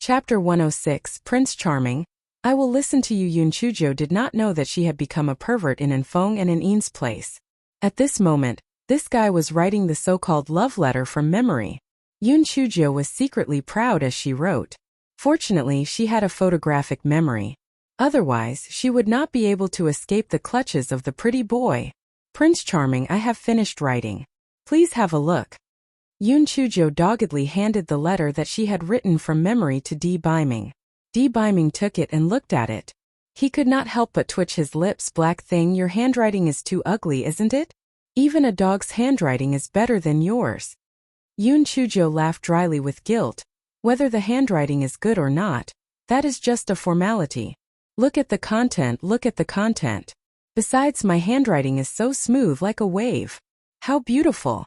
Chapter 106, Prince Charming. I will listen to you. Yoon Chujo did not know that she had become a pervert in Enfong and in Ean's place. At this moment, this guy was writing the so-called love letter from memory. Yoon Chujo was secretly proud as she wrote. Fortunately, she had a photographic memory. Otherwise, she would not be able to escape the clutches of the pretty boy. Prince Charming, I have finished writing. Please have a look. Yoon Chujo doggedly handed the letter that she had written from memory to Di Biming. Di Biming took it and looked at it. He could not help but twitch his lips. Black thing, your handwriting is too ugly, isn't it? Even a dog's handwriting is better than yours. Yoon Chujo laughed dryly with guilt. Whether the handwriting is good or not, that is just a formality. Look at the content, look at the content. Besides, my handwriting is so smooth like a wave. How beautiful.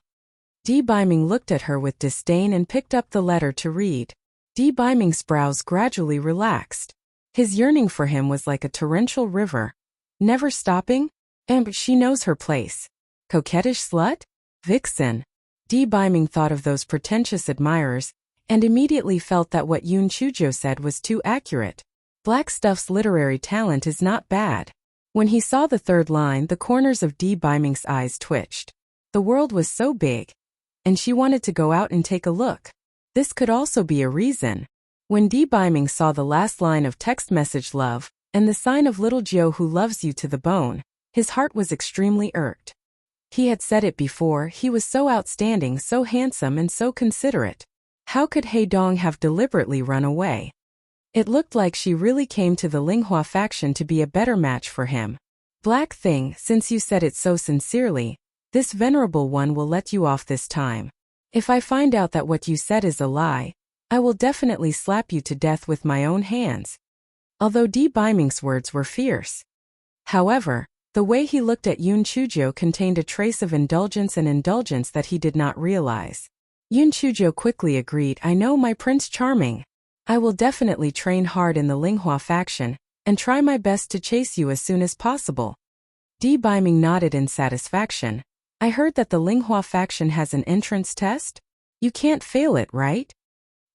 Di Biming looked at her with disdain and picked up the letter to read. Di Biming's brows gradually relaxed. His yearning for him was like a torrential river, never stopping. And she knows her place. Coquettish slut? Vixen. Di Biming thought of those pretentious admirers, and immediately felt that what Yoon Chujo said was too accurate. Blackstuff's literary talent is not bad. When he saw the third line, the corners of Di Biming's eyes twitched. The world was so big, and she wanted to go out and take a look. This could also be a reason. When Di Biming saw the last line of text message love, and the sign of little Joe who loves you to the bone, his heart was extremely irked. He had said it before, he was so outstanding, so handsome and so considerate. How could He Dong have deliberately run away? It looked like she really came to the Linghua faction to be a better match for him. Black thing, since you said it so sincerely, this venerable one will let you off this time. If I find out that what you said is a lie, I will definitely slap you to death with my own hands. Although Di Biming's words were fierce. However, the way he looked at Yoon Chujo contained a trace of indulgence and indulgence that he did not realize. Yoon Chujo quickly agreed, I know, my Prince Charming. I will definitely train hard in the Linghua faction, and try my best to chase you as soon as possible. Di Biming nodded in satisfaction. I heard that the Linghua faction has an entrance test? You can't fail it, right?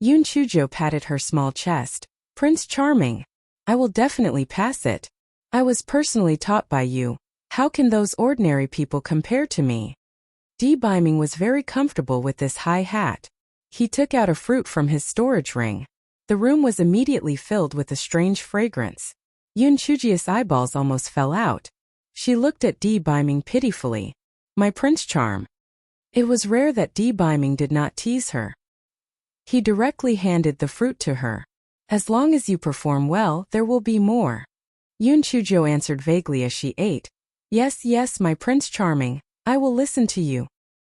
Yoon Chujo patted her small chest. Prince Charming. I will definitely pass it. I was personally taught by you. How can those ordinary people compare to me? Di Biming was very comfortable with this high hat. He took out a fruit from his storage ring. The room was immediately filled with a strange fragrance. Yoon Chujo's eyeballs almost fell out. She looked at Di Biming pitifully. My Prince Charm. It was rare that Di Biming did not tease her. He directly handed the fruit to her. As long as you perform well, there will be more. Yoon Chujo answered vaguely as she ate. Yes, yes, my Prince Charming, I will listen to you.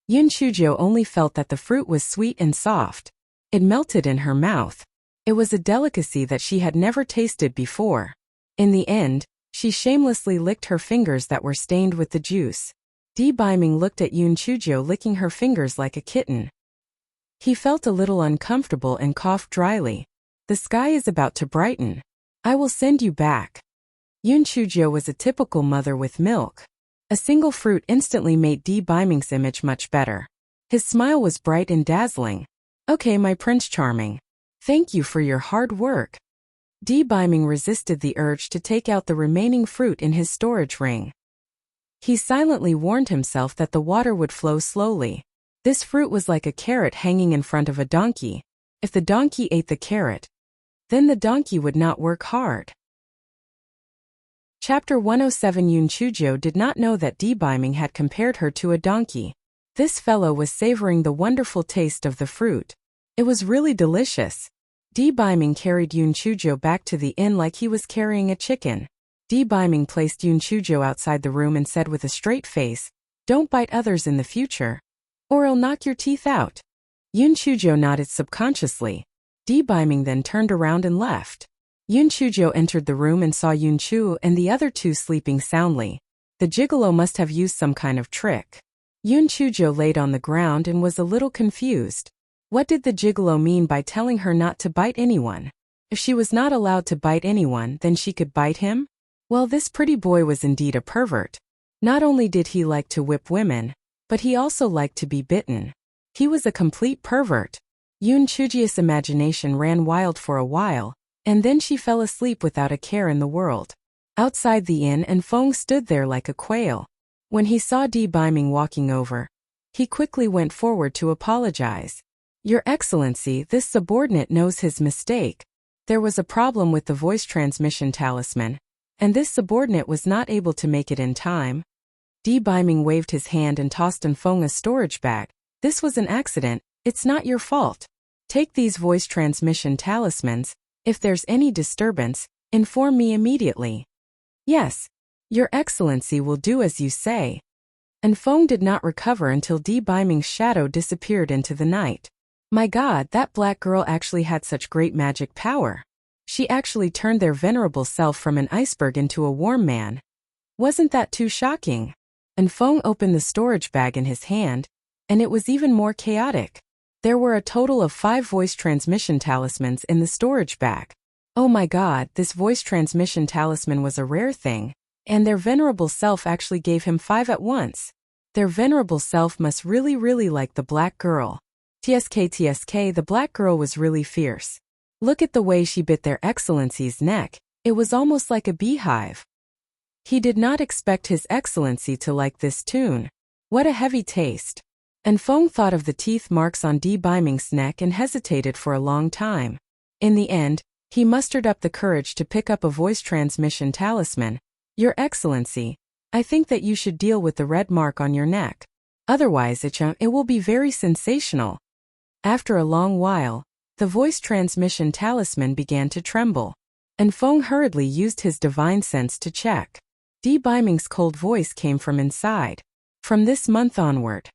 Yoon Chujo only felt that the fruit was sweet and soft. It melted in her mouth. It was a delicacy that she had never tasted before. In the end, she shamelessly licked her fingers that were stained with the juice. Di Biming looked at Yoon Chujo licking her fingers like a kitten. He felt a little uncomfortable and coughed dryly. The sky is about to brighten. I will send you back. Yoon Chujo was a typical mother with milk. A single fruit instantly made Di Biming's image much better. His smile was bright and dazzling. Okay, my Prince Charming. Thank you for your hard work. Di Biming resisted the urge to take out the remaining fruit in his storage ring. He silently warned himself that the water would flow slowly. This fruit was like a carrot hanging in front of a donkey. If the donkey ate the carrot, then the donkey would not work hard. Chapter 107. Yoon Chujo did not know that Di Biming had compared her to a donkey. This fellow was savoring the wonderful taste of the fruit. It was really delicious. Di Biming carried Yoon Chujo back to the inn like he was carrying a chicken. Di Biming placed Yoon Chujo outside the room and said with a straight face, don't bite others in the future, or I'll knock your teeth out. Yoon Chujo nodded subconsciously. Di Biming then turned around and left. Yoon Chujo entered the room and saw Yoon Chu and the other two sleeping soundly. The gigolo must have used some kind of trick. Yoon Chujo laid on the ground and was a little confused. What did the gigolo mean by telling her not to bite anyone? If she was not allowed to bite anyone, then she could bite him? Well, this pretty boy was indeed a pervert. Not only did he like to whip women, but he also liked to be bitten. He was a complete pervert. Yoon Chuji's imagination ran wild for a while, and then she fell asleep without a care in the world. Outside the inn, and Fong stood there like a quail. When he saw Di Biming walking over, he quickly went forward to apologize. Your Excellency, this subordinate knows his mistake. There was a problem with the voice transmission talisman, and this subordinate was not able to make it in time. Di Biming waved his hand and tossed Fong a storage bag. This was an accident, it's not your fault. Take these voice transmission talismans. If there's any disturbance, inform me immediately. Yes, Your Excellency will do as you say. And Fong did not recover until Di Biming's shadow disappeared into the night. My God, that black girl actually had such great magic power. She actually turned their venerable self from an iceberg into a warm man. Wasn't that too shocking? And Fong opened the storage bag in his hand, and it was even more chaotic. There were a total of 5 voice transmission talismans in the storage bag. Oh my God, this voice transmission talisman was a rare thing, and their venerable self actually gave him 5 at once. Their venerable self must really like the black girl. TSK, the black girl was really fierce. Look at the way she bit their Excellency's neck, it was almost like a beehive. He did not expect His Excellency to like this tune. What a heavy taste. And Fong thought of the teeth marks on Di Biming's neck and hesitated for a long time. In the end, he mustered up the courage to pick up a voice transmission talisman. Your Excellency, I think that you should deal with the red mark on your neck. Otherwise it will be very sensational. After a long while, the voice transmission talisman began to tremble, and Fong hurriedly used his divine sense to check. Di Biming's cold voice came from inside. From this month onward.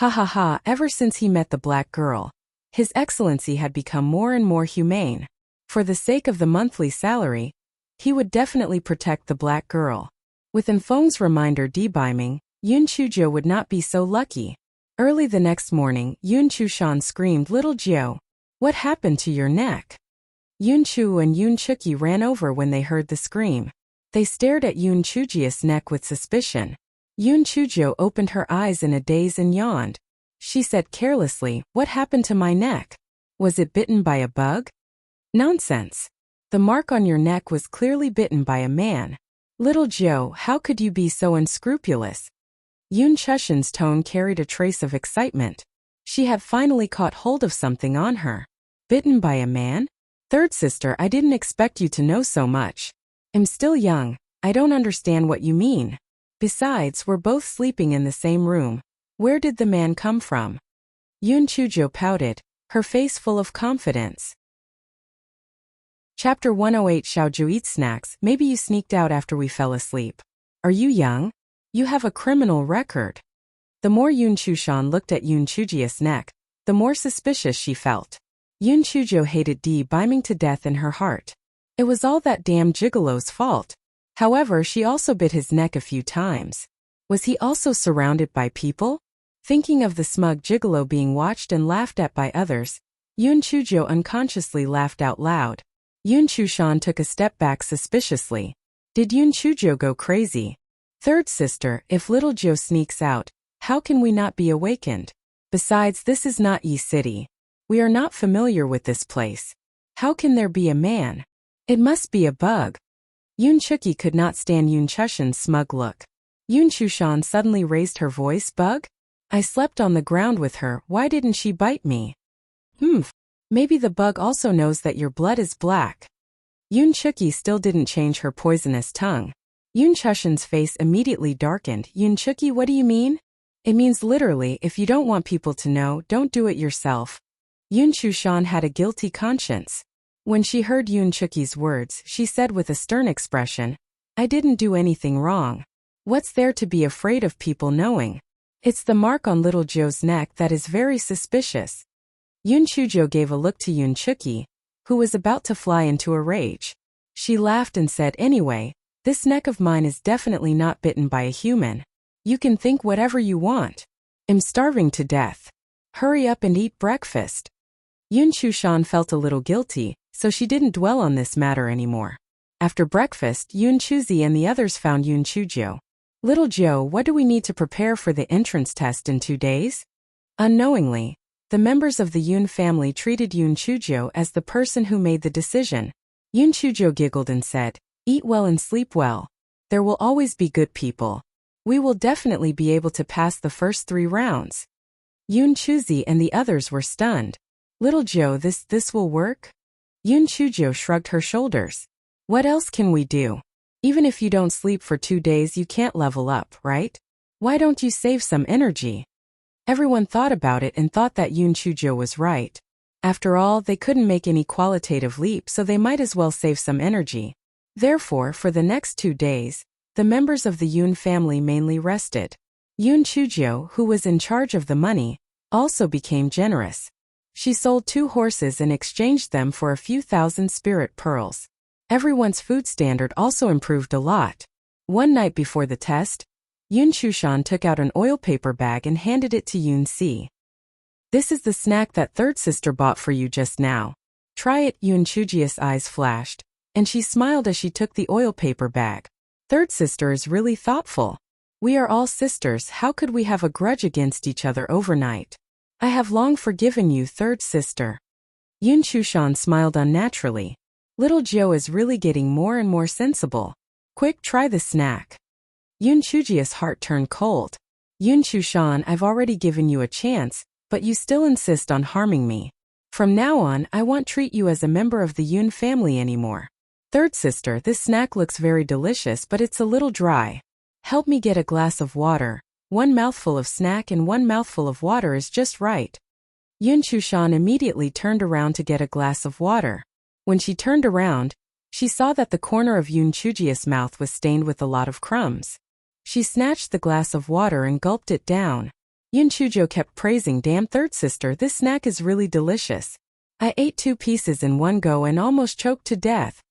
Ever since he met the black girl, His Excellency had become more and more humane. For the sake of the monthly salary, he would definitely protect the black girl. With Fong's reminder, Di Biming, Yoon Chujo would not be so lucky. Early the next morning, Yoon Chushan screamed, Little Jio, what happened to your neck? Yoon Chu and Yoon Chuki ran over when they heard the scream. They stared at Yoon Chuji's neck with suspicion. Yoon Chujo opened her eyes in a daze and yawned. She said carelessly, what happened to my neck? Was it bitten by a bug? Nonsense. The mark on your neck was clearly bitten by a man. Little Jio, how could you be so unscrupulous? Yoon Chushan's tone carried a trace of excitement. She had finally caught hold of something on her. Bitten by a man? Third sister, I didn't expect you to know so much. I'm still young, I don't understand what you mean. Besides, we're both sleeping in the same room. Where did the man come from? Yoon Chujo pouted, her face full of confidence. Chapter 108 Xiaoju eats snacks. Maybe you sneaked out after we fell asleep. Are you young? You have a criminal record. The more Yoon Chushan looked at Yoon Chuji's neck, the more suspicious she felt. Yoon Chujo hated Di Biming to death in her heart. It was all that damn gigolo's fault. However, she also bit his neck a few times. Was he also surrounded by people? Thinking of the smug gigolo being watched and laughed at by others, Yoon Chujo unconsciously laughed out loud. Yoon Chushan took a step back suspiciously. Did Yoon Chujo go crazy? Third sister, if little Jio sneaks out, how can we not be awakened? Besides, this is not Yi City. We are not familiar with this place. How can there be a man? It must be a bug. Yoon Chuki could not stand Yoon Chushan's smug look. Yoon Chushan suddenly raised her voice, Bug? I slept on the ground with her, why didn't she bite me? Maybe the bug also knows that your blood is black. Yoon Chuki still didn't change her poisonous tongue. Yoon Chushan's face immediately darkened. Yoon Chuki, what do you mean? It means literally, if you don't want people to know, don't do it yourself. Yoon Chushan had a guilty conscience. When she heard Yoon Chuki's words, she said with a stern expression, I didn't do anything wrong. What's there to be afraid of people knowing? It's the mark on little Joe's neck that is very suspicious. Yoon Chujo gave a look to Yoon Chuki, who was about to fly into a rage. She laughed and said, anyway, this neck of mine is definitely not bitten by a human. You can think whatever you want. I'm starving to death. Hurry up and eat breakfast. Yoon Chushan felt a little guilty, so she didn't dwell on this matter anymore. After breakfast, Yoon Chuzi and the others found Yoon Chujo. Little Joe, what do we need to prepare for the entrance test in 2 days? Unknowingly, The members of the Yun family treated Yun Chujo as the person who made the decision. Yun Chujo giggled and said, "Eat well and sleep well. There will always be good people. We will definitely be able to pass the first 3 rounds." Yun Chuzi and the others were stunned. "Little Joe, this will work?" Yun Chujo shrugged her shoulders. "What else can we do? Even if you don't sleep for 2 days, you can't level up, right? Why don't you save some energy?" Everyone thought about it and thought that Yun Chujo was right. After all, they couldn't make any qualitative leap, so they might as well save some energy. Therefore, for the next 2 days, the members of the Yun family mainly rested. Yun Chujo, who was in charge of the money, also became generous. She sold 2 horses and exchanged them for a few thousand spirit pearls. Everyone's food standard also improved a lot. One night before the test, Yun Chushan took out an oil paper bag and handed it to Yun Si. "This is the snack that third sister bought for you just now. Try it." Yun Chujia's eyes flashed, and she smiled as she took the oil paper bag. "Third sister is really thoughtful. We are all sisters, how could we have a grudge against each other overnight? I have long forgiven you, third sister." Yun Chushan smiled unnaturally. "Little Joe is really getting more and more sensible. Quick, try the snack." Yun Chujia's heart turned cold. "Yun Chushan, I've already given you a chance, but you still insist on harming me. From now on, I won't treat you as a member of the Yun family anymore. Third sister, this snack looks very delicious, but it's a little dry. Help me get a glass of water. 1 mouthful of snack and 1 mouthful of water is just right." Yun Chushan immediately turned around to get a glass of water. When she turned around, she saw that the corner of Yun Chujia's mouth was stained with a lot of crumbs. She snatched the glass of water and gulped it down. Yun Chujo kept praising, "Damn, third sister, this snack is really delicious. I ate 2 pieces in one go and almost choked to death."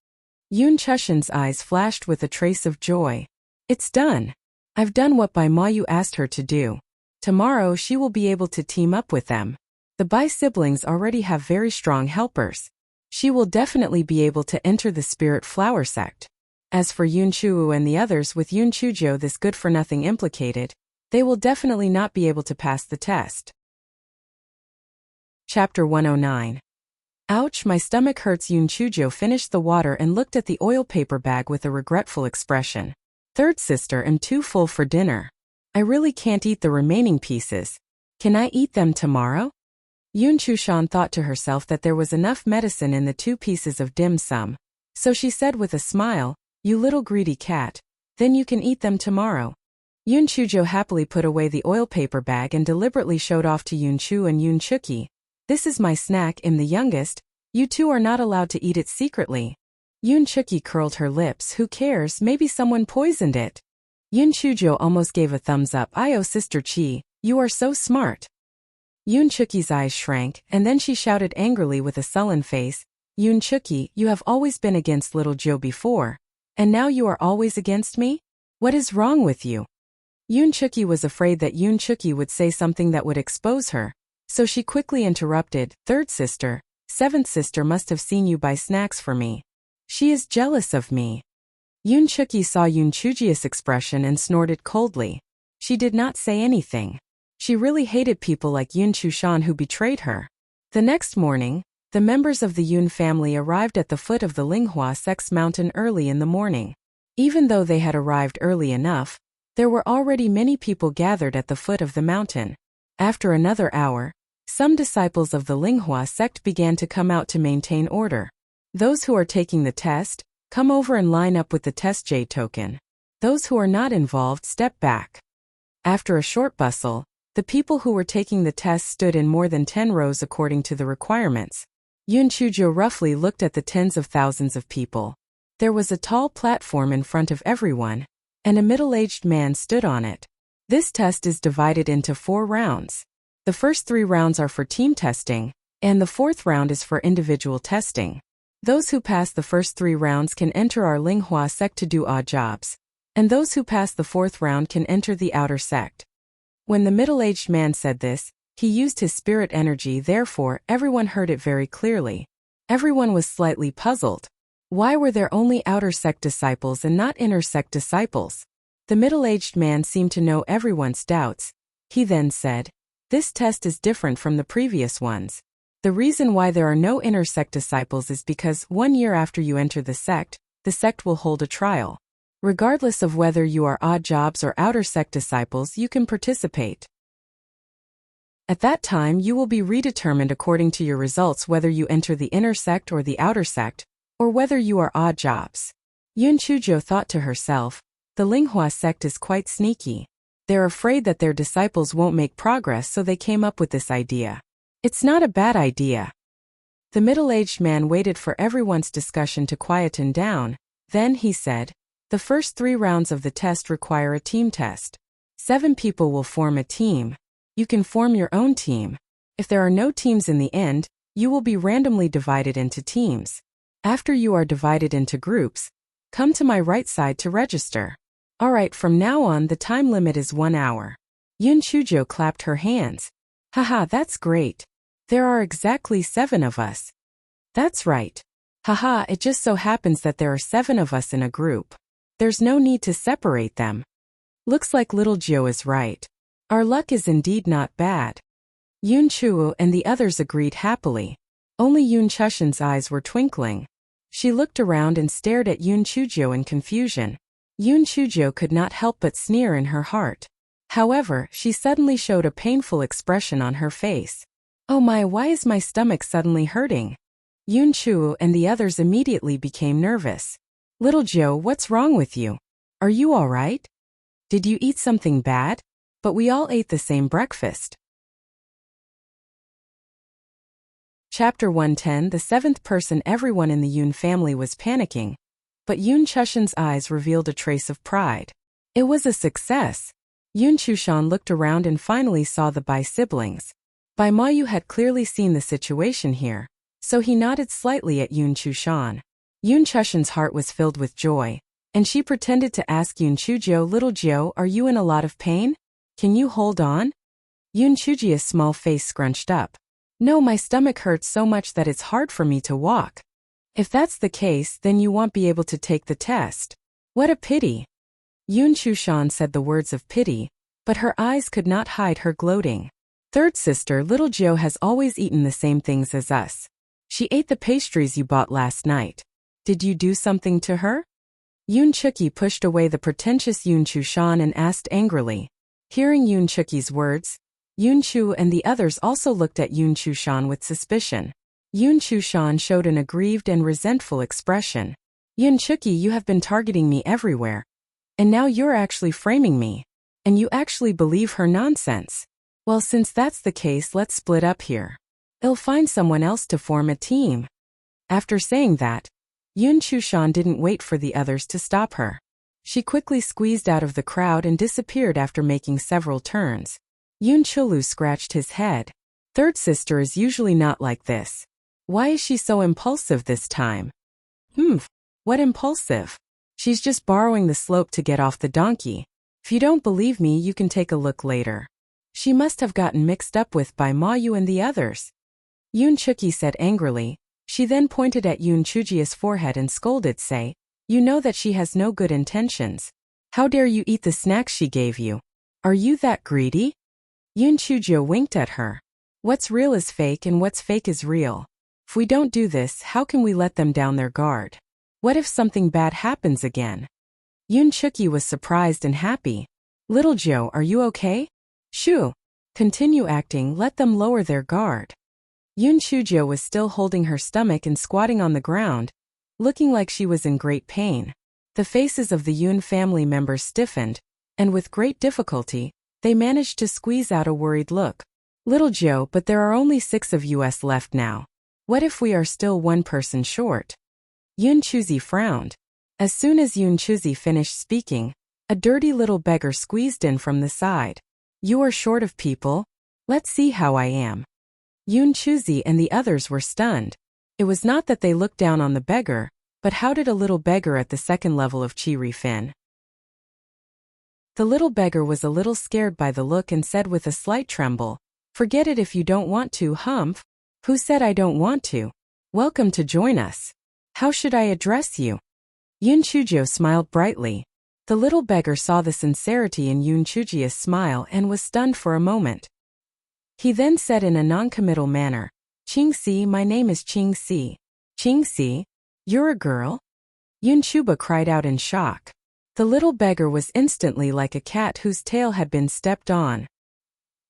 Yun Chushan's eyes flashed with a trace of joy. "It's done. I've done what Bai Mayu asked her to do. Tomorrow she will be able to team up with them. The Bai siblings already have very strong helpers. She will definitely be able to enter the Spirit Flower sect. As for Yun Chuo and the others, with Yun Chujo this good-for-nothing implicated, they will definitely not be able to pass the test." Chapter 109. "Ouch, my stomach hurts." Yun Chujo finished the water and looked at the oil paper bag with a regretful expression. "Third sister, I'm too full for dinner. I really can't eat the remaining pieces. Can I eat them tomorrow?" Yun Chushan thought to herself that there was enough medicine in the 2 pieces of dim sum, so she said with a smile, "You little greedy cat, then you can eat them tomorrow." Yun Chujo happily put away the oil paper bag and deliberately showed off to Yun Chu and Yun Chuki. "This is my snack, I'm the youngest. You 2 are not allowed to eat it secretly." Yun Chuki curled her lips. "Who cares, maybe someone poisoned it." Yun Chujo almost gave a thumbs up. "Oh, Sister Chi, you are so smart." Yun Chuki's eyes shrank, and then she shouted angrily with a sullen face, "Yun Chuki, you have always been against little Joe before. And now you are always against me? What is wrong with you?" Yun Chuki was afraid that Yun Chuki would say something that would expose her, so she quickly interrupted, "Third sister, 7th sister must have seen you buy snacks for me. She is jealous of me." Yun Chuki saw Yun Chujia's expression and snorted coldly. She did not say anything. She really hated people like Yun Chushan who betrayed her. The next morning, the members of the Yun family arrived at the foot of the Linghua Sect's mountain early in the morning. Even though they had arrived early enough, there were already many people gathered at the foot of the mountain. After another hour, some disciples of the Linghua sect began to come out to maintain order. "Those who are taking the test, come over and line up with the test jade token. Those who are not involved, step back." After a short bustle, the people who were taking the test stood in more than 10 rows according to the requirements. Yun Chujo roughly looked at the tens of thousands of people. There was a tall platform in front of everyone, and a middle-aged man stood on it. This test is divided into 4 rounds. The first 3 rounds are for team testing, and the 4th round is for individual testing. Those who pass the first 3 rounds can enter our Linghua sect to do odd jobs, and those who pass the 4th round can enter the outer sect. When the middle-aged man said this, he used his spirit energy, therefore everyone heard it very clearly. Everyone was slightly puzzled. Why were there only outer sect disciples and not inner sect disciples? The middle-aged man seemed to know everyone's doubts. He then said, This test is different from the previous ones. The reason why there are no inner sect disciples is because 1 year after you enter the sect will hold a trial. Regardless of whether you are odd jobs or outer sect disciples, you can participate. At that time, you will be redetermined according to your results whether you enter the inner sect or the outer sect, or whether you are odd jobs. Yun Chujo thought to herself, the Linghua sect is quite sneaky. They're afraid that their disciples won't make progress, so they came up with this idea. It's not a bad idea. The middle-aged man waited for everyone's discussion to quieten down. Then he said, the first 3 rounds of the test require a team test. 7 people will form a team. You can form your own team. If there are no teams in the end, you will be randomly divided into teams. After you are divided into groups, come to my right side to register. Alright, from now on the time limit is 1 hour. Yun Chujo clapped her hands. Haha, that's great. There are exactly 7 of us. That's right. Haha, it just so happens that there are 7 of us in a group. There's no need to separate them. Looks like little Joe is right. Our luck is indeed not bad. Yun Chuo and the others agreed happily. Only Yun Chushin's eyes were twinkling. She looked around and stared at Yun Chujo in confusion. Yun Chujo could not help but sneer in her heart. However, she suddenly showed a painful expression on her face. Oh my, why is my stomach suddenly hurting? Yun Chuo and the others immediately became nervous. Little Joe, what's wrong with you? Are you all right? Did you eat something bad? But we all ate the same breakfast. Chapter 110. The 7th person. Everyone in the Yun family was panicking. But Yun Chushin's eyes revealed a trace of pride. It was a success. Yun Chushan looked around and finally saw the Bai siblings. Bai Mayu had clearly seen the situation here, so he nodded slightly at Yun Chushan. Yun Chushin's heart was filled with joy, and she pretended to ask Yun Chujo, Little Joe, are you in a lot of pain? Can you hold on? Yun Chujia's small face scrunched up. No, my stomach hurts so much that it's hard for me to walk. If that's the case, then you won't be able to take the test. What a pity. Yun Chushan said the words of pity, but her eyes could not hide her gloating. Third sister, Little Joe has always eaten the same things as us. She ate the pastries you bought last night. Did you do something to her? Yun Chuki pushed away the pretentious Yun Chushan and asked angrily. Hearing Yun Chuki's words, Yun Chu and the others also looked at Yun Chushan with suspicion. Yun Chushan showed an aggrieved and resentful expression. Yun Chuki, you have been targeting me everywhere. And now you're actually framing me. And you actually believe her nonsense. Well, since that's the case, let's split up here. I'll find someone else to form a team. After saying that, Yun Chushan didn't wait for the others to stop her. She quickly squeezed out of the crowd and disappeared after making several turns. Yun Chulu scratched his head. Third sister is usually not like this. Why is she so impulsive this time? What impulsive? She's just borrowing the slope to get off the donkey. If you don't believe me, you can take a look later. She must have gotten mixed up with Bai Mayu and the others. Yun Chuki said angrily. She then pointed at Yun Chujia's forehead and scolded, say, you know that she has no good intentions. How dare you eat the snacks she gave you? Are you that greedy? Yun Chujia winked at her. What's real is fake and what's fake is real. If we don't do this, how can we let them down their guard? What if something bad happens again? Yun Chuki was surprised and happy. Little Joe, are you okay? Shoo! Continue acting, let them lower their guard. Yun Chujia was still holding her stomach and squatting on the ground, looking like she was in great pain. The faces of the Yun family members stiffened, and with great difficulty, they managed to squeeze out a worried look. Little Joe, but there are only 6 of us left now. What if we are still 1 person short? Yun Chuzi frowned. As soon as Yun Chuzi finished speaking, a dirty little beggar squeezed in from the side. You are short of people? Let's see how I am. Yun Chuzi and the others were stunned. It was not that they looked down on the beggar, but how did a little beggar at the 2nd level of Chi Fin? The little beggar was a little scared by the look and said with a slight tremble, forget it if you don't want to, Humph. Who said I don't want to? Welcome to join us. How should I address you? Yun Chujo smiled brightly. The little beggar saw the sincerity in Yun Chujia's smile and was stunned for a moment. He then said in a non-committal manner, "Qingxi, my name is Qingxi." "Qingxi? You're a girl?" Yunchuba cried out in shock. The little beggar was instantly like a cat whose tail had been stepped on.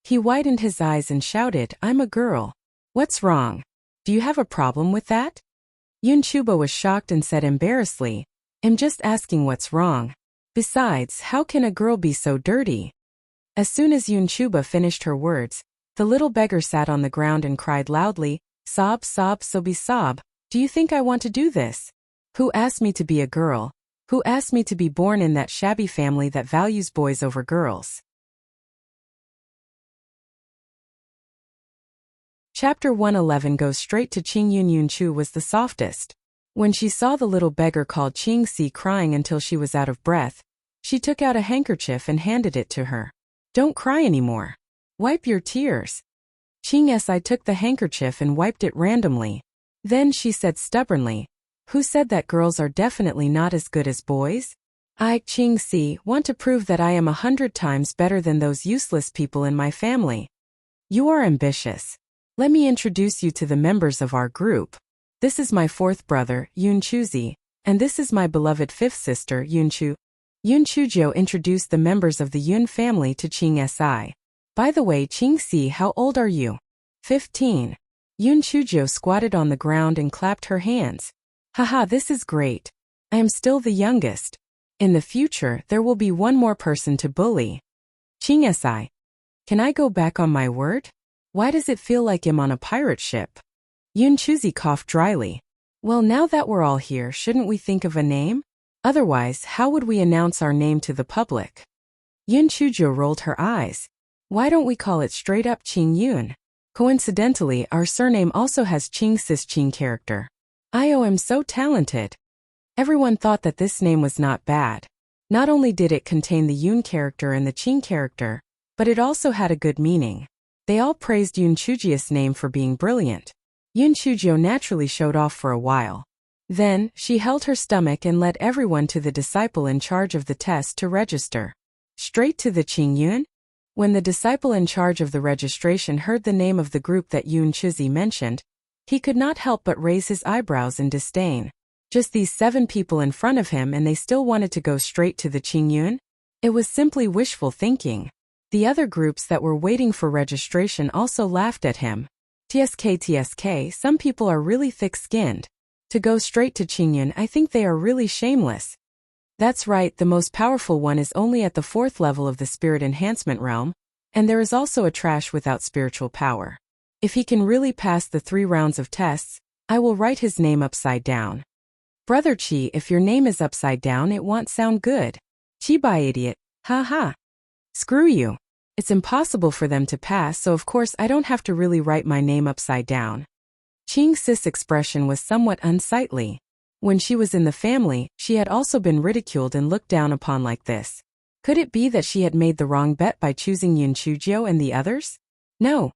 He widened his eyes and shouted, "I'm a girl. What's wrong? Do you have a problem with that?" Yunchuba was shocked and said embarrassedly, "I'm just asking what's wrong. Besides, how can a girl be so dirty?" As soon as Yunchuba finished her words, the little beggar sat on the ground and cried loudly, "Sob, sob, soby sob. Do you think I want to do this? Who asked me to be a girl? Who asked me to be born in that shabby family that values boys over girls?" Chapter 111 goes straight to Qing Yun. Yunchu was the softest. When she saw the little beggar called Qingxi crying until she was out of breath, she took out a handkerchief and handed it to her. "Don't cry anymore. Wipe your tears." Qingsi took the handkerchief and wiped it randomly. Then she said stubbornly, "Who said that girls are definitely not as good as boys? I, Qingxi, want to prove that I am 100 times better than those useless people in my family." "You are ambitious. Let me introduce you to the members of our group. This is my fourth brother, Yunchuzi, and this is my beloved fifth sister, Yunchu." Yunchujo introduced the members of the Yun family to Qingsi. "By the way, Qingxi, how old are you?" 15. Yunchujo squatted on the ground and clapped her hands. "Haha, this is great. I am still the youngest. In the future, there will be one more person to bully." "Qingsi, can I go back on my word? Why does it feel like I'm on a pirate ship?" Yunchuzi coughed dryly. "Well, now that we're all here, shouldn't we think of a name? Otherwise, how would we announce our name to the public?" Yunchujo rolled her eyes. "Why don't we call it straight up Qing Yun? Coincidentally, our surname also has Qing sis Qing character. I am so talented." Everyone thought that this name was not bad. Not only did it contain the Yun character and the Qing character, but it also had a good meaning. They all praised Yunchuji's name for being brilliant. Yunchujo naturally showed off for a while. Then, she held her stomach and led everyone to the disciple in charge of the test to register. Straight to the Qing Yun? When the disciple in charge of the registration heard the name of the group that Yunchuzi mentioned, he could not help but raise his eyebrows in disdain. Just these 7 people in front of him and they still wanted to go straight to the Qing Yun? It was simply wishful thinking. The other groups that were waiting for registration also laughed at him. TSK, some people are really thick-skinned. To go straight to Qingyun, I think they are really shameless." "That's right, the most powerful one is only at the 4th level of the spirit enhancement realm, and there is also a trash without spiritual power. If he can really pass the 3 rounds of tests, I will write his name upside down." "Brother Chi, if your name is upside down it won't sound good." "Chi by idiot, ha ha." "Screw you. It's impossible for them to pass, so of course I don't have to really write my name upside down." Qing Sis' expression was somewhat unsightly. When she was in the family, she had also been ridiculed and looked down upon like this. Could it be that she had made the wrong bet by choosing Yunchujo and the others? No.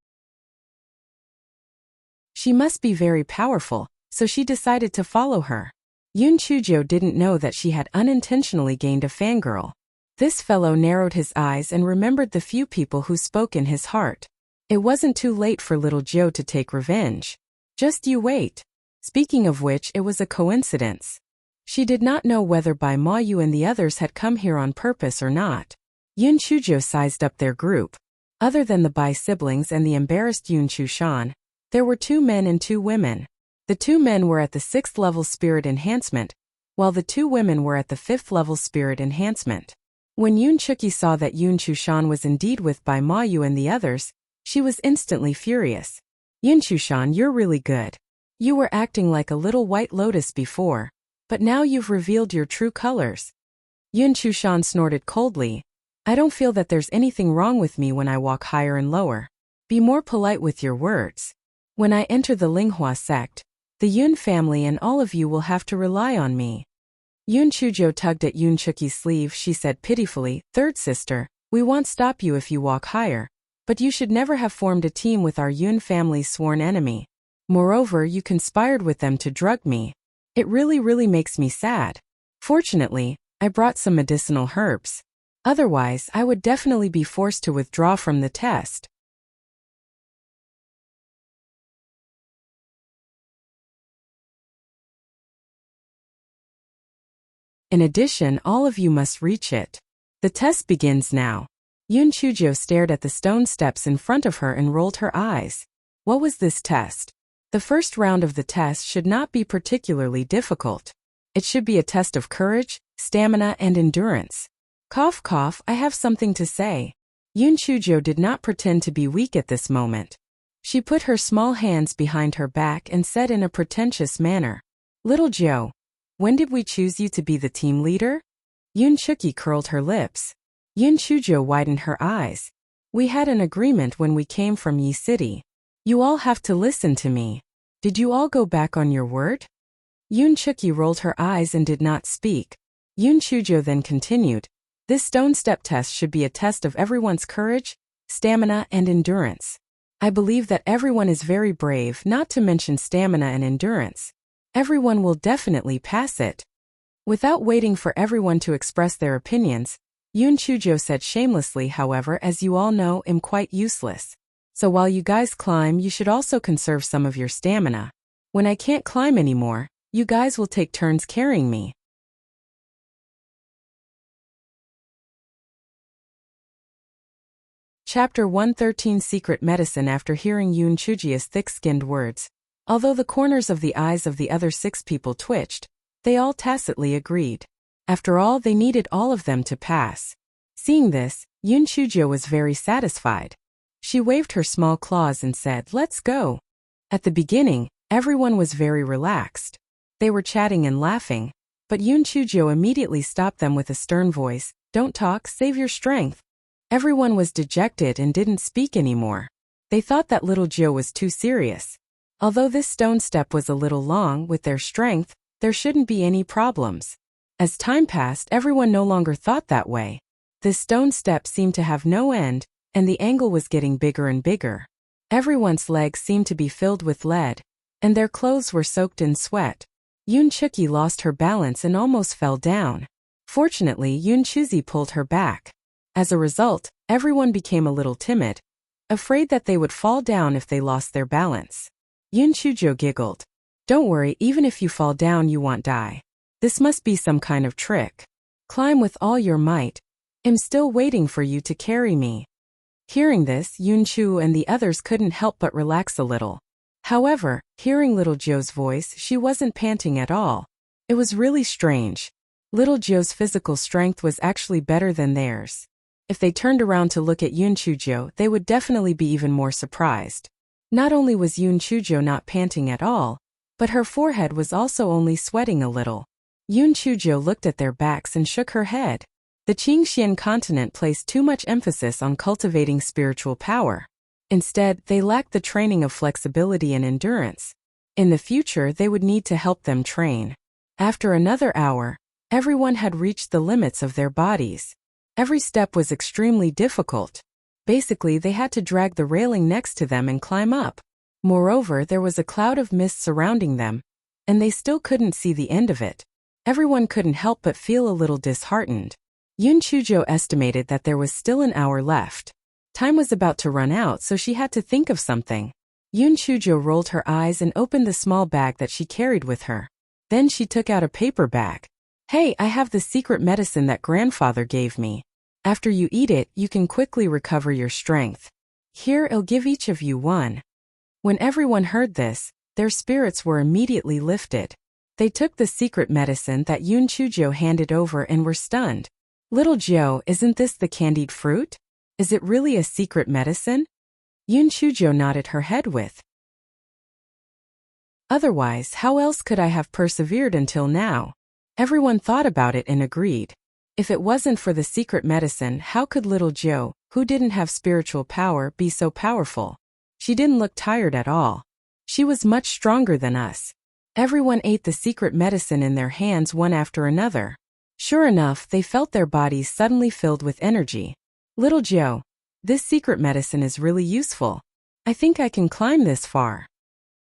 She must be very powerful, so she decided to follow her. Yunchujo didn't know that she had unintentionally gained a fangirl. This fellow narrowed his eyes and remembered the few people who spoke in his heart. It wasn't too late for little Joe to take revenge. Just you wait. Speaking of which, it was a coincidence. She did not know whether Bai Ma Yu and the others had come here on purpose or not. Yunchujo sized up their group. Other than the Bai siblings and the embarrassed Yunchu Shan, there were 2 men and 2 women. The 2 men were at the 6th level spirit enhancement, while the 2 women were at the 5th level spirit enhancement. When Yunchuki saw that Yunchu Shan was indeed with Bai Ma Yu and the others, she was instantly furious. "Yunchu Shan, you're really good. You were acting like a little white lotus before, but now you've revealed your true colors." Yunchu Shan snorted coldly. "I don't feel that there's anything wrong with me when I walk higher and lower. Be more polite with your words. When I enter the Linghua sect, the Yun family and all of you will have to rely on me." Yunchujo tugged at Yunchuki's sleeve. She said pitifully, "Third sister, we won't stop you if you walk higher, but you should never have formed a team with our Yun family's sworn enemy. Moreover, you conspired with them to drug me. It really makes me sad. Fortunately, I brought some medicinal herbs. Otherwise, I would definitely be forced to withdraw from the test." In addition, all of you must reach it. The test begins now. Yoon Choo-jo stared at the stone steps in front of her and rolled her eyes. What was this test? The first round of the test should not be particularly difficult. It should be a test of courage, stamina, and endurance. Cough cough, I have something to say. Yoon Choo-jo did not pretend to be weak at this moment. She put her small hands behind her back and said in a pretentious manner, Little Jo, when did we choose you to be the team leader? Yoon Chooki curled her lips. Yoon Choo-jo widened her eyes. We had an agreement when we came from Yi City. You all have to listen to me. Did you all go back on your word? Yoon Chooki rolled her eyes and did not speak. Yoon Choo-jo then continued, This stone step test should be a test of everyone's courage, stamina, and endurance. I believe that everyone is very brave, not to mention stamina and endurance. Everyone will definitely pass it. Without waiting for everyone to express their opinions, Yoon Choo-jo said shamelessly, however, as you all know, I'm quite useless. So while you guys climb, you should also conserve some of your stamina. When I can't climb anymore, you guys will take turns carrying me. Chapter 113 Secret Medicine. After hearing Yoon Choo-ji's thick-skinned words, although the corners of the eyes of the other 6 people twitched, they all tacitly agreed. After all, they needed all of them to pass. Seeing this, Yoon Choo-jo was very satisfied. She waved her small claws and said, Let's go. At the beginning, everyone was very relaxed. They were chatting and laughing, but Yoon Choo-jo immediately stopped them with a stern voice, Don't talk, save your strength. Everyone was dejected and didn't speak anymore. They thought that little Jo was too serious. Although this stone step was a little long, with their strength, there shouldn't be any problems. As time passed, everyone no longer thought that way. This stone step seemed to have no end, and the angle was getting bigger and bigger. Everyone's legs seemed to be filled with lead, and their clothes were soaked in sweat. Yoon Chooki lost her balance and almost fell down. Fortunately, Yoon Choo-ji pulled her back. As a result, everyone became a little timid, afraid that they would fall down if they lost their balance. Yoon Choo-jo giggled. Don't worry, even if you fall down you won't die. This must be some kind of trick. Climb with all your might. I'm still waiting for you to carry me. Hearing this, Yoon Choo and the others couldn't help but relax a little. However, hearing little Jo's voice, she wasn't panting at all. It was really strange. Little Jo's physical strength was actually better than theirs. If they turned around to look at Yoon Choo-jo, they would definitely be even more surprised. Not only was Yoon Choo-jo not panting at all, but her forehead was also only sweating a little. Yoon Choo-jo looked at their backs and shook her head. The Qingxian continent placed too much emphasis on cultivating spiritual power. Instead, they lacked the training of flexibility and endurance. In the future, they would need to help them train. After another hour, everyone had reached the limits of their bodies. Every step was extremely difficult. Basically, they had to drag the railing next to them and climb up. Moreover, there was a cloud of mist surrounding them, and they still couldn't see the end of it. Everyone couldn't help but feel a little disheartened. Yoon Choo-jo estimated that there was still an hour left. Time was about to run out, so she had to think of something. Yoon Choo-jo rolled her eyes and opened the small bag that she carried with her. Then she took out a paper bag. Hey, I have the secret medicine that grandfather gave me. After you eat it, you can quickly recover your strength. Here, I'll give each of you one. When everyone heard this, their spirits were immediately lifted. They took the secret medicine that Yoon Choo-jo handed over and were stunned. Little Jo, isn't this the candied fruit? Is it really a secret medicine? Yoon Choo-jo nodded her head with. Otherwise, how else could I have persevered until now? Everyone thought about it and agreed. If it wasn't for the secret medicine, how could little Jo, who didn't have spiritual power, be so powerful? She didn't look tired at all. She was much stronger than us. Everyone ate the secret medicine in their hands one after another. Sure enough, they felt their bodies suddenly filled with energy. Little Jo, this secret medicine is really useful. I think I can climb this far.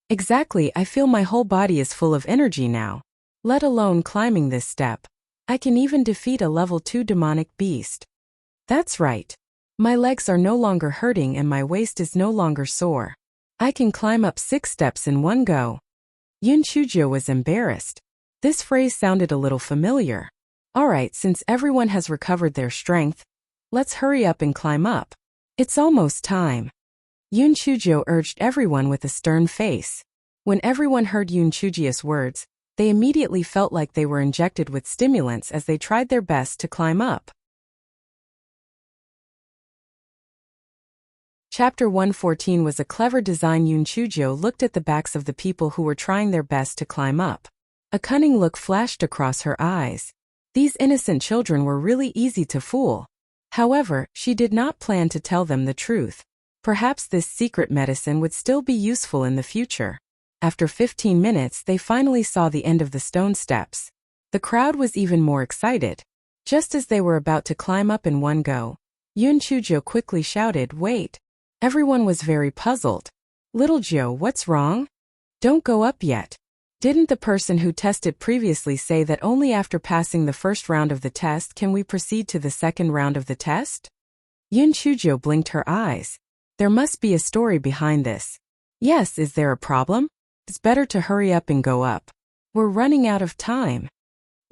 Exactly, I feel my whole body is full of energy now. Let alone climbing this step. I can even defeat a level 2 demonic beast. That's right. My legs are no longer hurting and my waist is no longer sore. I can climb up 6 steps in one go. Yoon Choo-jo was embarrassed. This phrase sounded a little familiar. Alright, since everyone has recovered their strength, let's hurry up and climb up. It's almost time. Yoon Chujio urged everyone with a stern face. When everyone heard Yoon Chujio's words, they immediately felt like they were injected with stimulants as they tried their best to climb up. Chapter 114 was a clever design. Yoon Chujio looked at the backs of the people who were trying their best to climb up. A cunning look flashed across her eyes. These innocent children were really easy to fool. However, she did not plan to tell them the truth. Perhaps this secret medicine would still be useful in the future. After 15 minutes, they finally saw the end of the stone steps. The crowd was even more excited. Just as they were about to climb up in one go, Yoon Chujio quickly shouted, "Wait." Everyone was very puzzled. "Little Joe, what's wrong? Don't go up yet. Didn't the person who tested previously say that only after passing the first round of the test can we proceed to the second round of the test?" Yoon Chujio blinked her eyes. There must be a story behind this. Yes, is there a problem? It's better to hurry up and go up. We're running out of time.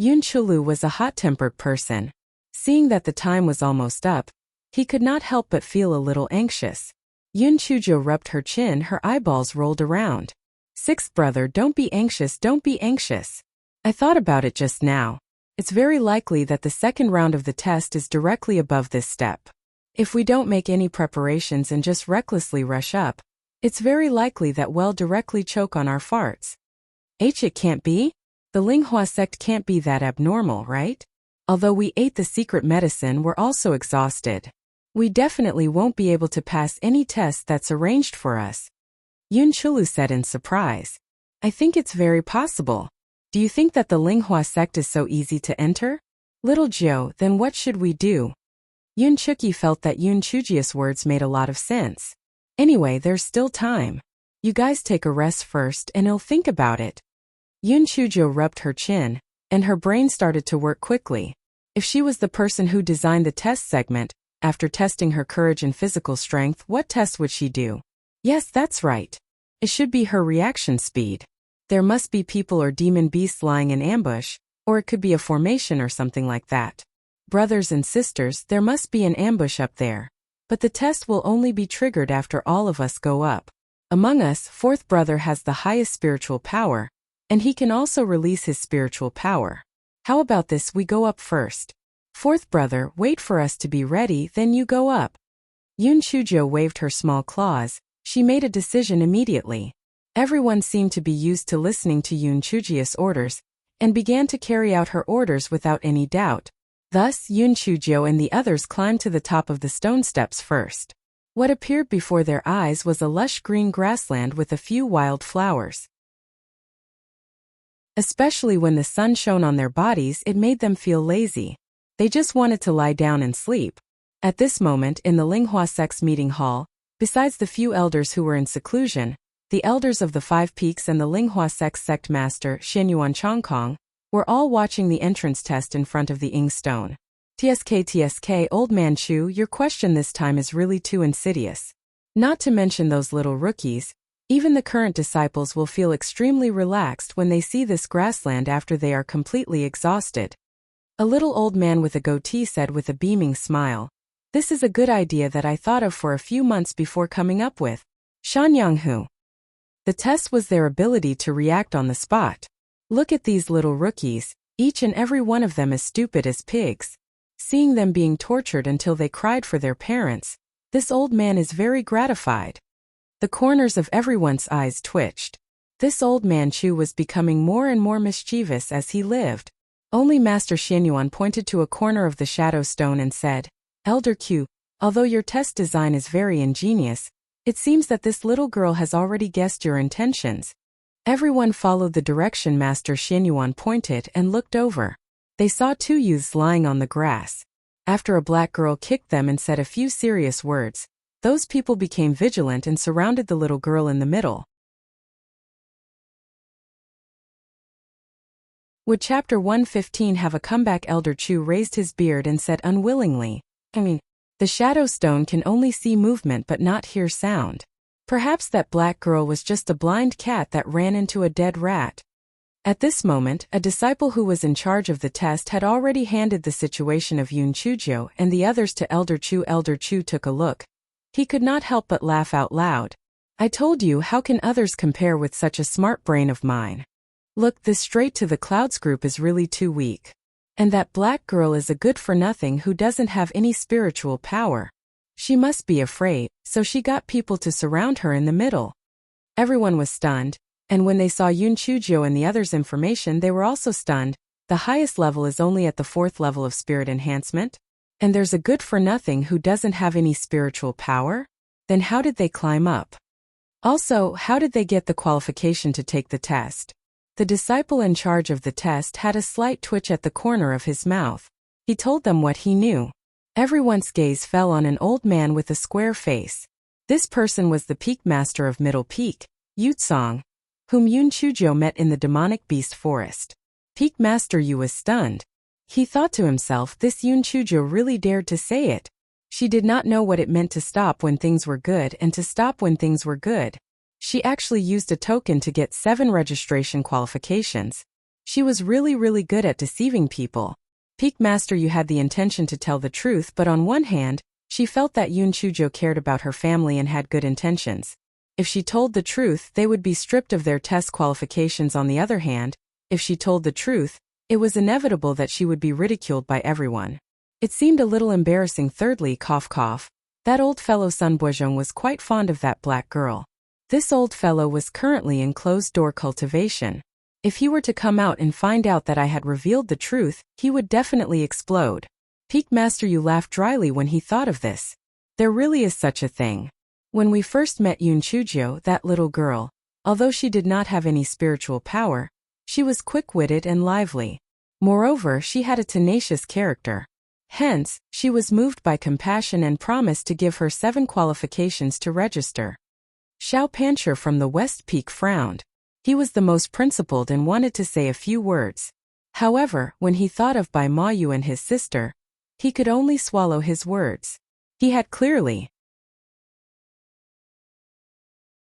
Yoon Chulu was a hot-tempered person. Seeing that the time was almost up, he could not help but feel a little anxious. Yoon Chujio rubbed her chin, her eyeballs rolled around. "Sixth brother, don't be anxious, don't be anxious. I thought about it just now. It's very likely that the second round of the test is directly above this step. If we don't make any preparations and just recklessly rush up, it's very likely that we'll directly choke on our farts." It can't be? The Linghua sect can't be that abnormal, right? Although we ate the secret medicine, we're also exhausted. We definitely won't be able to pass any test that's arranged for us. Yoon Chulu said in surprise. "I think it's very possible. Do you think that the Linghua sect is so easy to enter?" "Little Joe, then what should we do?" Yoon Chuki felt that Yoon Chujio's words made a lot of sense. "Anyway, there's still time. You guys take a rest first and I'll think about it." Yoon Chujio rubbed her chin, and her brain started to work quickly. If she was the person who designed the test segment, after testing her courage and physical strength, what test would she do? Yes, that's right. It should be her reaction speed. There must be people or demon beasts lying in ambush, or it could be a formation or something like that. Brothers and sisters, there must be an ambush up there. But the test will only be triggered after all of us go up. Among us, fourth brother has the highest spiritual power, and he can also release his spiritual power. How about this, we go up first? Fourth brother, wait for us to be ready, then you go up. Yoon Chujio waved her small claws. She made a decision immediately. Everyone seemed to be used to listening to Yoon Chujio's orders, and began to carry out her orders without any doubt. Thus, Yoon Chujio and the others climbed to the top of the stone steps first. What appeared before their eyes was a lush green grassland with a few wild flowers. Especially when the sun shone on their bodies, it made them feel lazy. They just wanted to lie down and sleep. At this moment, in the Linghua sect's meeting hall, besides the few elders who were in seclusion, the elders of the Five Peaks and the Linghua sect's sect master, Xinyuan Chongkong, were all watching the entrance test in front of the Ing stone. TSK, old man Chu, your question this time is really too insidious. Not to mention those little rookies, even the current disciples will feel extremely relaxed when they see this grassland after they are completely exhausted. A little old man with a goatee said with a beaming smile, "This is a good idea that I thought of for a few months before coming up with." Shanyanghu. The test was their ability to react on the spot. Look at these little rookies, each and every one of them as stupid as pigs. Seeing them being tortured until they cried for their parents, this old man is very gratified. The corners of everyone's eyes twitched. This old man Chu was becoming more and more mischievous as he lived. Only Master Xianyuan pointed to a corner of the shadow stone and said, "Elder Q, although your test design is very ingenious, it seems that this little girl has already guessed your intentions." Everyone followed the direction Master Xianyuan pointed and looked over. They saw two youths lying on the grass. After a black girl kicked them and said a few serious words, those people became vigilant and surrounded the little girl in the middle. Would Chapter 115 have a comeback? Elder Chu raised his beard and said unwillingly, the shadow stone can only see movement but not hear sound. Perhaps that black girl was just a blind cat that ran into a dead rat. At this moment, a disciple who was in charge of the test had already handed the situation of Yun Chujio and the others to Elder Chu. Elder Chu took a look. He could not help but laugh out loud. I told you, how can others compare with such a smart brain of mine? Look, this straight to the clouds group is really too weak. And that black girl is a good-for-nothing who doesn't have any spiritual power. She must be afraid, so she got people to surround her in the middle. Everyone was stunned, and when they saw Yun Chujio and the others' information, they were also stunned. The highest level is only at the 4th level of spirit enhancement? And there's a good-for-nothing who doesn't have any spiritual power? Then how did they climb up? Also, how did they get the qualification to take the test? The disciple in charge of the test had a slight twitch at the corner of his mouth. He told them what he knew. Everyone's gaze fell on an old man with a square face. This person was the Peak Master of Middle Peak, Yutsong, whom Yun Chujio met in the demonic beast forest. Peak Master Yu was stunned. He thought to himself, this Yun Chujio really dared to say it. She did not know what it meant to stop when things were good and to stop when things were good. She actually used a token to get 7 registration qualifications. She was really good at deceiving people. Peak Master Yu had the intention to tell the truth, but on one hand, she felt that Yun Chujio cared about her family and had good intentions. If she told the truth, they would be stripped of their test qualifications. On the other hand, if she told the truth, it was inevitable that she would be ridiculed by everyone. It seemed a little embarrassing. Thirdly, cough cough, that old fellow Sun Boizhong was quite fond of that black girl. This old fellow was currently in closed-door cultivation. If he were to come out and find out that I had revealed the truth, he would definitely explode. Peak Master Yu laughed dryly when he thought of this. There really is such a thing. When we first met Yun Chujio, that little girl, although she did not have any spiritual power, she was quick-witted and lively. Moreover, she had a tenacious character. Hence, she was moved by compassion and promised to give her 7 qualifications to register. Xiao Pancher from the West Peak frowned. He was the most principled and wanted to say a few words. However, when he thought of Bai Ma Yu and his sister, he could only swallow his words. He had clearly.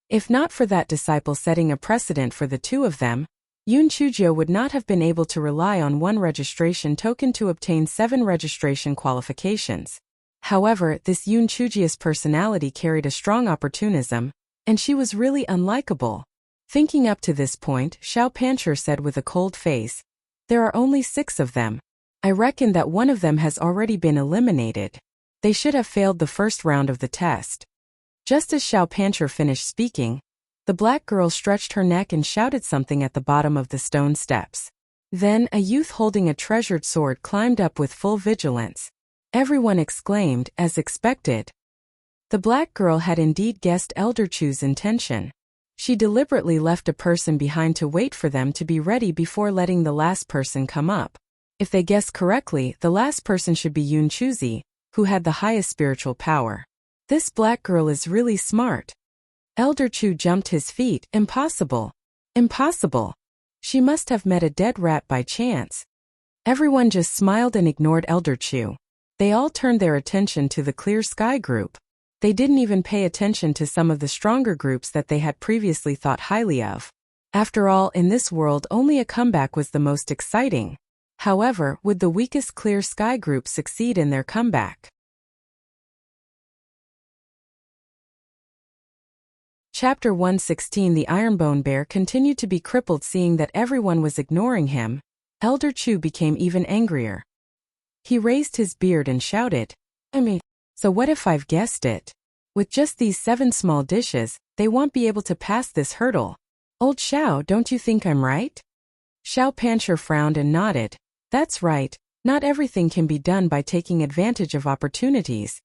If not for that disciple setting a precedent for the two of them, Yun Chujio would not have been able to rely on 1 registration token to obtain 7 registration qualifications. However, this Yun Chujio's personality carried a strong opportunism, and she was really unlikable. Thinking up to this point, Xiao Pancher said with a cold face, there are only 6 of them. I reckon that one of them has already been eliminated. They should have failed the first round of the test. Just as Xiao Pancher finished speaking, the black girl stretched her neck and shouted something at the bottom of the stone steps. Then a youth holding a treasured sword climbed up with full vigilance. Everyone exclaimed, as expected. The black girl had indeed guessed Elder Chu's intention. She deliberately left a person behind to wait for them to be ready before letting the last person come up. If they guessed correctly, the last person should be Yun Chuzi, who had the highest spiritual power. This black girl is really smart. Elder Chu jumped his feet. Impossible. Impossible. She must have met a dead rat by chance. Everyone just smiled and ignored Elder Chu. They all turned their attention to the Clear Sky group. They didn't even pay attention to some of the stronger groups that they had previously thought highly of. After all, in this world only a comeback was the most exciting. However, would the weakest Clear Sky group succeed in their comeback? Chapter 116. The Ironbone Bear continued to be crippled. Seeing that everyone was ignoring him, Elder Chu became even angrier. He raised his beard and shouted, so what if I've guessed it? With just these 7 small dishes, they won't be able to pass this hurdle. Old Xiao, don't you think I'm right? Xiao Pancher frowned and nodded. That's right, not everything can be done by taking advantage of opportunities.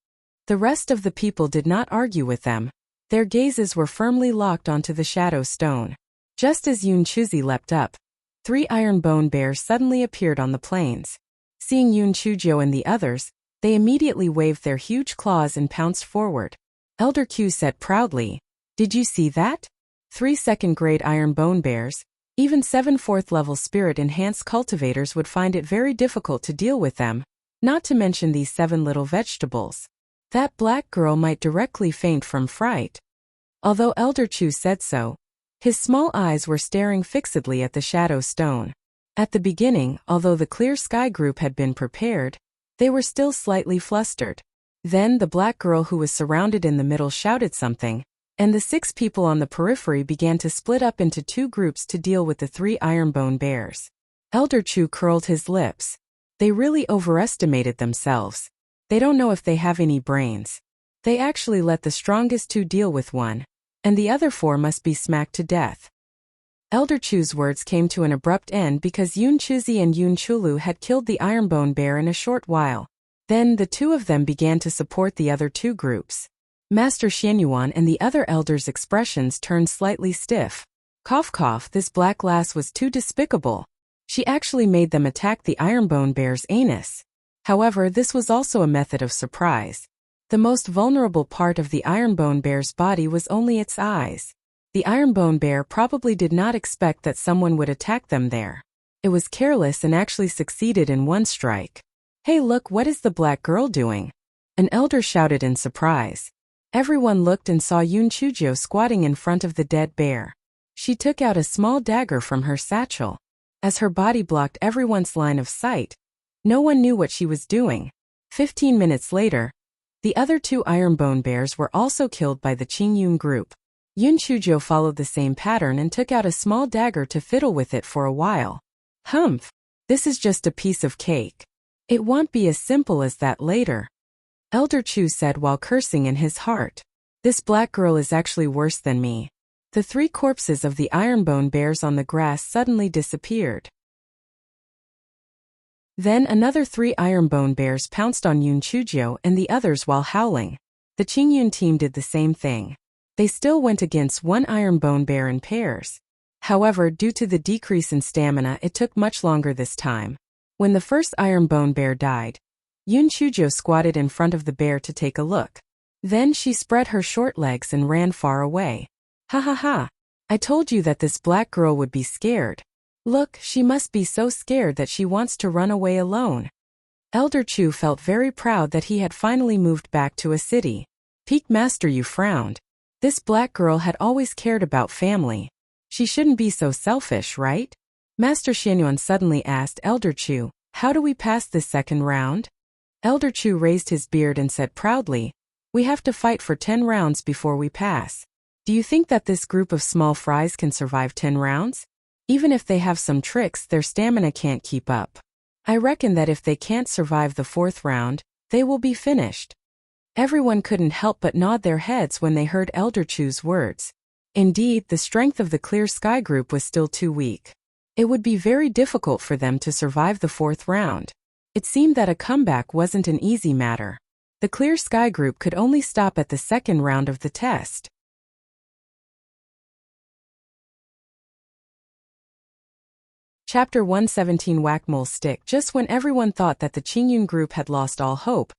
The rest of the people did not argue with them. Their gazes were firmly locked onto the shadow stone. Just as Yun Chuzi leapt up, 3 iron bone bears suddenly appeared on the plains. Seeing Yun Chujio and the others, they immediately waved their huge claws and pounced forward. Elder Q said proudly, "Did you see that? 3 second-grade iron bone bears. Even 7 4th-level spirit-enhanced cultivators would find it very difficult to deal with them, not to mention these 7 little vegetables. That black girl might directly faint from fright." Although Elder Chu said so, His small eyes were staring fixedly at the shadow stone. At the beginning, although the Clear Sky group had been prepared, they were still slightly flustered. Then the black girl who was surrounded in the middle shouted something, and the 6 people on the periphery began to split up into 2 groups to deal with the 3 ironbone bears. Elder Chu curled his lips. They really overestimated themselves. They don't know if they have any brains. They actually let the strongest 2 deal with one, and the other 4 must be smacked to death. Elder Chu's words came to an abrupt end because Yun Chuzi and Yun Chulu had killed the ironbone bear in a short while. Then the 2 of them began to support the other 2 groups. Master Xianyuan and the other elders' expressions turned slightly stiff. Cough cough, this black lass was too despicable. She actually made them attack the ironbone bear's anus. However, this was also a method of surprise. The most vulnerable part of the ironbone bear's body was only its eyes. The ironbone bear probably did not expect that someone would attack them there. It was careless and actually succeeded in one strike. Hey look, what is the black girl doing? An elder shouted in surprise. Everyone looked and saw Yun Chujio squatting in front of the dead bear. She took out a small dagger from her satchel. As her body blocked everyone's line of sight, no one knew what she was doing. 15 minutes later, the other 2 ironbone bears were also killed by the Qingyun group. Yun Chujio followed the same pattern and took out a small dagger to fiddle with it for a while. Humph! This is just a piece of cake. It won't be as simple as that later. Elder Chu said while cursing in his heart. This black girl is actually worse than me. The 3 corpses of the ironbone bears on the grass suddenly disappeared. Then another 3 ironbone bears pounced on Yun Chujio and the others while howling. The Qingyun team did the same thing. They still went against 1 ironbone bear in pairs. However, due to the decrease in stamina, it took much longer this time. When the first ironbone bear died, Yun Chujio squatted in front of the bear to take a look. Then she spread her short legs and ran far away. Ha ha ha! I told you that this black girl would be scared. Look, she must be so scared that she wants to run away alone. Elder Chu felt very proud that he had finally moved back to a city. Peak Master Yu frowned. This black girl had always cared about family. She shouldn't be so selfish, right? Master Xianyuan suddenly asked Elder Chu, how do we pass this second round? Elder Chu raised his beard and said proudly, we have to fight for 10 rounds before we pass. Do you think that this group of small fries can survive 10 rounds? Even if they have some tricks, their stamina can't keep up. I reckon that if they can't survive the 4th round, they will be finished. Everyone couldn't help but nod their heads when they heard Elder Chu's words. Indeed, the strength of the Clear Sky group was still too weak. It would be very difficult for them to survive the 4th round. It seemed that a comeback wasn't an easy matter. The Clear Sky group could only stop at the 2nd round of the test. Chapter 117 Whack-Mole Stick. Just when everyone thought that the Qingyun group had lost all hope,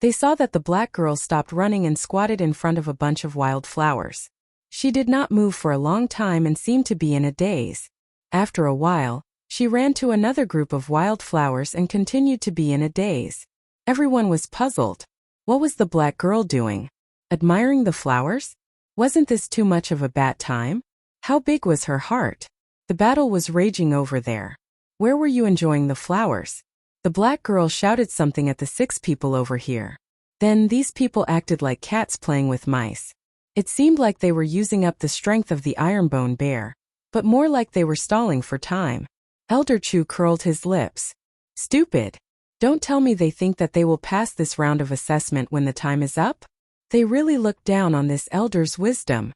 they saw that the black girl stopped running and squatted in front of a bunch of wild flowers. She did not move for a long time and seemed to be in a daze. After a while, she ran to another group of wild flowers and continued to be in a daze. Everyone was puzzled. What was the black girl doing? Admiring the flowers? Wasn't this too much of a bad time? How big was her heart? The battle was raging over there. Where were you enjoying the flowers? The black girl shouted something at the 6 people over here. Then these people acted like cats playing with mice. It seemed like they were using up the strength of the ironbone bear, but more like they were stalling for time. Elder Chu curled his lips. Stupid. Don't tell me they think that they will pass this round of assessment when the time is up? They really looked down on this elder's wisdom.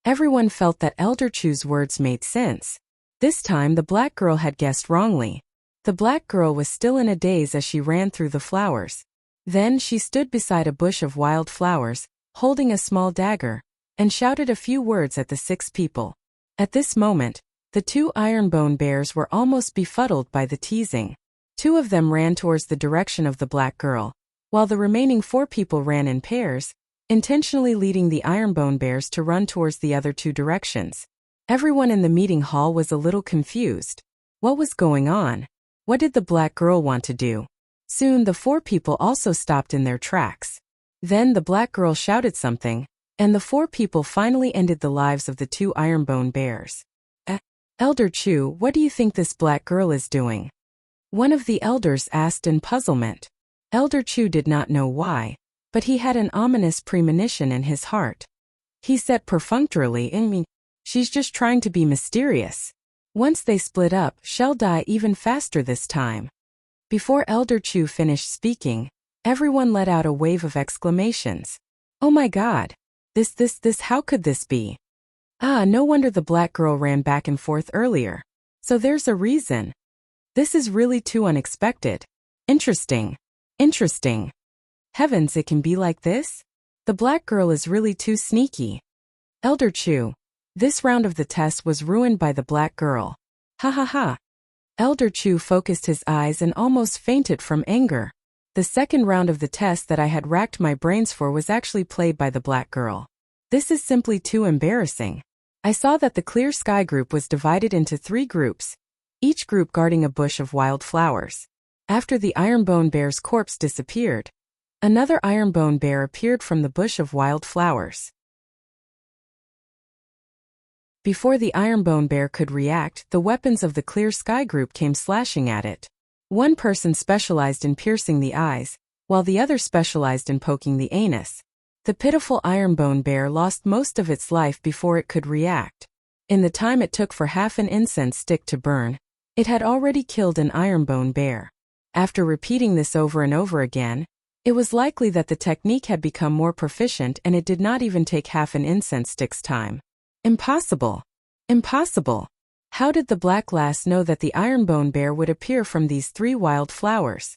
Everyone felt that Elder Chu's words made sense. This time the black girl had guessed wrongly. The black girl was still in a daze as she ran through the flowers. Then she stood beside a bush of wild flowers, holding a small dagger, and shouted a few words at the 6 people. At this moment, the 2 ironbone bears were almost befuddled by the teasing. 2 of them ran towards the direction of the black girl, while the remaining 4 people ran in pairs, intentionally leading the ironbone bears to run towards the other 2 directions. Everyone in the meeting hall was a little confused. What was going on? What did the black girl want to do? Soon the 4 people also stopped in their tracks. Then the black girl shouted something, And the 4 people finally ended the lives of the 2 ironbone bears. Elder Chu, what do you think this black girl is doing? One of the elders asked in puzzlement. Elder Chu did not know why, but he had an ominous premonition in his heart. He said perfunctorily, she's just trying to be mysterious. Once they split up, she'll die even faster this time. Before Elder Chu finished speaking, everyone let out a wave of exclamations. Oh my God! This, how could this be? No wonder the black girl ran back and forth earlier. So there's a reason. This is really too unexpected. Interesting. Heavens, it can be like this? The black girl is really too sneaky. Elder Chu. This round of the test was ruined by the black girl. Ha ha ha. Elder Chu focused his eyes and almost fainted from anger. The second round of the test that I had racked my brains for was actually played by the black girl. This is simply too embarrassing. I saw that the Clear Sky group was divided into 3 groups, each group guarding a bush of wild flowers. After the ironbone bear's corpse disappeared, another ironbone bear appeared from the bush of wild flowers. Before the ironbone bear could react, the weapons of the Clear Sky group came slashing at it. One person specialized in piercing the eyes, while the other specialized in poking the anus. The pitiful ironbone bear lost most of its life before it could react. In the time it took for half an incense stick to burn, it had already killed an ironbone bear. After repeating this over and over again, it was likely that the technique had become more proficient and it did not even take half an incense stick's time. Impossible! How did the black lass know that the ironbone bear would appear from these 3 wild flowers?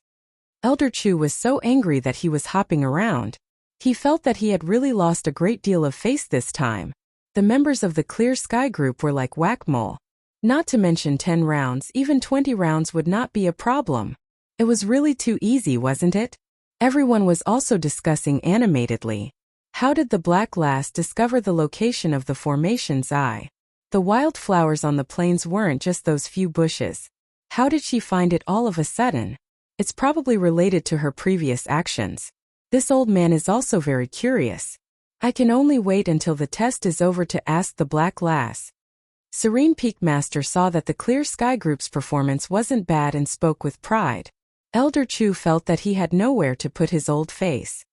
Elder Chu was so angry that he was hopping around. He felt that he had really lost a great deal of face this time. The members of the Clear Sky group were like whack-a-mole. Not to mention 10 rounds, even 20 rounds would not be a problem. It was really too easy, wasn't it? Everyone was also discussing animatedly. How did the black lass discover the location of the formation's eye? The wild flowers on the plains weren't just those few bushes. How did she find it all of a sudden? It's probably related to her previous actions. This old man is also very curious. I can only wait until the test is over to ask the black lass. Serene Peak Master saw that the Clear Sky group's performance wasn't bad and spoke with pride. Elder Chu felt that he had nowhere to put his old face.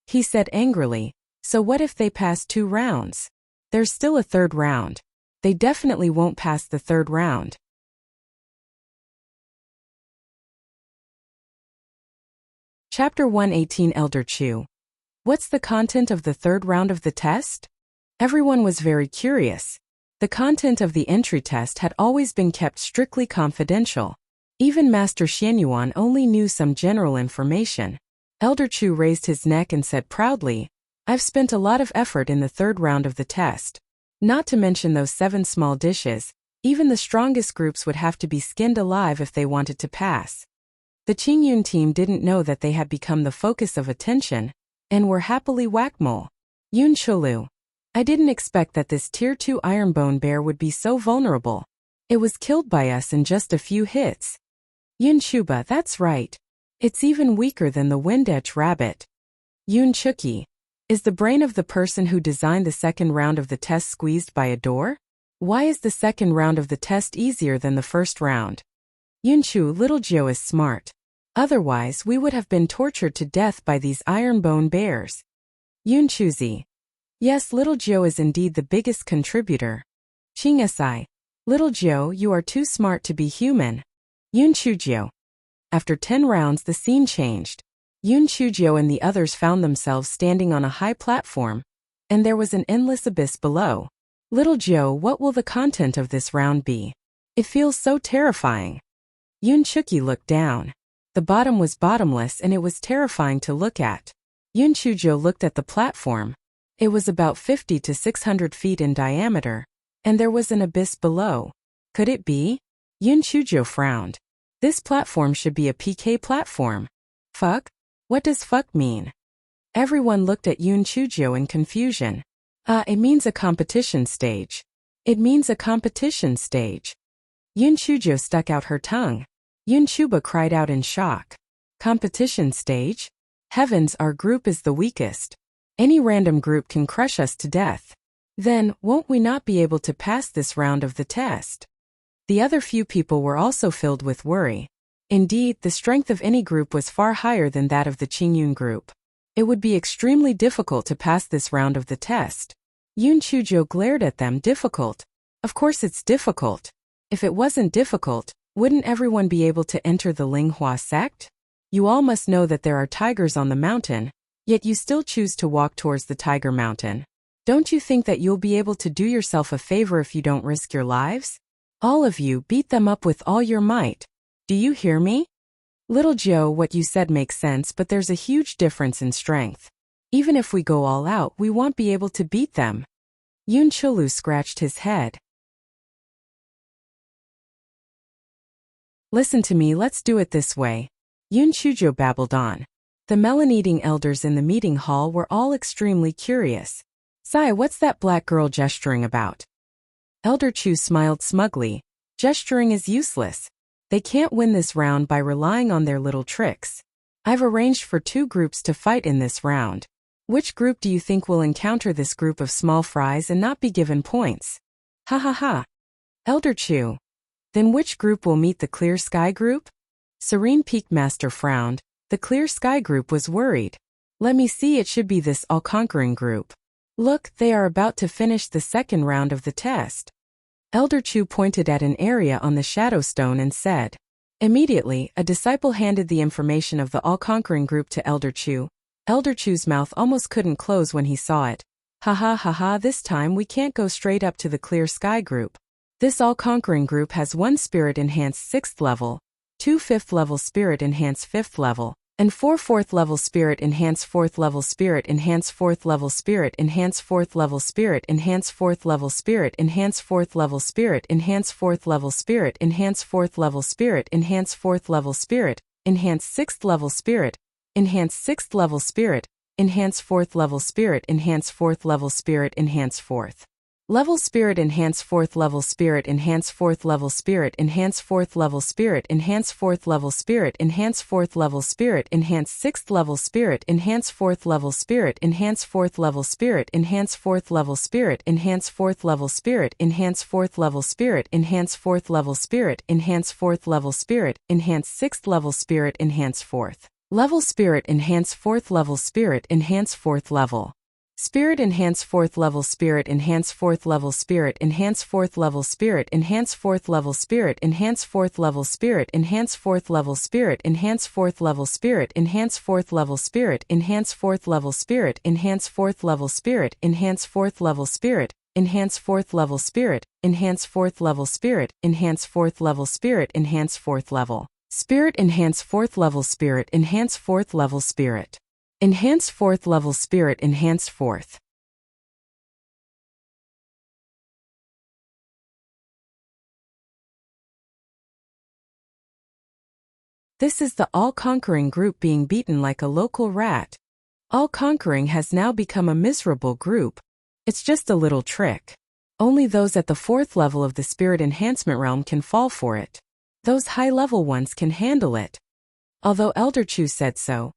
He said angrily, so what if they pass 2 rounds? There's still a 3rd round. They definitely won't pass the 3rd round. Chapter 118 Elder Chu. What's the content of the 3rd round of the test? Everyone was very curious. The content of the entry test had always been kept strictly confidential. Even Master Xianyuan only knew some general information. Elder Chu raised his neck and said proudly, I've spent a lot of effort in the 3rd round of the test. Not to mention those 7 small dishes, even the strongest groups would have to be skinned alive if they wanted to pass. The Qingyun team didn't know that they had become the focus of attention, and were happily whack-a-mole. Yun Chulu. I didn't expect that this Tier 2 ironbone bear would be so vulnerable. It was killed by us in just a few hits. Yun Chuba, that's right. It's even weaker than the Windetch rabbit. Yun Chuki. Is the brain of the person who designed the 2nd round of the test squeezed by a door? Why is the 2nd round of the test easier than the 1st round? Yunchu, Little Jiu is smart. Otherwise, we would have been tortured to death by these ironbone bears. Yunchuzi. Yes, Little Jiu is indeed the biggest contributor. Chingasai. Little Jiu, you are too smart to be human. Yunchujiu. After 10 rounds, the scene changed. Yun Chujio and the others found themselves standing on a high platform, and there was an endless abyss below. Little Joe, what will the content of this round be? It feels so terrifying. Yun Chuki looked down. The bottom was bottomless and it was terrifying to look at. Yun Chujio looked at the platform. It was about 50 to 600 feet in diameter, and there was an abyss below. Could it be? Yun Chujio frowned. This platform should be a PK platform. Fuck? What does fuck mean? Everyone looked at Yun Chujio in confusion. It means a competition stage. It means a competition stage. Yun Chujio stuck out her tongue. Yun Chuba cried out in shock. Competition stage? Heavens, our group is the weakest. Any random group can crush us to death. Then, won't we not be able to pass this round of the test? The other few people were also filled with worry. Indeed, the strength of any group was far higher than that of the Qingyun group. It would be extremely difficult to pass this round of the test. Yun Chujiu glared at them. Difficult? Of course it's difficult. If it wasn't difficult, wouldn't everyone be able to enter the Linghua sect? You all must know that there are tigers on the mountain, yet you still choose to walk towards the tiger mountain. Don't you think that you'll be able to do yourself a favor if you don't risk your lives? All of you, beat them up with all your might. Do you hear me? Little Joe, what you said makes sense, but there's a huge difference in strength. Even if we go all out, we won't be able to beat them. Yun Chulu scratched his head. Listen to me, let's do it this way. Yun Chujiu babbled on. The melon-eating elders in the meeting hall were all extremely curious. Sai, what's that black girl gesturing about? Elder Chu smiled smugly. Gesturing is useless. They can't win this round by relying on their little tricks. I've arranged for 2 groups to fight in this round. Which group do you think will encounter this group of small fries and not be given points? Ha ha ha. Elder Chu. Then which group will meet the Clear Sky group? Serene Peak Master frowned. The Clear Sky group was worried. Let me see, it should be this all-conquering group. Look, they are about to finish the second round of the test. Elder Chu pointed at an area on the Shadow Stone and said. Immediately, a disciple handed the information of the all-conquering group to Elder Chu. Elder Chu's mouth almost couldn't close when he saw it. Ha ha ha ha, this time we can't go straight up to the Clear Sky group. This all-conquering group has 1 Spirit Enhanced 6th level, 2 5th level Spirit Enhanced 5th level, and 4 4th level Spirit Enhanced 4th level Spirit Enhanced 4th level Spirit Enhanced 4th level Spirit Enhanced 4th level Spirit Enhanced 4th level Spirit Enhanced 4th level Spirit Enhanced 4th level Spirit Enhanced 4th level Spirit Enhanced 6th level Spirit Enhanced 6th level Spirit Enhanced 4th level Spirit Enhanced 4th level Spirit Enhanced 4th level Spirit Enhanced 4th level Spirit Enhanced 4th level Spirit Enhanced 4th level Spirit Enhanced 4th level Spirit Enhanced 4th level Spirit Enhanced 6th level Spirit Enhanced 4th level Spirit Enhanced 4th level Spirit Enhanced 4th level Spirit Enhanced 4th level Spirit Enhanced 4th level Spirit Enhanced 4th level Spirit Enhanced 4th level Spirit Enhanced 6th level Spirit Enhanced 4th level Spirit Enhanced 4th level Spirit Enhanced 4th level Spirit Enhance 4th level Spirit Enhance 4th level Spirit Enhance 4th level Spirit Enhance 4th level Spirit Enhance 4th level Spirit Enhance 4th level Spirit Enhance 4th level Spirit Enhance 4th level Spirit Enhance 4th level Spirit Enhance 4th level Spirit Enhance 4th level Spirit Enhance 4th level Spirit Enhance 4th level Spirit Enhance 4th level Spirit Enhance 4th level Spirit Enhance 4th level Spirit Enhance 4th level Spirit Enhance 4th level Spirit Enhance 4th. This is the all-conquering group being beaten like a local rat. All-conquering has now become a miserable group. It's just a little trick. Only those at the 4th level of the Spirit Enhancement realm can fall for it. Those high-level ones can handle it. Although Elder Chu said so,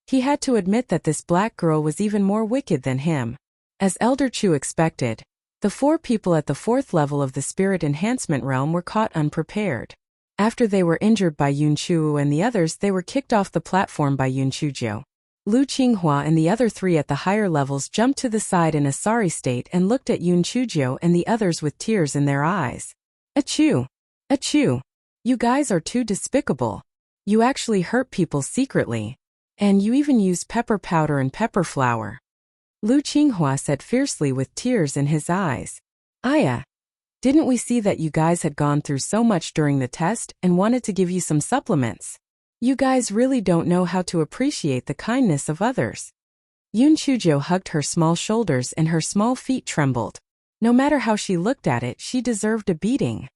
he had to admit that this black girl was even more wicked than him. As Elder Chu expected, the 4 people at the 4th level of the Spirit Enhancement realm were caught unprepared. After they were injured by Yun Chu and the others, they were kicked off the platform by Yun Chujiu. Lu Qinghua and the other 3 at the higher levels jumped to the side in a sorry state and looked at Yun Chujiu and the others with tears in their eyes. Achoo! Achoo! You guys are too despicable. You actually hurt people secretly. And you even use pepper powder and pepper flour. Lu Qinghua said fiercely with tears in his eyes. Aya! Didn't we see that you guys had gone through so much during the test and wanted to give you some supplements? You guys really don't know how to appreciate the kindness of others. Yun Chujiu hugged her small shoulders and her small feet trembled. No matter how she looked at it, she deserved a beating.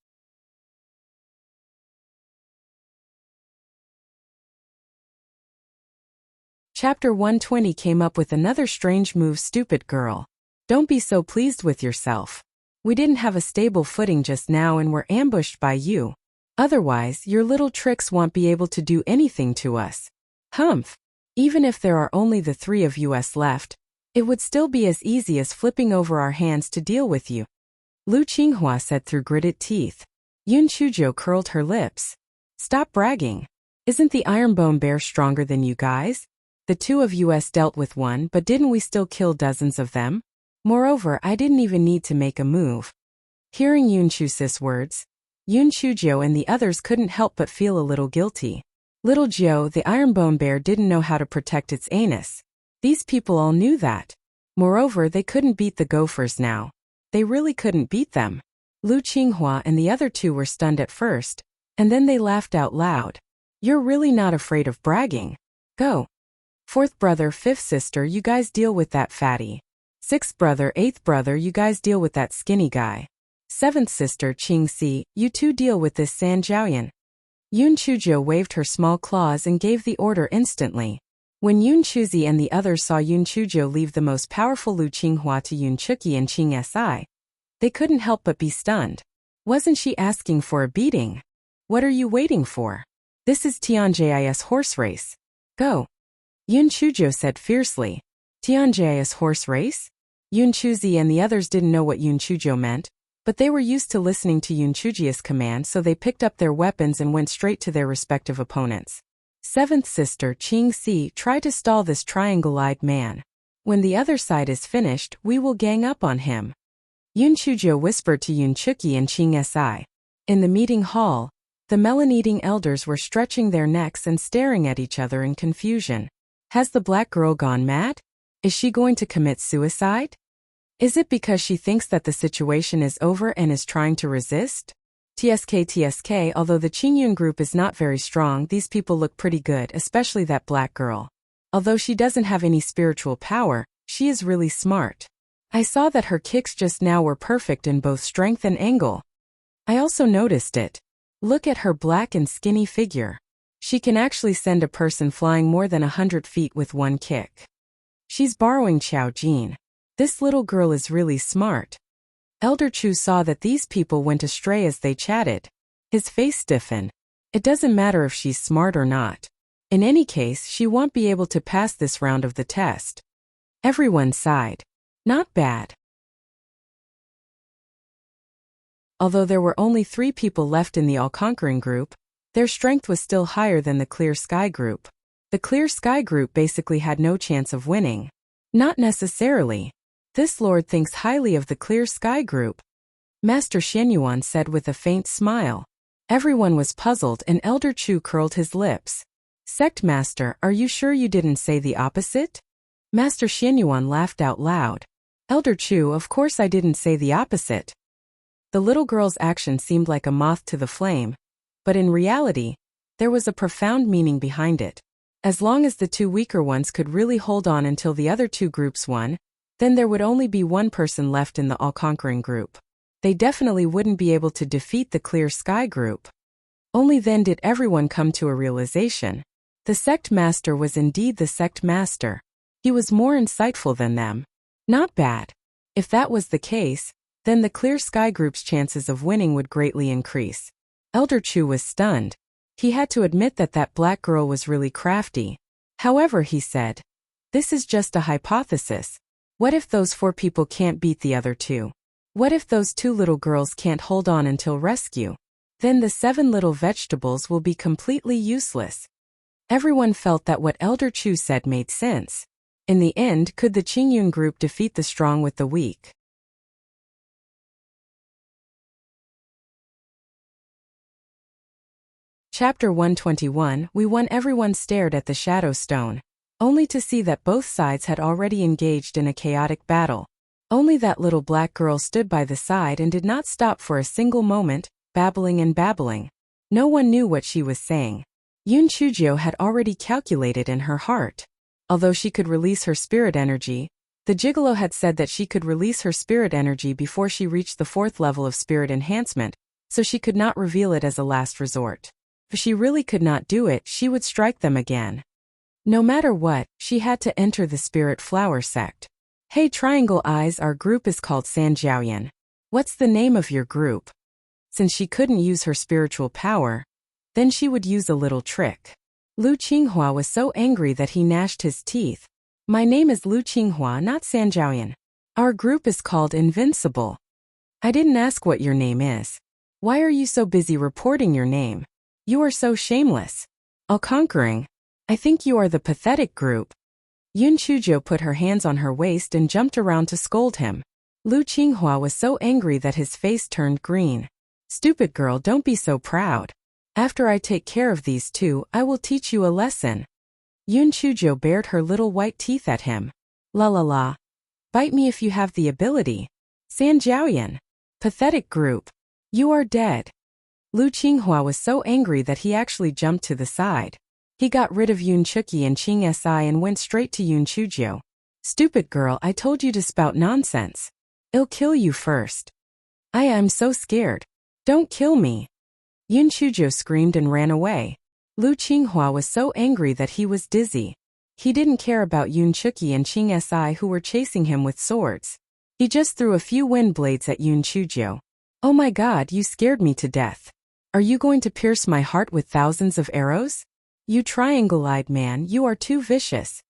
Chapter 120 came up with another strange move. Stupid girl. Don't be so pleased with yourself. We didn't have a stable footing just now and were ambushed by you. Otherwise, your little tricks won't be able to do anything to us. Humph. Even if there are only the 3 of us left, It would still be as easy as flipping over our hands to deal with you, Lu Qinghua said through gritted teeth. Yun Chuzhou curled her lips. Stop bragging. Isn't the Ironbone Bear stronger than you guys? The two of us dealt with one, but didn't we still kill dozens of them? Moreover, I didn't even need to make a move. Hearing Yun Chu's words, Yun Chuzhou and the others couldn't help but feel a little guilty. Little Joe, the Ironbone Bear, didn't know how to protect its anus. These people all knew that. Moreover, they couldn't beat the gophers now. They really couldn't beat them. Lu Qinghua and the other two were stunned at first, and then they laughed out loud. You're really not afraid of bragging. Go. Fourth brother, fifth sister, you guys deal with that fatty. Sixth brother, eighth brother, you guys deal with that skinny guy. Seventh sister, Qing Si, you two deal with this San Jiaoyan. Yun Chuzhou waved her small claws and gave the order instantly. When Yun Chuzi and the others saw Yun Chuzhou leave the most powerful Lu Qinghua to Yun Chuki and Qing Si, they couldn't help but be stunned. Wasn't she asking for a beating? What are you waiting for? This is Tianjai's horse race. Go. Yun Chuzhou said fiercely. Tianjai's horse race? Yun Chuzi and the others didn't know what Yun Chuzhou meant, but they were used to listening to Yun Chuji's command, so they picked up their weapons and went straight to their respective opponents. Seventh sister, Qing Si, try to stall this triangle-eyed man. When the other side is finished, we will gang up on him. Yun Chuzhou whispered to Yun Chuki and Qing Si. In the meeting hall, the melon-eating elders were stretching their necks and staring at each other in confusion. Has the black girl gone mad? Is she going to commit suicide? Is it because she thinks that the situation is over and is trying to resist? TSK, although the Qingyun group is not very strong, these people look pretty good, especially that black girl. Although she doesn't have any spiritual power, she is really smart. I saw that her kicks just now were perfect in both strength and angle. I also noticed it. Look at her black and skinny figure. She can actually send a person flying more than 100 feet with one kick. She's borrowing Qiao Jin. This little girl is really smart. Elder Chu saw that these people went astray as they chatted. His face stiffened. It doesn't matter if she's smart or not. In any case, she won't be able to pass this round of the test. Everyone sighed. Not bad. Although there were only 3 people left in the all-conquering group, their strength was still higher than the Clear Sky group. The Clear Sky group basically had no chance of winning. Not necessarily. This lord thinks highly of the Clear Sky group, Master Xianyuan said with a faint smile. Everyone was puzzled and Elder Chu curled his lips. Sect Master, are you sure you didn't say the opposite? Master Xianyuan laughed out loud. Elder Chu, of course I didn't say the opposite. The little girl's action seemed like a moth to the flame, but in reality, there was a profound meaning behind it. As long as the 2 weaker ones could really hold on until the other 2 groups won, then there would only be 1 person left in the all-conquering group. They definitely wouldn't be able to defeat the Clear Sky group. Only then did everyone come to a realization. The Sect Master was indeed the Sect Master. He was more insightful than them. Not bad. If that was the case, then the Clear Sky group's chances of winning would greatly increase. Elder Chu was stunned. He had to admit that that black girl was really crafty. However, he said, this is just a hypothesis. What if those 4 people can't beat the other 2? What if those 2 little girls can't hold on until rescue? Then the 7 little vegetables will be completely useless. Everyone felt that what Elder Chu said made sense. In the end, could the Qingyun group defeat the strong with the weak? Chapter 121, We Won. Everyone stared at the Shadow Stone, only to see that both sides had already engaged in a chaotic battle. Only that little black girl stood by the side and did not stop for a single moment, babbling and babbling. No one knew what she was saying. Yun Chuzhou had already calculated in her heart. Although she could release her spirit energy, the gigolo had said that she could release her spirit energy before she reached the 4th level of spirit enhancement, so she could not reveal it as a last resort. If she really could not do it, she would strike them again. No matter what, she had to enter the Spirit Flower sect. Hey Triangle Eyes, our group is called San Jiaoyan. What's the name of your group? Since she couldn't use her spiritual power, then she would use a little trick. Lu Qinghua was so angry that he gnashed his teeth. My name is Lu Qinghua, not San Jiaoyan. Our group is called Invincible. I didn't ask what your name is. Why are you so busy reporting your name? You are so shameless. All-conquering. I think you are the pathetic group. Yun Chujo put her hands on her waist and jumped around to scold him. Lu Qinghua was so angry that his face turned green. Stupid girl, don't be so proud. After I take care of these two, I will teach you a lesson. Yun Chujo bared her little white teeth at him. La la la. Bite me if you have the ability. San Jiaoyan. Pathetic group. You are dead. Lu Qinghua was so angry that he actually jumped to the side. He got rid of Yun Chuki and Qing Si and went straight to Yun Chujo. Stupid girl, I told you to spout nonsense. I'll kill you first. I am so scared. Don't kill me. Yun Chujo screamed and ran away. Lu Qinghua was so angry that he was dizzy. He didn't care about Yun Chuki and Qing Si who were chasing him with swords. He just threw a few wind blades at Yun Chujo. Oh my god, you scared me to death. Are you going to pierce my heart with thousands of arrows? You triangle-eyed man, you are too vicious.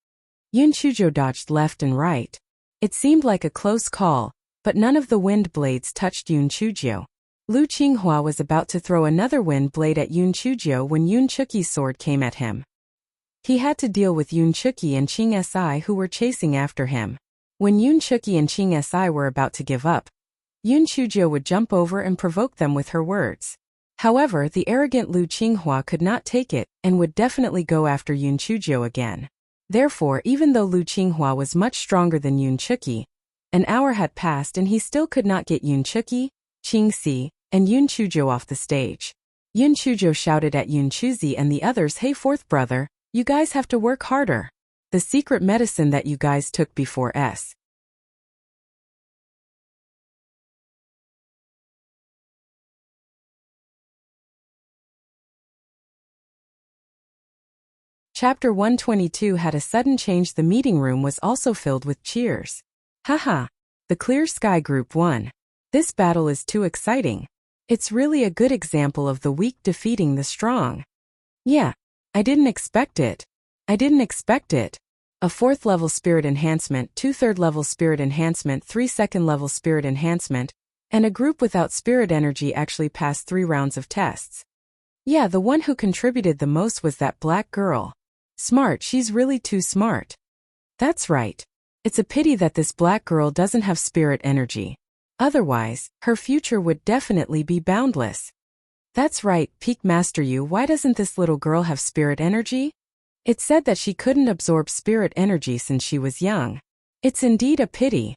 Yun Chujo dodged left and right. It seemed like a close call, but none of the wind blades touched Yun Chujo. Lu Qinghua was about to throw another wind blade at Yun Chujo when Yun Chuki's sword came at him. He had to deal with Yun Chuki and Qing Si who were chasing after him. When Yun Chuki and Qing Si were about to give up, Yun Chujo would jump over and provoke them with her words. However, the arrogant Lu Qinghua could not take it and would definitely go after Yun Chujo again. Therefore, even though Lu Qinghua was much stronger than Yun Chuki, an hour had passed and he still could not get Yun Chuki, Qing Si, and Yun Chujo off the stage. Yun Chujo shouted at Yun Chuzi and the others, "Hey fourth brother, you guys have to work harder. The secret medicine that you guys took before S. Chapter 122 had a sudden change. The meeting room was also filled with cheers. Haha, the Clear Sky Group won. This battle is too exciting. It's really a good example of the weak defeating the strong. Yeah, I didn't expect it. I didn't expect it. A 4th level spirit enhancement, 2 3rd level spirit enhancement, 3 2nd level spirit enhancement, and a group without spirit energy actually passed 3 rounds of tests. Yeah, the one who contributed the most was that black girl. Smart, she's really too smart. That's right. It's a pity that this black girl doesn't have spirit energy. Otherwise, her future would definitely be boundless. That's right, Peak Master Yu, why doesn't this little girl have spirit energy? It said that she couldn't absorb spirit energy since she was young. It's indeed a pity.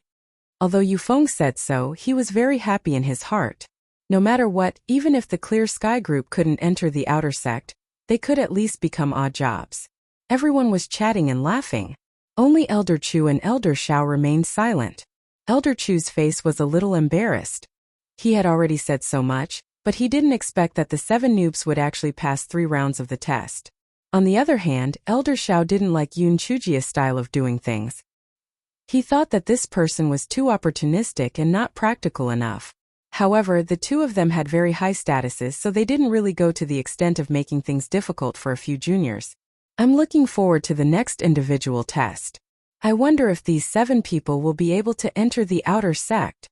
Although Yufeng said so, he was very happy in his heart. No matter what, even if the Clear Sky Group couldn't enter the outer sect, they could at least become odd jobs. Everyone was chatting and laughing. Only Elder Chu and Elder Shao remained silent. Elder Chu's face was a little embarrassed. He had already said so much, but he didn't expect that the 7 noobs would actually pass 3 rounds of the test. On the other hand, Elder Shao didn't like Yun Chujia's style of doing things. He thought that this person was too opportunistic and not practical enough. However, the two of them had very high statuses, so they didn't really go to the extent of making things difficult for a few juniors. I'm looking forward to the next individual test. I wonder if these 7 people will be able to enter the outer sect.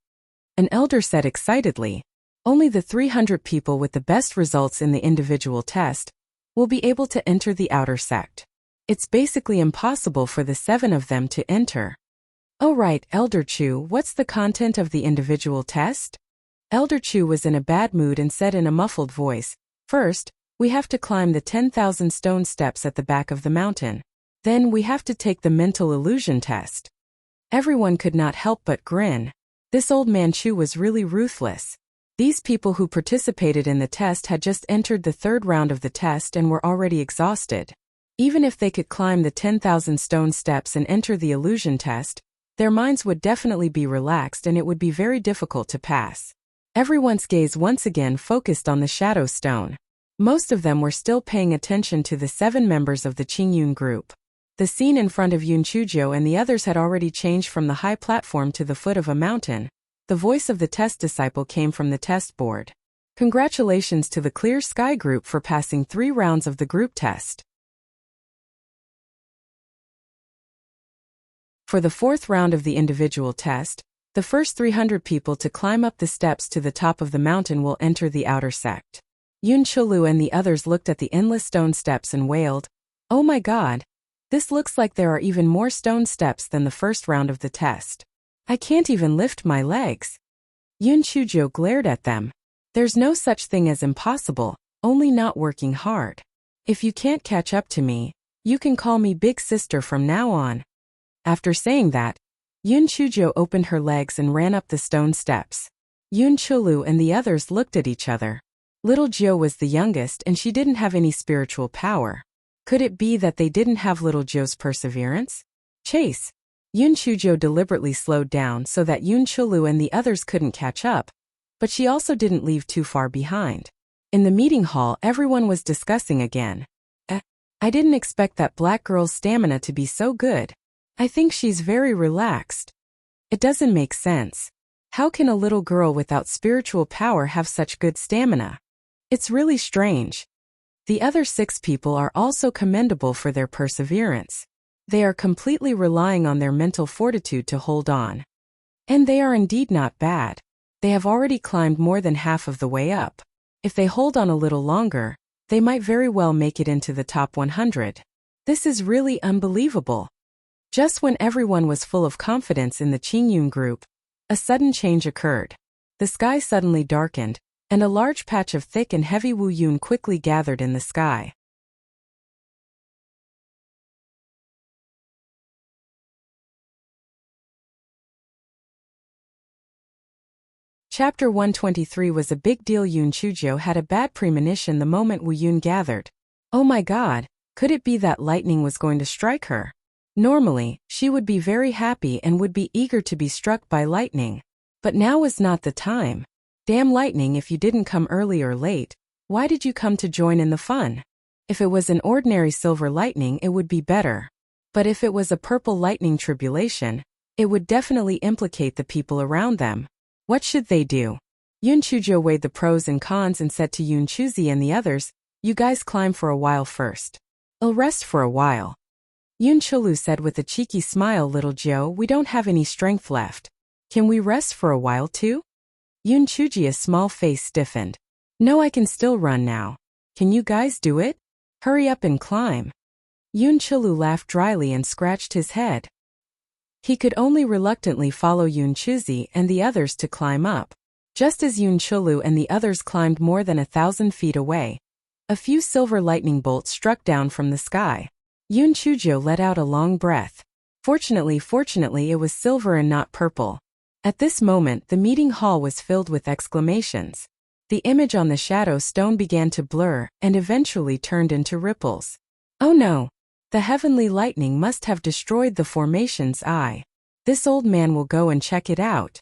An elder said excitedly. Only the 300 people with the best results in the individual test will be able to enter the outer sect. It's basically impossible for the 7 of them to enter. Oh right, Elder Chu, what's the content of the individual test? Elder Chu was in a bad mood and said in a muffled voice, "First, we have to climb the 10,000 stone steps at the back of the mountain. Then we have to take the mental illusion test." Everyone could not help but grin. This old man Chu was really ruthless. These people who participated in the test had just entered the 3rd round of the test and were already exhausted. Even if they could climb the 10,000 stone steps and enter the illusion test, their minds would definitely be relaxed and it would be very difficult to pass. Everyone's gaze once again focused on the shadow stone. Most of them were still paying attention to the 7 members of the Qingyun group. The scene in front of Yun Chujo and the others had already changed from the high platform to the foot of a mountain. The voice of the test disciple came from the test board. Congratulations to the Clear Sky Group for passing 3 rounds of the group test. For the fourth round of the individual test, the first 300 people to climb up the steps to the top of the mountain will enter the outer sect. Yoon Chulu and the others looked at the endless stone steps and wailed, "Oh my god! This looks like there are even more stone steps than the first round of the test. I can't even lift my legs." Yoon Chujo glared at them. "There's no such thing as impossible, only not working hard. If you can't catch up to me, you can call me Big Sister from now on." After saying that, Yoon Chujo opened her legs and ran up the stone steps. Yoon Chulu and the others looked at each other. Little Jo was the youngest and she didn't have any spiritual power. Could it be that they didn't have Little Jo's perseverance? Chase! Yoon Chujo deliberately slowed down so that Yoon Chulu and the others couldn't catch up, but she also didn't leave too far behind. In the meeting hall, everyone was discussing again. I didn't expect that black girl's stamina to be so good. I think she's very relaxed. It doesn't make sense. How can a little girl without spiritual power have such good stamina? It's really strange. The other 6 people are also commendable for their perseverance. They are completely relying on their mental fortitude to hold on. And they are indeed not bad. They have already climbed more than half of the way up. If they hold on a little longer, they might very well make it into the top 100. This is really unbelievable. Just when everyone was full of confidence in the Qingyun group, a sudden change occurred. The sky suddenly darkened, and a large patch of thick and heavy Wu Yun quickly gathered in the sky. Chapter 123 was a big deal. Yoon Chujo had a bad premonition the moment Wu Yun gathered. Oh my god, could it be that lightning was going to strike her? Normally, she would be very happy and would be eager to be struck by lightning. But now was not the time. Damn lightning, if you didn't come early or late, why did you come to join in the fun? If it was an ordinary silver lightning, it would be better. But if it was a purple lightning tribulation, it would definitely implicate the people around them. What should they do? Yoon Chujo weighed the pros and cons and said to Yoon Chuzi and the others, "You guys climb for a while first. I'll rest for a while." Yoon Chulu said with a cheeky smile, "Little Jo, we don't have any strength left. Can we rest for a while too?" Yoon Chuji's small face stiffened. "No, I can still run now. Can you guys do it? Hurry up and climb." Yoon Chulu laughed dryly and scratched his head. He could only reluctantly follow Yoon Chuzi and the others to climb up. Just as Yoon Chulu and the others climbed more than 1,000 feet away, a few silver lightning bolts struck down from the sky. Yoon Chujo let out a long breath. Fortunately, it was silver and not purple. At this moment, the meeting hall was filled with exclamations. The image on the shadow stone began to blur and eventually turned into ripples. Oh no! The heavenly lightning must have destroyed the formation's eye. This old man will go and check it out.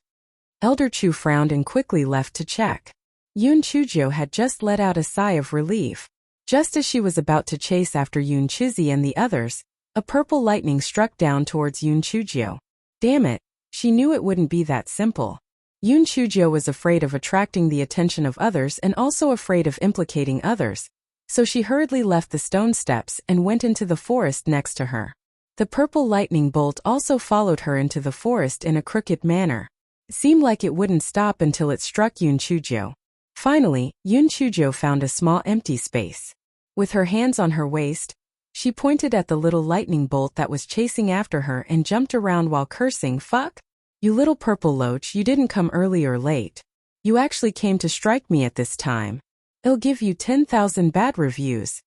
Elder Chu frowned and quickly left to check. Yoon Chujo had just let out a sigh of relief. Just as she was about to chase after Yoon Chuzi and the others, a purple lightning struck down towards Yoon Chujo. Damn it, she knew it wouldn't be that simple. Yoon Chujo was afraid of attracting the attention of others and also afraid of implicating others, so she hurriedly left the stone steps and went into the forest next to her. The purple lightning bolt also followed her into the forest in a crooked manner. It seemed like it wouldn't stop until it struck Yoon Chujo. Finally, Yoon Chujo found a small empty space. With her hands on her waist, she pointed at the little lightning bolt that was chasing after her and jumped around while cursing, "Fuck! You little purple loach, you didn't come early or late. You actually came to strike me at this time. I'll give you 10,000 bad reviews.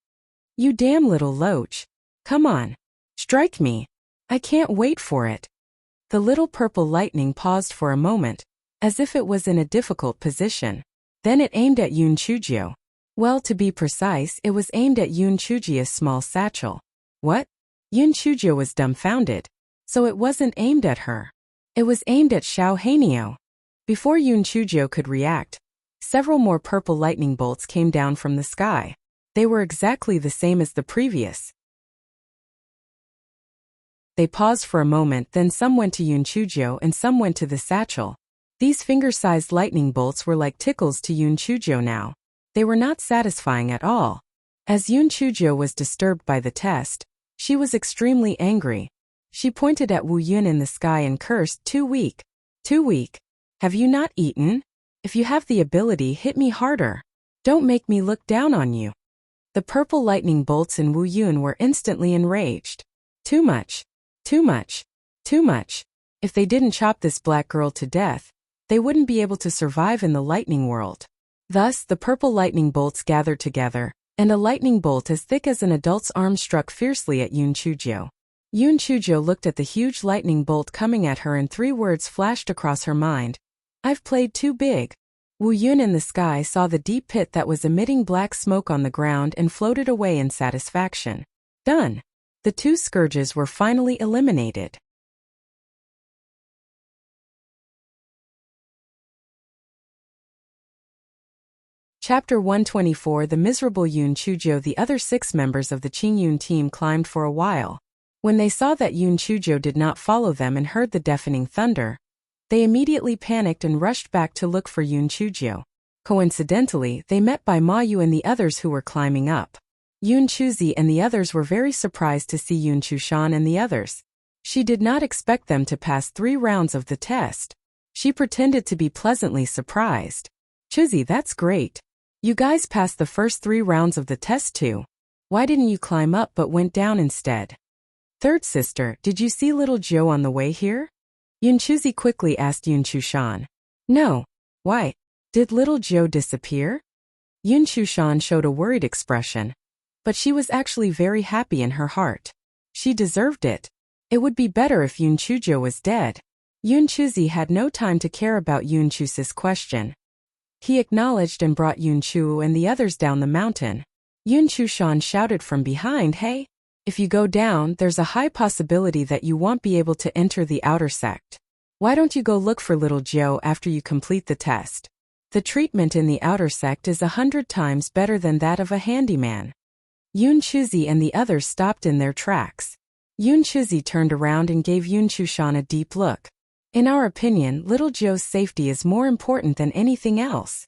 You damn little loach. Come on. Strike me. I can't wait for it." The little purple lightning paused for a moment, as if it was in a difficult position. Then it aimed at Yoon Chujo. Well, to be precise, it was aimed at Yoon Chuji's small satchel. What? Yoon Chujo was dumbfounded. So it wasn't aimed at her. It was aimed at Xiao Hanyo. Before Yoon Chujo could react, several more purple lightning bolts came down from the sky. They were exactly the same as the previous. They paused for a moment, then some went to Yoon Chujo and some went to the satchel. These finger-sized lightning bolts were like tickles to Yoon Chujo now. They were not satisfying at all. As Yoon Chujo was disturbed by the test, she was extremely angry. She pointed at Wu Yun in the sky and cursed, "Too weak. Too weak. Have you not eaten? If you have the ability, hit me harder. Don't make me look down on you." The purple lightning bolts in Wu Yun were instantly enraged. Too much. Too much. Too much. If they didn't chop this black girl to death, they wouldn't be able to survive in the lightning world. Thus, the purple lightning bolts gathered together, and a lightning bolt as thick as an adult's arm struck fiercely at Yun Chuzhou. Yun Chuzhou looked at the huge lightning bolt coming at her and 3 words flashed across her mind. "I've played too big." Wu Yun in the sky saw the deep pit that was emitting black smoke on the ground and floated away in satisfaction. Done. The 2 scourges were finally eliminated. Chapter 124. The miserable Yun Chuzhou. The other 6 members of the Qingyun team climbed for a while. When they saw that Yun Chuzhou did not follow them and heard the deafening thunder, they immediately panicked and rushed back to look for Yun Chuzhou. Coincidentally, they met by Ma Yu and the others who were climbing up. Yun Chuzi and the others were very surprised to see Yun Chushan and the others. She did not expect them to pass 3 rounds of the test. She pretended to be pleasantly surprised. "Chuzi, that's great. You guys passed the first 3 rounds of the test too. Why didn't you climb up but went down instead?" "Third sister, did you see little Joe on the way here?" Yun Chuzi quickly asked Yun Chushan. "No. Why? Did little Joe disappear?" Yun Chushan showed a worried expression. But she was actually very happy in her heart. She deserved it. It would be better if Yun Chuzhou was dead. Yun Chuzi had no time to care about Yun Chuzi's question. He acknowledged and brought Yun Chu and the others down the mountain. Yun Chushan shouted from behind, "Hey! If you go down, there's a high possibility that you won't be able to enter the outer sect. Why don't you go look for little Joe after you complete the test? The treatment in the outer sect is 100 times better than that of a handyman." Yun Chuzi and the others stopped in their tracks. Yun Chuzi turned around and gave Yun Chushan a deep look. "In our opinion, little Joe's safety is more important than anything else."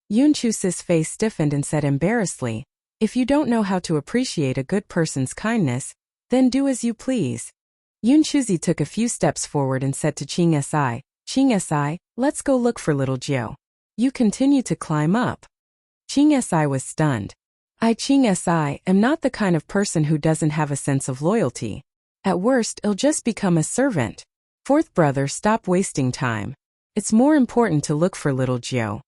Yun Chuzi's face stiffened and said embarrassedly, "If you don't know how to appreciate a good person's kindness, then do as you please." Yun Chuzi took a few steps forward and said to Qing Si, "Let's go look for little Joe. You continue to climb up." Qing Si was stunned. Qing Si, am not the kind of person who doesn't have a sense of loyalty. At worst, I'll just become a servant. Fourth brother, stop wasting time. It's more important to look for little Joe.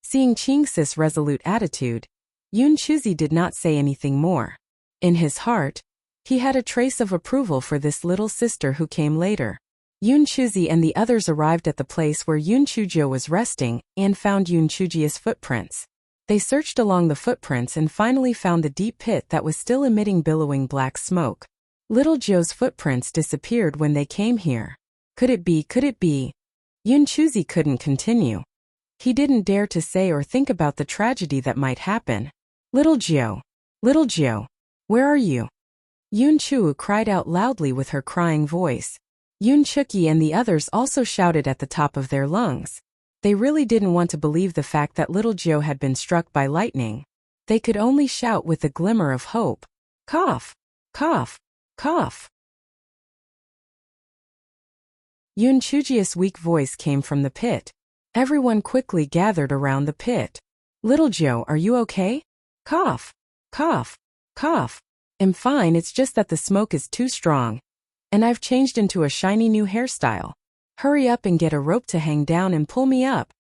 Seeing Qing Si's resolute attitude, Yun Chuzi did not say anything more. In his heart, he had a trace of approval for this little sister who came later. Yun Chuzi and the others arrived at the place where Yun Chuzhou was resting and found Yun Chuji's footprints. They searched along the footprints and finally found the deep pit that was still emitting billowing black smoke. Little Joe's footprints disappeared when they came here. Could it be? Yun Chuzi couldn't continue. He didn't dare to say or think about the tragedy that might happen. Little Joe, where are you?" Yun Chu cried out loudly with her crying voice. Yun Chuki and the others also shouted at the top of their lungs. They really didn't want to believe the fact that little Joe had been struck by lightning. They could only shout with a glimmer of hope. Cough, cough, cough. Yun Chuji's weak voice came from the pit. Everyone quickly gathered around the pit. "Little Joe, are you okay?" Cough, cough, cough. "I'm fine, it's just that the smoke is too strong. And I've changed into a shiny new hairstyle. Hurry up and get a rope to hang down and pull me up."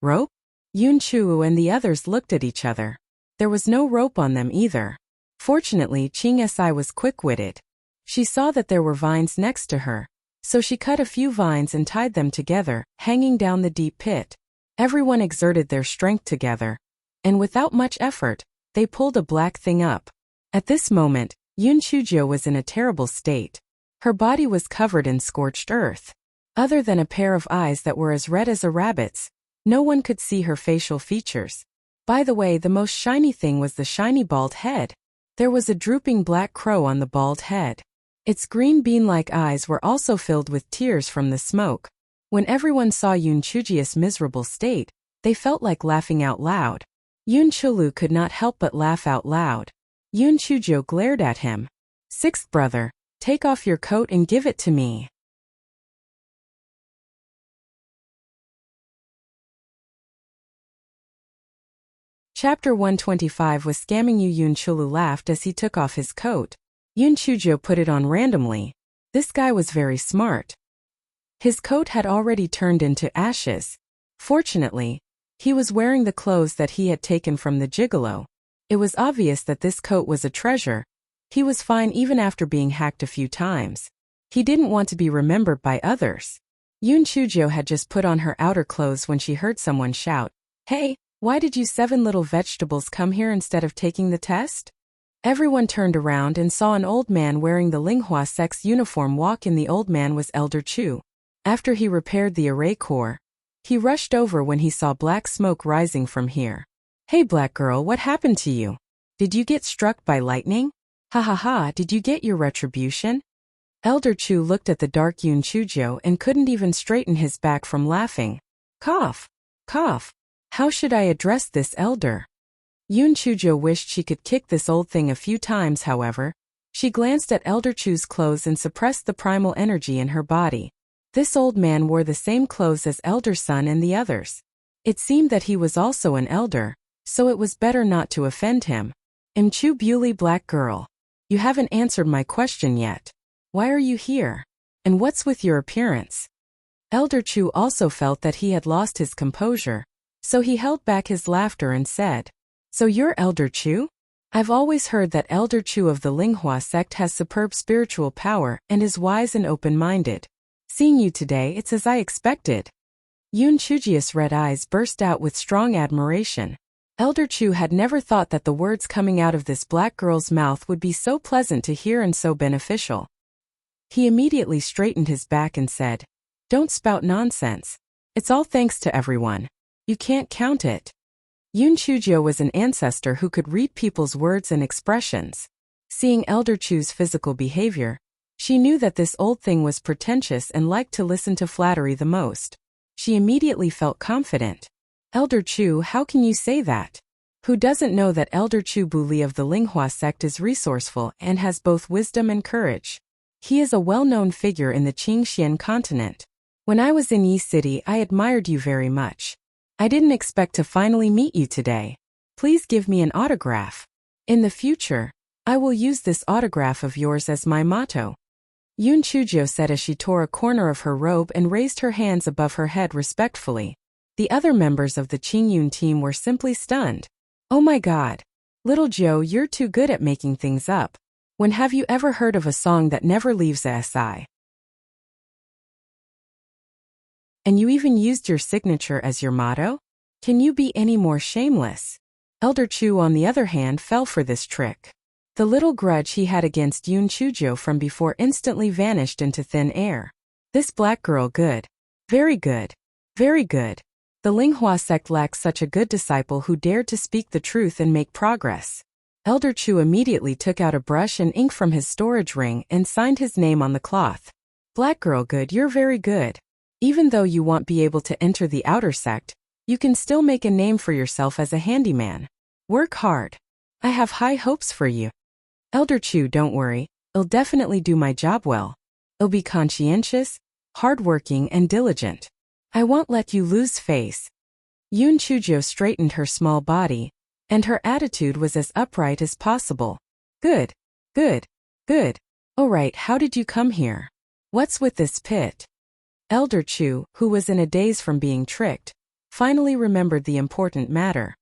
"Rope?" Yun Chu and the others looked at each other. There was no rope on them either. Fortunately, Qing Si was quick-witted. She saw that there were vines next to her, so she cut a few vines and tied them together, hanging down the deep pit. Everyone exerted their strength together, and without much effort, they pulled a black thing up. At this moment, Yun Chuzhou was in a terrible state. Her body was covered in scorched earth. Other than a pair of eyes that were as red as a rabbit's, no one could see her facial features. By the way, the most shiny thing was the shiny bald head. There was a drooping black crow on the bald head. Its green bean-like eyes were also filled with tears from the smoke. When everyone saw Yun Chuji's miserable state, they felt like laughing out loud. Yun Chulu could not help but laugh out loud. Yun Chuzhou glared at him. "Sixth brother, Take off your coat and give it to me. Chapter 125 was scamming you. Yoon Chulu laughed as he took off his coat. Yoon Chujo put it on randomly. This guy was very smart. His coat had already turned into ashes. Fortunately, he was wearing the clothes that he had taken from the gigolo. It was obvious that this coat was a treasure. He was fine even after being hacked a few times. He didn't want to be remembered by others. Yoon Chujo had just put on her outer clothes when she heard someone shout, "Hey, why did you 7 little vegetables come here instead of taking the test?" Everyone turned around and saw an old man wearing the Linghua sect's uniform walk in. The old man was Elder Chu. After he repaired the array core, he rushed over when he saw black smoke rising from here. "Hey black girl, what happened to you? Did you get struck by lightning? Ha ha ha, did you get your retribution?" Elder Chu looked at the dark Yoon Chujo and couldn't even straighten his back from laughing. Cough. Cough. How should I address this elder? Yoon Chujo wished she could kick this old thing a few times. However, she glanced at Elder Chu's clothes and suppressed the primal energy in her body. This old man wore the same clothes as Elder Sun and the others. It seemed that he was also an elder, so it was better not to offend him. Chu Bewley black girl. You haven't answered my question yet. Why are you here? And what's with your appearance? Elder Chu also felt that he had lost his composure, so he held back his laughter and said, "So you're Elder Chu? I've always heard that Elder Chu of the Linghua sect has superb spiritual power and is wise and open-minded. Seeing you today, it's as I expected." Yoon Chuji's red eyes burst out with strong admiration. Elder Chu had never thought that the words coming out of this black girl's mouth would be so pleasant to hear and so beneficial. He immediately straightened his back and said, "Don't spout nonsense. It's all thanks to everyone. You can't count it." Yoon Chujo was an ancestor who could read people's words and expressions. Seeing Elder Chu's physical behavior, she knew that this old thing was pretentious and liked to listen to flattery the most. She immediately felt confident. "Elder Chu, how can you say that? Who doesn't know that Elder Chu Buli of the Linghua sect is resourceful and has both wisdom and courage? He is a well-known figure in the Qingxian continent. When I was in Yi City, I admired you very much. I didn't expect to finally meet you today. Please give me an autograph. In the future, I will use this autograph of yours as my motto." Yoon Chujo said as she tore a corner of her robe and raised her hands above her head respectfully. The other members of the Qingyun team were simply stunned. "Oh my god. Little Joe, you're too good at making things up. When have you ever heard of a song that never leaves a SI? And you even used your signature as your motto? Can you be any more shameless?" Elder Chu, on the other hand, fell for this trick. The little grudge he had against Yoon Chujo from before instantly vanished into thin air. This black girl, good. Very good. Very good. The Linghua sect lacks such a good disciple who dared to speak the truth and make progress. Elder Chu immediately took out a brush and ink from his storage ring and signed his name on the cloth. "Black girl, good, you're very good. Even though you won't be able to enter the outer sect, you can still make a name for yourself as a handyman. Work hard. I have high hopes for you. Elder Chu, don't worry, I'll definitely do my job well. I'll be conscientious, hardworking, and diligent. I won't let you lose face." Yoon Chujo straightened her small body, and her attitude was as upright as possible. "Good, good, good. All right, how did you come here? What's with this pit?" Elder Chu, who was in a daze from being tricked, finally remembered the important matter.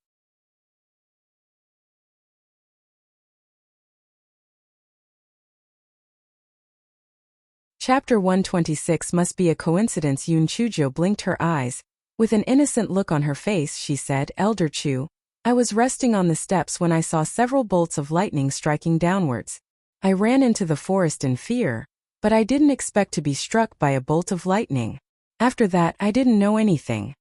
Chapter 126 must be a coincidence. Yoon Chujo blinked her eyes. With an innocent look on her face, she said, "Elder Chu, I was resting on the steps when I saw several bolts of lightning striking downwards. I ran into the forest in fear, but I didn't expect to be struck by a bolt of lightning. After that, I didn't know anything."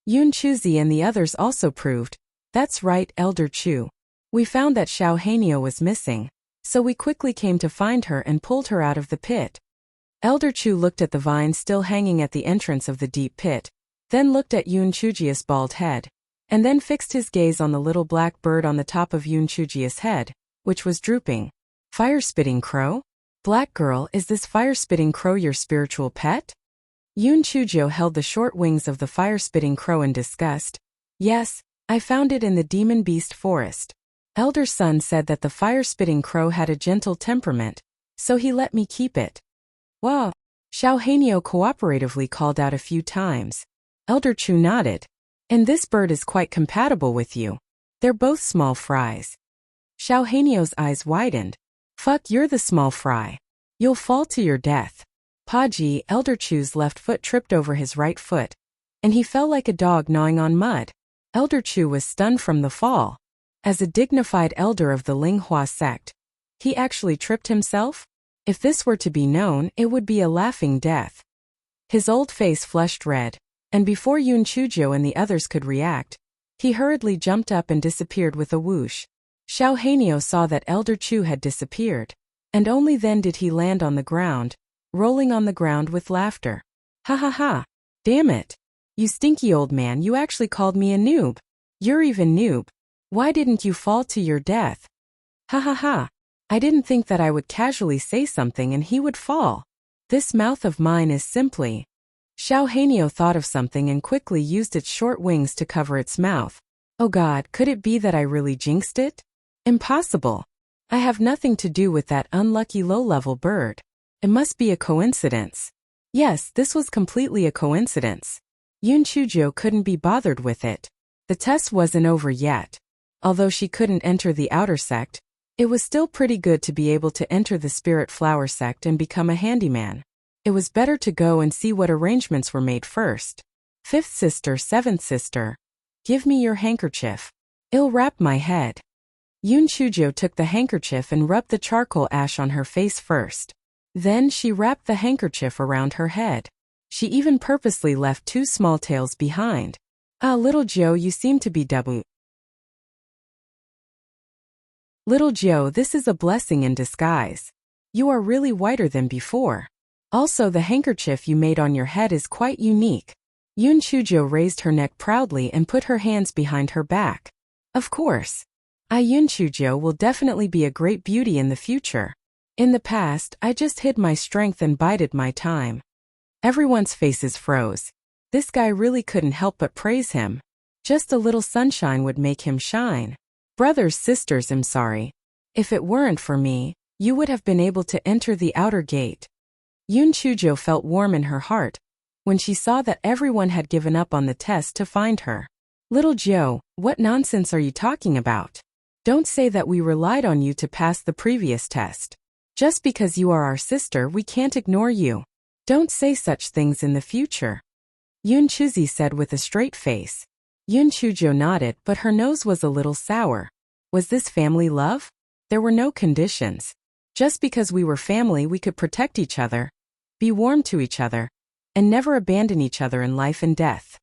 Yoon Chuzi and the others also proved, "That's right, Elder Chu. We found that Xiao Hanyo was missing, so we quickly came to find her and pulled her out of the pit." Elder Chu looked at the vine still hanging at the entrance of the deep pit, then looked at Yoon Chuji's bald head, and then fixed his gaze on the little black bird on the top of Yoon Chuji's head, which was drooping. "Fire-spitting crow? Black girl, is this fire-spitting crow your spiritual pet? Yun Chujo held the short wings of the fire-spitting crow in disgust. Yes, I found it in the demon beast forest. Elder Sun said that the fire-spitting crow had a gentle temperament, so he let me keep it. Wow. Xiao Hanyo cooperatively called out a few times. Elder Chu nodded. And this bird is quite compatible with you. They're both small fries. Xiao Hanyo's eyes widened. Fuck, you're the small fry. You'll fall to your death. Paji, Elder Chu's left foot tripped over his right foot, and he fell like a dog gnawing on mud. Elder Chu was stunned from the fall. As a dignified elder of the Linghua sect, he actually tripped himself? If this were to be known, it would be a laughing death. His old face flushed red, and before Yun Chujo and the others could react, he hurriedly jumped up and disappeared with a whoosh. Xiao Hanyo saw that Elder Chu had disappeared, and only then did he land on the ground, rolling on the ground with laughter. Ha ha ha. Damn it. You stinky old man, you actually called me a noob. You're even noob. Why didn't you fall to your death? Ha ha ha. I didn't think that I would casually say something and he would fall. This mouth of mine is simply... Xiao Hanyo thought of something and quickly used its short wings to cover its mouth. Oh God, could it be that I really jinxed it? Impossible. I have nothing to do with that unlucky low-level bird. It must be a coincidence. Yes, this was completely a coincidence. Yun Chujo couldn't be bothered with it. The test wasn't over yet. Although she couldn't enter the outer sect, it was still pretty good to be able to enter the Spirit Flower sect and become a handyman. It was better to go and see what arrangements were made first. Fifth sister, seventh sister. Give me your handkerchief. I'll wrap my head. Yun Chujo took the handkerchief and rubbed the charcoal ash on her face first. Then she wrapped the handkerchief around her head. She even purposely left 2 small tails behind. Ah, little Joe, you seem to be double. Little Joe, this is a blessing in disguise. You are really whiter than before. Also, the handkerchief you made on your head is quite unique. Yun Chujo raised her neck proudly and put her hands behind her back. Of course. Yun Chujo will definitely be a great beauty in the future. In the past, I just hid my strength and bided my time. Everyone's faces froze. This guy really couldn't help but praise him. Just a little sunshine would make him shine. Brothers, sisters, I'm sorry. If it weren't for me, you would have been able to enter the outer gate. Yun Chujo felt warm in her heart when she saw that everyone had given up on the test to find her. Little Joe, what nonsense are you talking about? Don't say that we relied on you to pass the previous test. Just because you are our sister, we can't ignore you. Don't say such things in the future. Yun Chuzi said with a straight face. Yun Chujo nodded, but her nose was a little sour. Was this family love? There were no conditions. Just because we were family, we could protect each other, be warm to each other, and never abandon each other in life and death.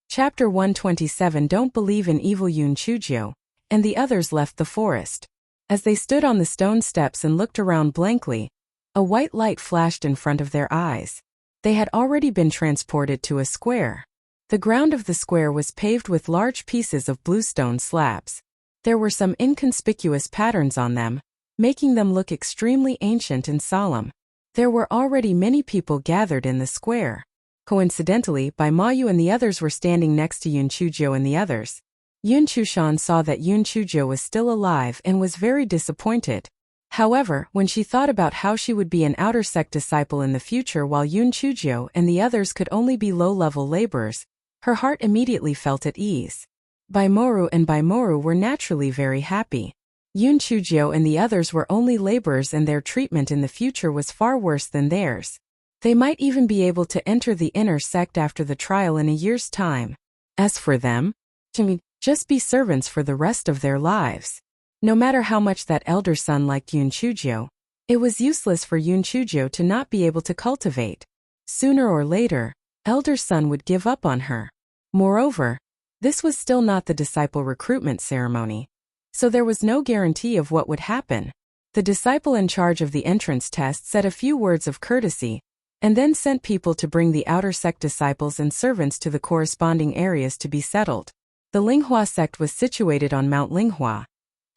Chapter 127. Don't believe in evil. Yun Chujo and the others left the forest. As they stood on the stone steps and looked around blankly, a white light flashed in front of their eyes. They had already been transported to a square. The ground of the square was paved with large pieces of bluestone slabs. There were some inconspicuous patterns on them, making them look extremely ancient and solemn. There were already many people gathered in the square. Coincidentally, Bai Mayu and the others were standing next to Yun Chujo and the others. Yun Chushan saw that Yun Chujo was still alive and was very disappointed. However, when she thought about how she would be an outer sect disciple in the future while Yun Chujo and the others could only be low-level laborers, her heart immediately felt at ease. Bai Moru and Bai Moru were naturally very happy. Yun Chujo and the others were only laborers and their treatment in the future was far worse than theirs. They might even be able to enter the inner sect after the trial in a year's time. As for them, to just be servants for the rest of their lives. No matter how much that elder son liked Yun Chujo, it was useless for Yun Chujo to not be able to cultivate. Sooner or later, elder son would give up on her. Moreover, this was still not the disciple recruitment ceremony, so there was no guarantee of what would happen. The disciple in charge of the entrance test said a few words of courtesy, and then sent people to bring the outer sect disciples and servants to the corresponding areas to be settled. The Linghua sect was situated on Mount Linghua,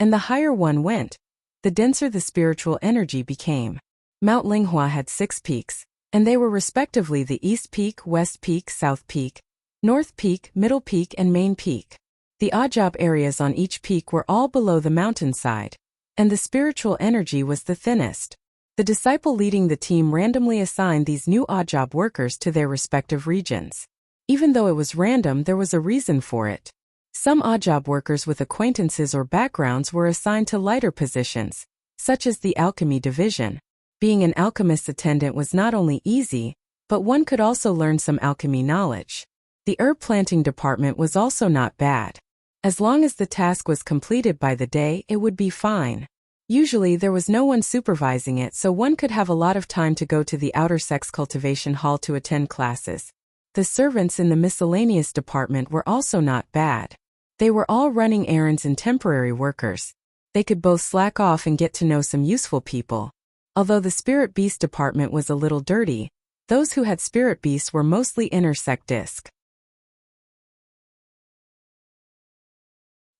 and the higher one went, the denser the spiritual energy became. Mount Linghua had 6 peaks, and they were respectively the East Peak, West Peak, South Peak, North Peak, Middle Peak, and Main Peak. The odd-job areas on each peak were all below the mountainside, and the spiritual energy was the thinnest. The disciple leading the team randomly assigned these new odd-job workers to their respective regions. Even though it was random, there was a reason for it. Some odd-job workers with acquaintances or backgrounds were assigned to lighter positions, such as the alchemy division. Being an alchemist's attendant was not only easy, but one could also learn some alchemy knowledge. The herb planting department was also not bad. As long as the task was completed by the day, it would be fine. Usually there was no one supervising it, so one could have a lot of time to go to the outer sex cultivation hall to attend classes. The servants in the miscellaneous department were also not bad. They were all running errands and temporary workers. They could both slack off and get to know some useful people. Although the spirit beast department was a little dirty, those who had spirit beasts were mostly inner sect disc.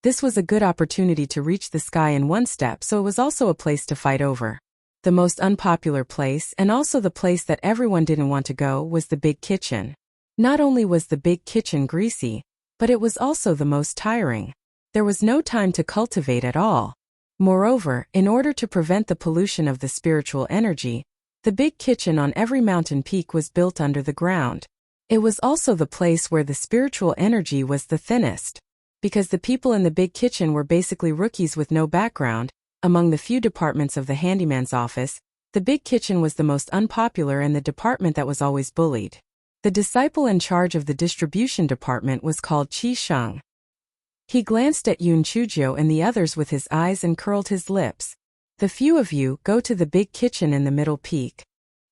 This was a good opportunity to reach the sky in one step, so it was also a place to fight over. The most unpopular place, and also the place that everyone didn't want to go, was the big kitchen. Not only was the big kitchen greasy, but it was also the most tiring. There was no time to cultivate at all. Moreover, in order to prevent the pollution of the spiritual energy, the big kitchen on every mountain peak was built under the ground. It was also the place where the spiritual energy was the thinnest. Because the people in the big kitchen were basically rookies with no background, among the few departments of the handyman's office, the big kitchen was the most unpopular and the department that was always bullied. The disciple in charge of the distribution department was called Qi Sheng. He glanced at Yun Chuzhou and the others with his eyes and curled his lips. The few of you go to the big kitchen in the middle peak.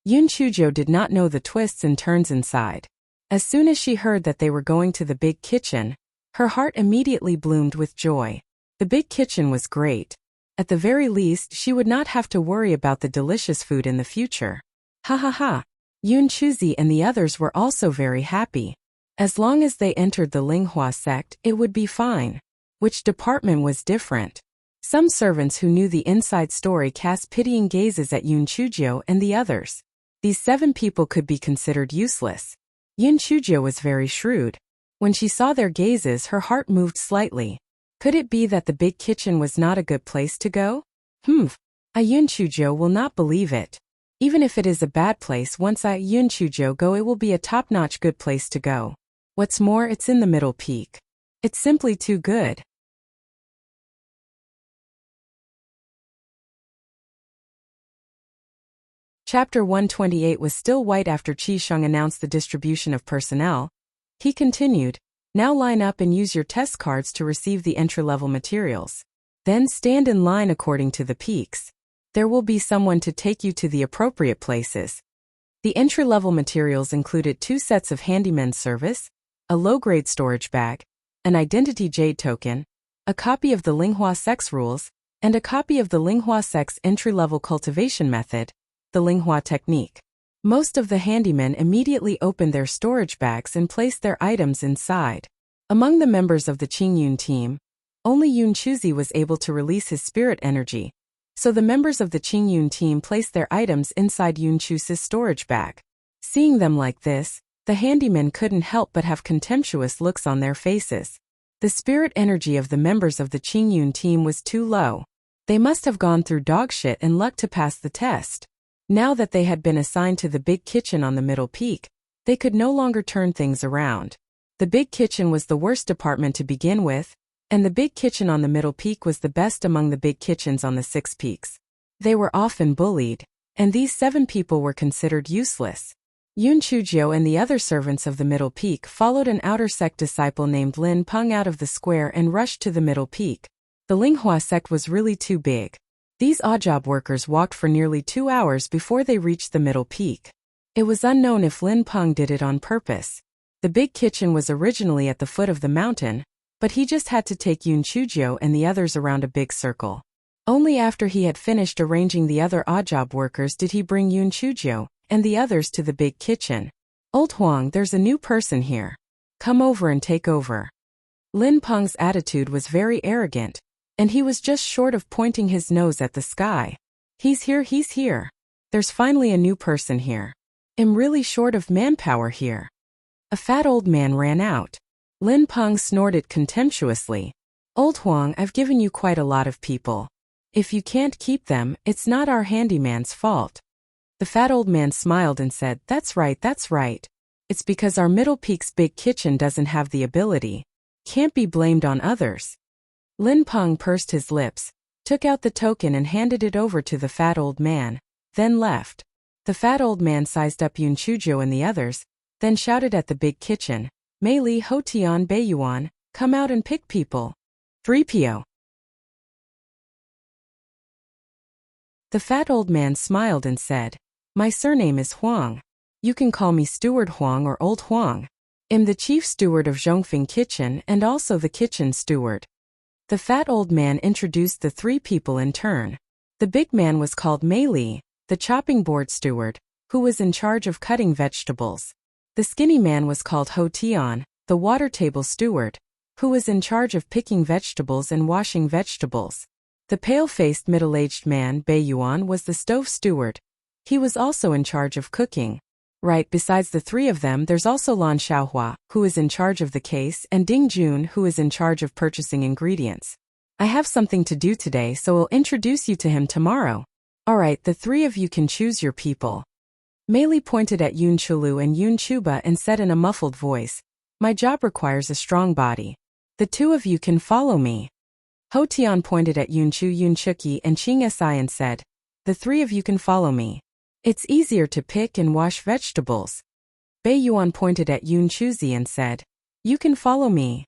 Yun Chuzhou did not know the twists and turns inside. As soon as she heard that they were going to the big kitchen, her heart immediately bloomed with joy. The big kitchen was great. At the very least, she would not have to worry about the delicious food in the future. Ha ha ha. Yun Chuzi and the others were also very happy. As long as they entered the Linghua sect, it would be fine. Which department was different? Some servants who knew the inside story cast pitying gazes at Yun Chuzhou and the others. These 7 people could be considered useless. Yun Chuzhou was very shrewd. When she saw their gazes, her heart moved slightly. Could it be that the big kitchen was not a good place to go? Yun Chuzhou will not believe it. Even if it is a bad place, once Yun Chuzhou go, it will be a top-notch good place to go. What's more, it's in the middle peak. It's simply too good. Chapter 128 was still white after Qi Sheng announced the distribution of personnel. He continued, now line up and use your test cards to receive the entry-level materials. Then stand in line according to the peaks. There will be someone to take you to the appropriate places. The entry-level materials included 2 sets of handyman's service, a low-grade storage bag, an identity jade token, a copy of the Linghua Sect's rules, and a copy of the Linghua Sect's entry-level cultivation method, the Linghua technique. Most of the handymen immediately opened their storage bags and placed their items inside. Among the members of the Qingyun team, only Yun Chuzi was able to release his spirit energy, so the members of the Qingyun team placed their items inside Yun Chuzi's storage bag. Seeing them like this, the handymen couldn't help but have contemptuous looks on their faces. The spirit energy of the members of the Qingyun team was too low. They must have gone through dogshit and luck to pass the test. Now that they had been assigned to the big kitchen on the middle peak, they could no longer turn things around. The big kitchen was the worst department to begin with, and the big kitchen on the middle peak was the best among the big kitchens on the 6 peaks. They were often bullied, and these 7 people were considered useless. Yun Chuzhou and the other servants of the middle peak followed an outer sect disciple named Lin Peng out of the square and rushed to the middle peak. The Linghua sect was really too big. These odd-job workers walked for nearly 2 hours before they reached the middle peak. It was unknown if Lin Peng did it on purpose. The big kitchen was originally at the foot of the mountain, but he just had to take Yun Chuzhou and the others around a big circle. Only after he had finished arranging the other odd-job workers did he bring Yun Chuzhou and the others to the big kitchen. Old Huang, there's a new person here. Come over and take over. Lin Peng's attitude was very arrogant, and he was just short of pointing his nose at the sky. He's here. There's finally a new person here. I'm really short of manpower here. A fat old man ran out. Lin Peng snorted contemptuously. Old Huang, I've given you quite a lot of people. If you can't keep them, it's not our handyman's fault. The fat old man smiled and said, That's right. It's because our Middle Peak's big kitchen doesn't have the ability. Can't be blamed on others. Lin Peng pursed his lips, took out the token and handed it over to the fat old man, then left. The fat old man sized up Yun Chuzhou and the others, then shouted at the big kitchen, Mei Li Ho Tian Bei Yuan, come out and pick people. 3PO. The fat old man smiled and said, My surname is Huang. You can call me Steward Huang or Old Huang. I'm the chief steward of Zhongfeng Kitchen and also the kitchen steward. The fat old man introduced the 3 people in turn. The big man was called Mei Li, the chopping board steward, who was in charge of cutting vegetables. The skinny man was called Ho Tian, the water table steward, who was in charge of picking vegetables and washing vegetables. The pale-faced middle-aged man, Bei Yuan, was the stove steward. He was also in charge of cooking. Right, besides the 3 of them, there's also Lan Xiaohua, who is in charge of the case, and Ding Jun, who is in charge of purchasing ingredients. I have something to do today, so I'll introduce you to him tomorrow. Alright, the 3 of you can choose your people. Mei Li pointed at Yun Chulu and Yun Chuba and said in a muffled voice, My job requires a strong body. The 2 of you can follow me. Ho Tian pointed at Yun Chu, Yun Chuki and Qing Si and said, The 3 of you can follow me. It's easier to pick and wash vegetables. Bei Yuan pointed at Yun Chuzi and said, You can follow me.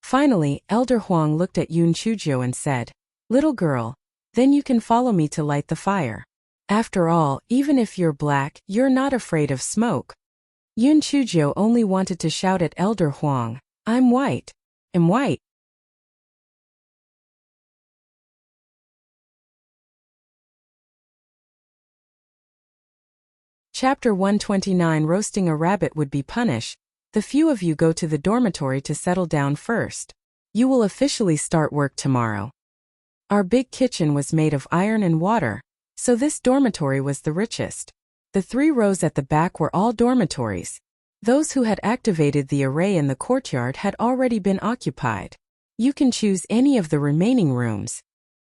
Finally, Elder Huang looked at Yun Chuzhou and said, Little girl, then you can follow me to light the fire. After all, even if you're black, you're not afraid of smoke. Yun Chuzhou only wanted to shout at Elder Huang, I'm white. I'm white. Chapter 129 Roasting a rabbit would be punish. The few of you go to the dormitory to settle down first. You will officially start work tomorrow. Our big kitchen was made of iron and water, so this dormitory was the richest. The 3 rows at the back were all dormitories. Those who had activated the array in the courtyard had already been occupied. You can choose any of the remaining rooms.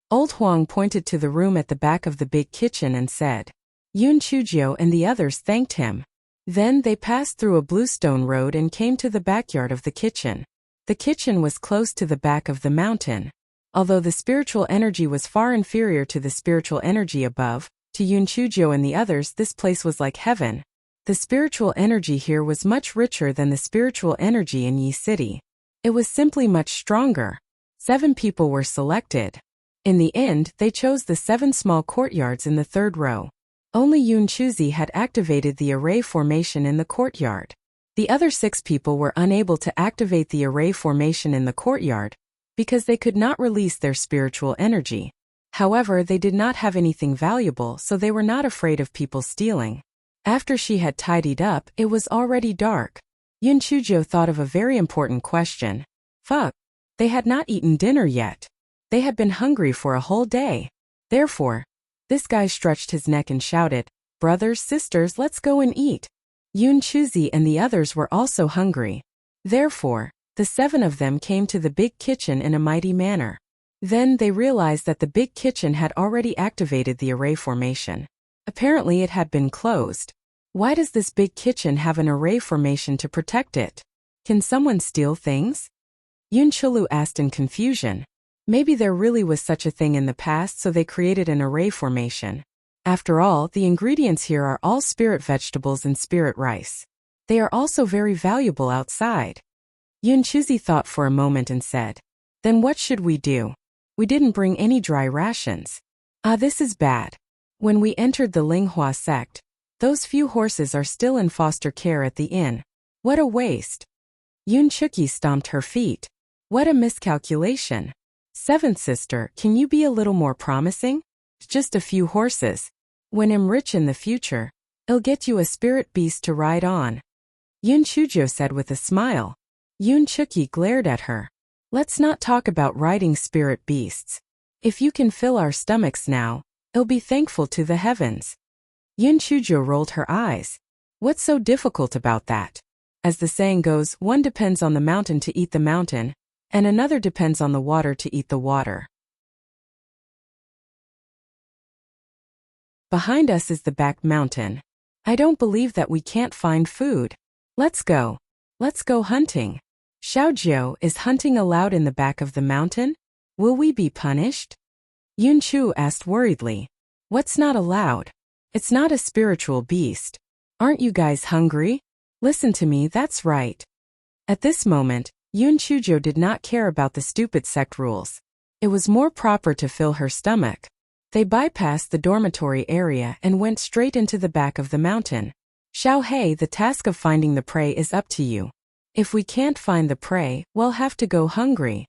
Old Huang pointed to the room at the back of the big kitchen and said, Yun Chuzhou and the others thanked him. Then they passed through a bluestone road and came to the backyard of the kitchen. The kitchen was close to the back of the mountain. Although the spiritual energy was far inferior to the spiritual energy above, to Yun Chuzhou and the others this place was like heaven. The spiritual energy here was much richer than the spiritual energy in Yi City. It was simply much stronger. 7 people were selected. In the end, they chose the 7 small courtyards in the 3rd row. Only Yun Chuzi had activated the array formation in the courtyard. The other 6 people were unable to activate the array formation in the courtyard because they could not release their spiritual energy. However, they did not have anything valuable, so they were not afraid of people stealing. After she had tidied up, it was already dark. Yun Chuzhou thought of a very important question. Fuck. They had not eaten dinner yet. They had been hungry for a whole day. Therefore, this guy stretched his neck and shouted, Brothers, sisters, let's go and eat. Yun Chuzi and the others were also hungry. Therefore, the 7 of them came to the big kitchen in a mighty manner. Then they realized that the big kitchen had already activated the array formation. Apparently it had been closed. Why does this big kitchen have an array formation to protect it? Can someone steal things? Yun Chulu asked in confusion. Maybe there really was such a thing in the past, so they created an array formation. After all, the ingredients here are all spirit vegetables and spirit rice. They are also very valuable outside. Yun Chuzi thought for a moment and said, Then what should we do? We didn't bring any dry rations. This is bad. When we entered the Linghua sect, those few horses are still in foster care at the inn. What a waste. Yun Chuki stomped her feet. What a miscalculation. 7th sister, can you be a little more promising? Just a few horses. When I'm rich in the future, I'll get you a spirit beast to ride on. Yun Chuzhou said with a smile. Yun Chuki glared at her. Let's not talk about riding spirit beasts. If you can fill our stomachs now, it'll be thankful to the heavens. Yun Chujo rolled her eyes. What's so difficult about that? As the saying goes, one depends on the mountain to eat the mountain, and another depends on the water to eat the water. Behind us is the back mountain. I don't believe that we can't find food. Let's go. Let's go hunting. Xiaojiu, is hunting allowed in the back of the mountain? Will we be punished? Yun Chu asked worriedly. What's not allowed? It's not a spiritual beast. Aren't you guys hungry? Listen to me, that's right. At this moment, Yun Chujo did not care about the stupid sect rules. It was more proper to fill her stomach. They bypassed the dormitory area and went straight into the back of the mountain. Xiao Hei, the task of finding the prey is up to you. If we can't find the prey, we'll have to go hungry.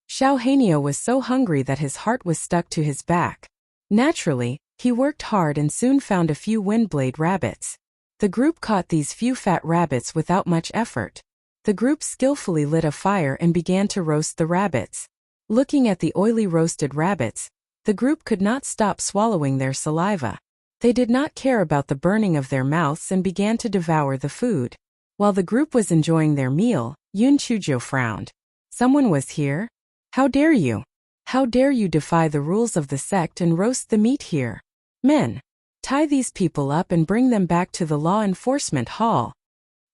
Xiao Heinio was so hungry that his heart was stuck to his back. Naturally, he worked hard and soon found a few windblade rabbits. The group caught these few fat rabbits without much effort. The group skillfully lit a fire and began to roast the rabbits. Looking at the oily roasted rabbits, the group could not stop swallowing their saliva. They did not care about the burning of their mouths and began to devour the food. While the group was enjoying their meal, Yun Chujo frowned. Someone was here? How dare you? How dare you defy the rules of the sect and roast the meat here? Men, tie these people up and bring them back to the law enforcement hall.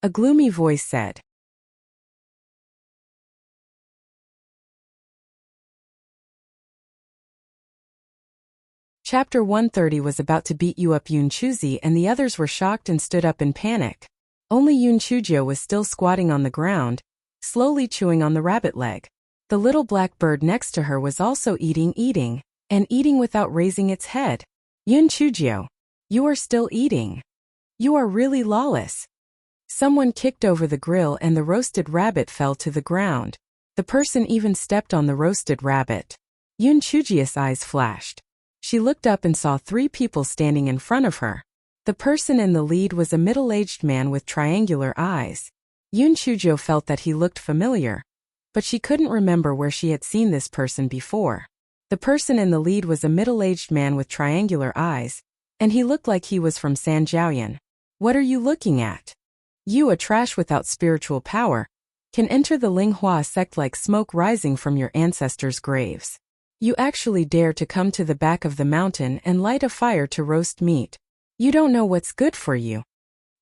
A gloomy voice said. Chapter 130 was about to beat you up. Yun Chuzi and the others were shocked and stood up in panic. Only Yun Chujo was still squatting on the ground, slowly chewing on the rabbit leg. The little black bird next to her was also eating and eating without raising its head. Yun Chujo, you are still eating. You are really lawless. Someone kicked over the grill and the roasted rabbit fell to the ground. The person even stepped on the roasted rabbit. Yun Chujia's eyes flashed. She looked up and saw 3 people standing in front of her. The person in the lead was a middle-aged man with triangular eyes. Yun Chujo felt that he looked familiar, but she couldn't remember where she had seen this person before. The person in the lead was a middle-aged man with triangular eyes, and he looked like he was from Sanjiaoyan. What are you looking at? You, a trash without spiritual power, can enter the Linghua sect like smoke rising from your ancestors' graves. You actually dare to come to the back of the mountain and light a fire to roast meat. You don't know what's good for you.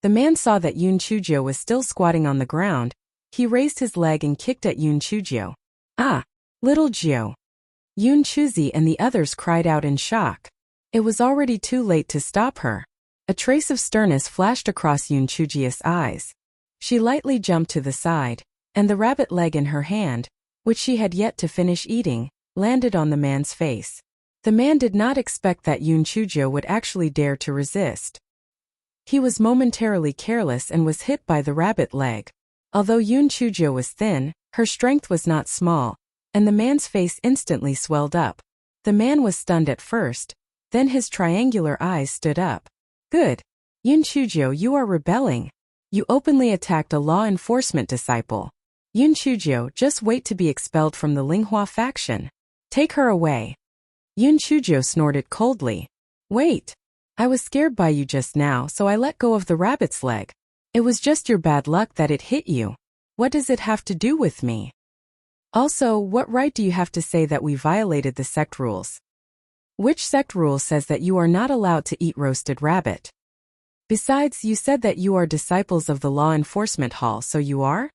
The man saw that Yun Chujo was still squatting on the ground. He raised his leg and kicked at Yun Chujo. Ah, little Jiu. Yun Chuzi and the others cried out in shock. It was already too late to stop her. A trace of sternness flashed across Yun Chujia's eyes. She lightly jumped to the side, and the rabbit leg in her hand, which she had yet to finish eating, landed on the man's face. The man did not expect that Yun Chujo would actually dare to resist. He was momentarily careless and was hit by the rabbit leg. Although Yun Chujo was thin, her strength was not small, and the man's face instantly swelled up. The man was stunned at first, then his triangular eyes stood up. Good. Yun Chujo, you are rebelling. You openly attacked a law enforcement disciple. Yun Chujo, just wait to be expelled from the Linghua faction. Take her away. Yun Chujo snorted coldly. Wait. I was scared by you just now, so I let go of the rabbit's leg. It was just your bad luck that it hit you. What does it have to do with me? Also, what right do you have to say that we violated the sect rules? Which sect rule says that you are not allowed to eat roasted rabbit? Besides, you said that you are disciples of the law enforcement hall, so you are?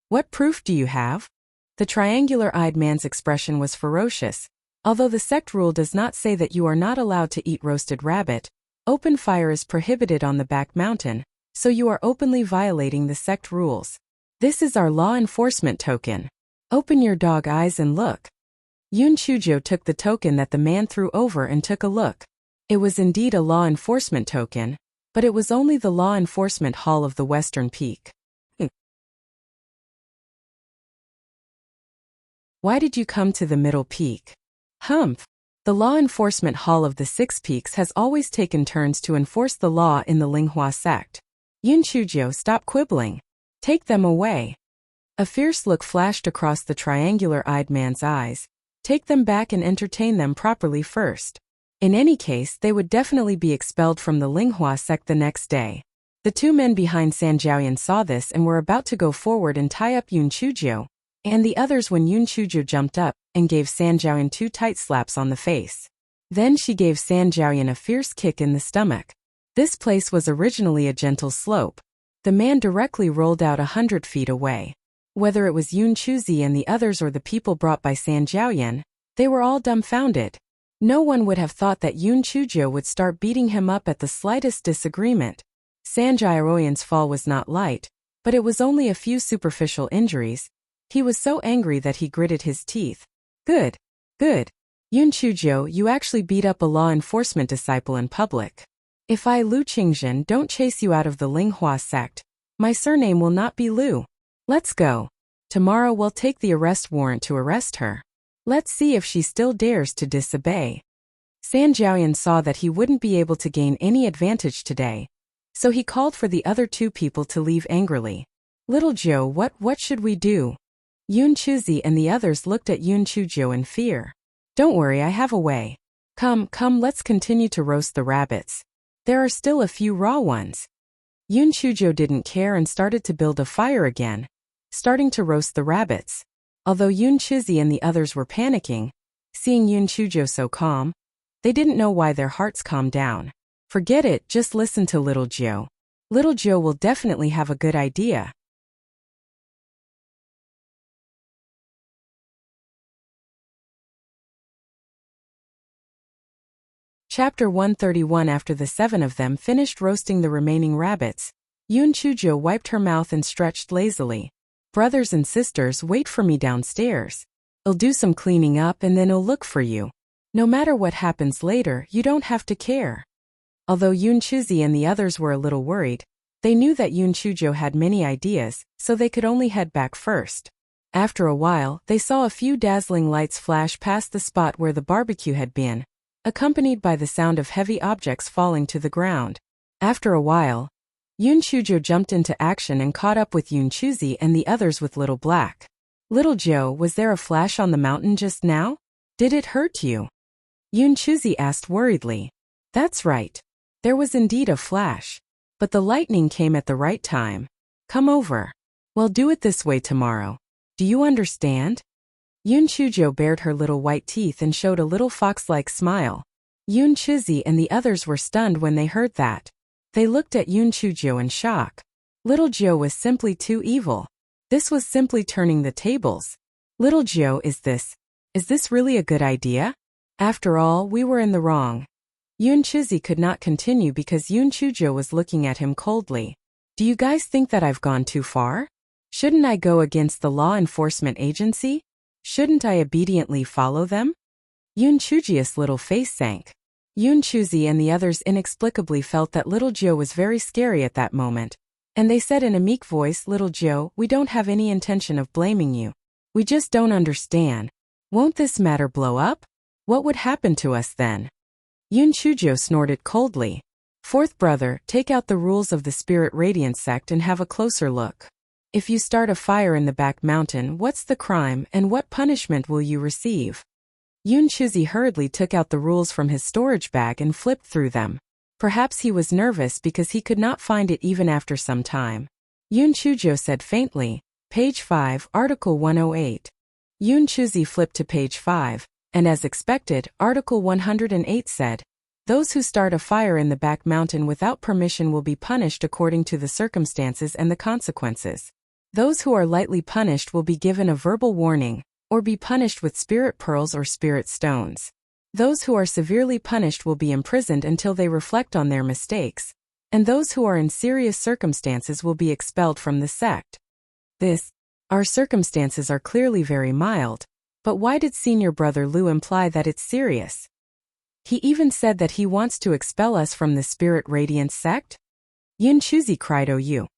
What proof do you have? The triangular-eyed man's expression was ferocious. Although the sect rule does not say that you are not allowed to eat roasted rabbit, open fire is prohibited on the back mountain, so you are openly violating the sect rules. This is our law enforcement token. Open your dog eyes and look. Yun Chujo took the token that the man threw over and took a look. It was indeed a law enforcement token, but it was only the law enforcement hall of the Western Peak. Why did you come to the Middle Peak? Humph. The law enforcement hall of the Six Peaks has always taken turns to enforce the law in the Linghua sect. Yun Chujo, stop quibbling. Take them away. A fierce look flashed across the triangular-eyed man's eyes. Take them back and entertain them properly first. In any case, they would definitely be expelled from the Linghua sect the next day. The two men behind San Jiaoyan saw this and were about to go forward and tie up Yun Chuzhou, and the others when Yun Chuzhou jumped up and gave San Jiaoyan 2 tight slaps on the face. Then she gave San Jiaoyan a fierce kick in the stomach. This place was originally a gentle slope. The man directly rolled out 100 feet away. Whether it was Yun Chuzhi and the others or the people brought by San Jiaoyan, they were all dumbfounded. No one would have thought that Yun Chuzhou would start beating him up at the slightest disagreement. San Jiaoyan's fall was not light, but it was only a few superficial injuries. He was so angry that he gritted his teeth. Good. Good. Yun Chuzhou, you actually beat up a law enforcement disciple in public. If I, Lu Qingzhen, don't chase you out of the Linghua sect, my surname will not be Lu. Let's go. Tomorrow we'll take the arrest warrant to arrest her. Let's see if she still dares to disobey. San Jiaoyan saw that he wouldn't be able to gain any advantage today, so he called for the other 2 people to leave angrily. Little Joe, what should we do? Yun Chuzhi and the others looked at Yun Chuzhou in fear. Don't worry, I have a way. Come, let's continue to roast the rabbits. There are still a few raw ones. Yun Chuzhou didn't care and started to build a fire again, starting to roast the rabbits. Although Yun Chuzhi and the others were panicking, seeing Yun Chuzhou so calm, they didn't know why their hearts calmed down. Forget it, just listen to Little Joe. Little Joe will definitely have a good idea. Chapter 131. After the 7 of them finished roasting the remaining rabbits, Yun Chuzhou wiped her mouth and stretched lazily. Brothers and sisters, wait for me downstairs. I'll do some cleaning up and then I'll look for you. No matter what happens later, you don't have to care. Although Yun Chuzhi and the others were a little worried, they knew that Yun Chuzhou had many ideas, so they could only head back first. After a while, they saw a few dazzling lights flash past the spot where the barbecue had been, accompanied by the sound of heavy objects falling to the ground. After a while, Yun Chuzhou jumped into action and caught up with Yun Chuzhi and the others with Little Black. Little Joe, was there a flash on the mountain just now? Did it hurt you? Yun Chuzhi asked worriedly. That's right. There was indeed a flash. But the lightning came at the right time. Come over. We'll do it this way tomorrow. Do you understand? Yun Chuzhou bared her little white teeth and showed a little fox-like smile. Yun Chuzhi and the others were stunned when they heard that. They looked at Yun Chuzhou in shock. Little Joe was simply too evil. This was simply turning the tables. Little Joe, is this really a good idea? After all, we were in the wrong. Yun Chuzhi could not continue because Yun Chuzhou was looking at him coldly. Do you guys think that I've gone too far? Shouldn't I go against the law enforcement agency? Shouldn't I obediently follow them? Yun Chuzhi's little face sank. Yun Chuzhi and the others inexplicably felt that Little Joe was very scary at that moment, and they said in a meek voice, Little Joe, we don't have any intention of blaming you. We just don't understand. Won't this matter blow up? What would happen to us then? Yun Chuzhou snorted coldly. 4th brother, take out the rules of the Spirit Radiance sect and have a closer look. If you start a fire in the back mountain, what's the crime and what punishment will you receive? Yun Chuzhi hurriedly took out the rules from his storage bag and flipped through them. Perhaps he was nervous because he could not find it even after some time. Yun Chuzhou said faintly, Page 5, Article 108. Yun Chuzhi flipped to page 5. And as expected, Article 108 said, those who start a fire in the back mountain without permission will be punished according to the circumstances and the consequences. Those who are lightly punished will be given a verbal warning, or be punished with spirit pearls or spirit stones. Those who are severely punished will be imprisoned until they reflect on their mistakes, and those who are in serious circumstances will be expelled from the sect. Our circumstances are clearly very mild. But why did senior brother Lu imply that it's serious? He even said that he wants to expel us from the Spirit Radiance sect? Yun Chuzhi cried, "Oh you."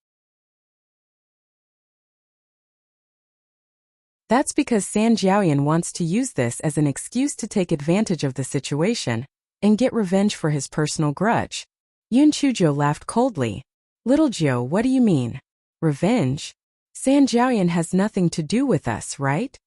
That's because San Jiaoyan wants to use this as an excuse to take advantage of the situation and get revenge for his personal grudge. Yun Chuzhou laughed coldly. Little Joe, what do you mean? Revenge? San Jiaoyan has nothing to do with us, right?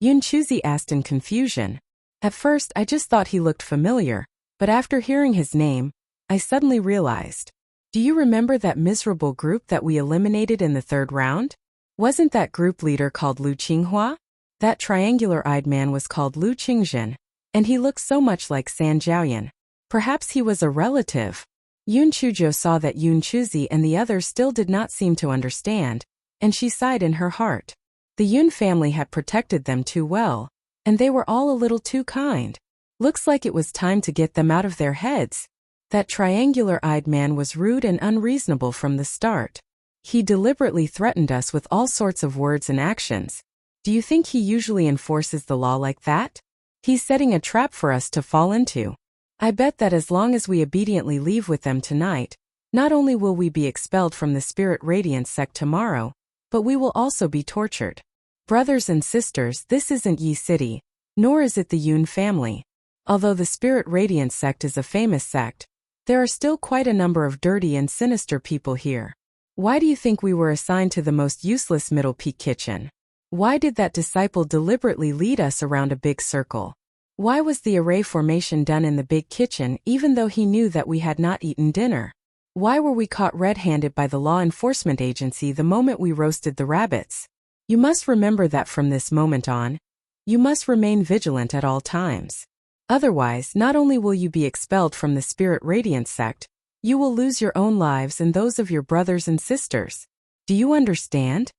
Yun Chuzi asked in confusion. At first I just thought he looked familiar, but after hearing his name, I suddenly realized. Do you remember that miserable group that we eliminated in the third round? Wasn't that group leader called Lu Qinghua? That triangular-eyed man was called Lu Qingzhen, and he looked so much like San Jiaoyan. Perhaps he was a relative. Yun Chuzhou saw that Yun Chuzi and the others still did not seem to understand, and she sighed in her heart. The Yun family had protected them too well, and they were all a little too kind. Looks like it was time to get them out of their heads. That triangular-eyed man was rude and unreasonable from the start. He deliberately threatened us with all sorts of words and actions. Do you think he usually enforces the law like that? He's setting a trap for us to fall into. I bet that as long as we obediently leave with them tonight, not only will we be expelled from the Spirit Radiance sect tomorrow, but we will also be tortured. Brothers and sisters, this isn't Yi City, nor is it the Yun family. Although the Spirit Radiance sect is a famous sect, there are still quite a number of dirty and sinister people here. Why do you think we were assigned to the most useless Middle Peak kitchen? Why did that disciple deliberately lead us around a big circle? Why was the array formation done in the big kitchen even though he knew that we had not eaten dinner? Why were we caught red-handed by the law enforcement agency the moment we roasted the rabbits? You must remember that from this moment on, you must remain vigilant at all times. Otherwise, not only will you be expelled from the Spirit Radiance sect, you will lose your own lives and those of your brothers and sisters. Do you understand?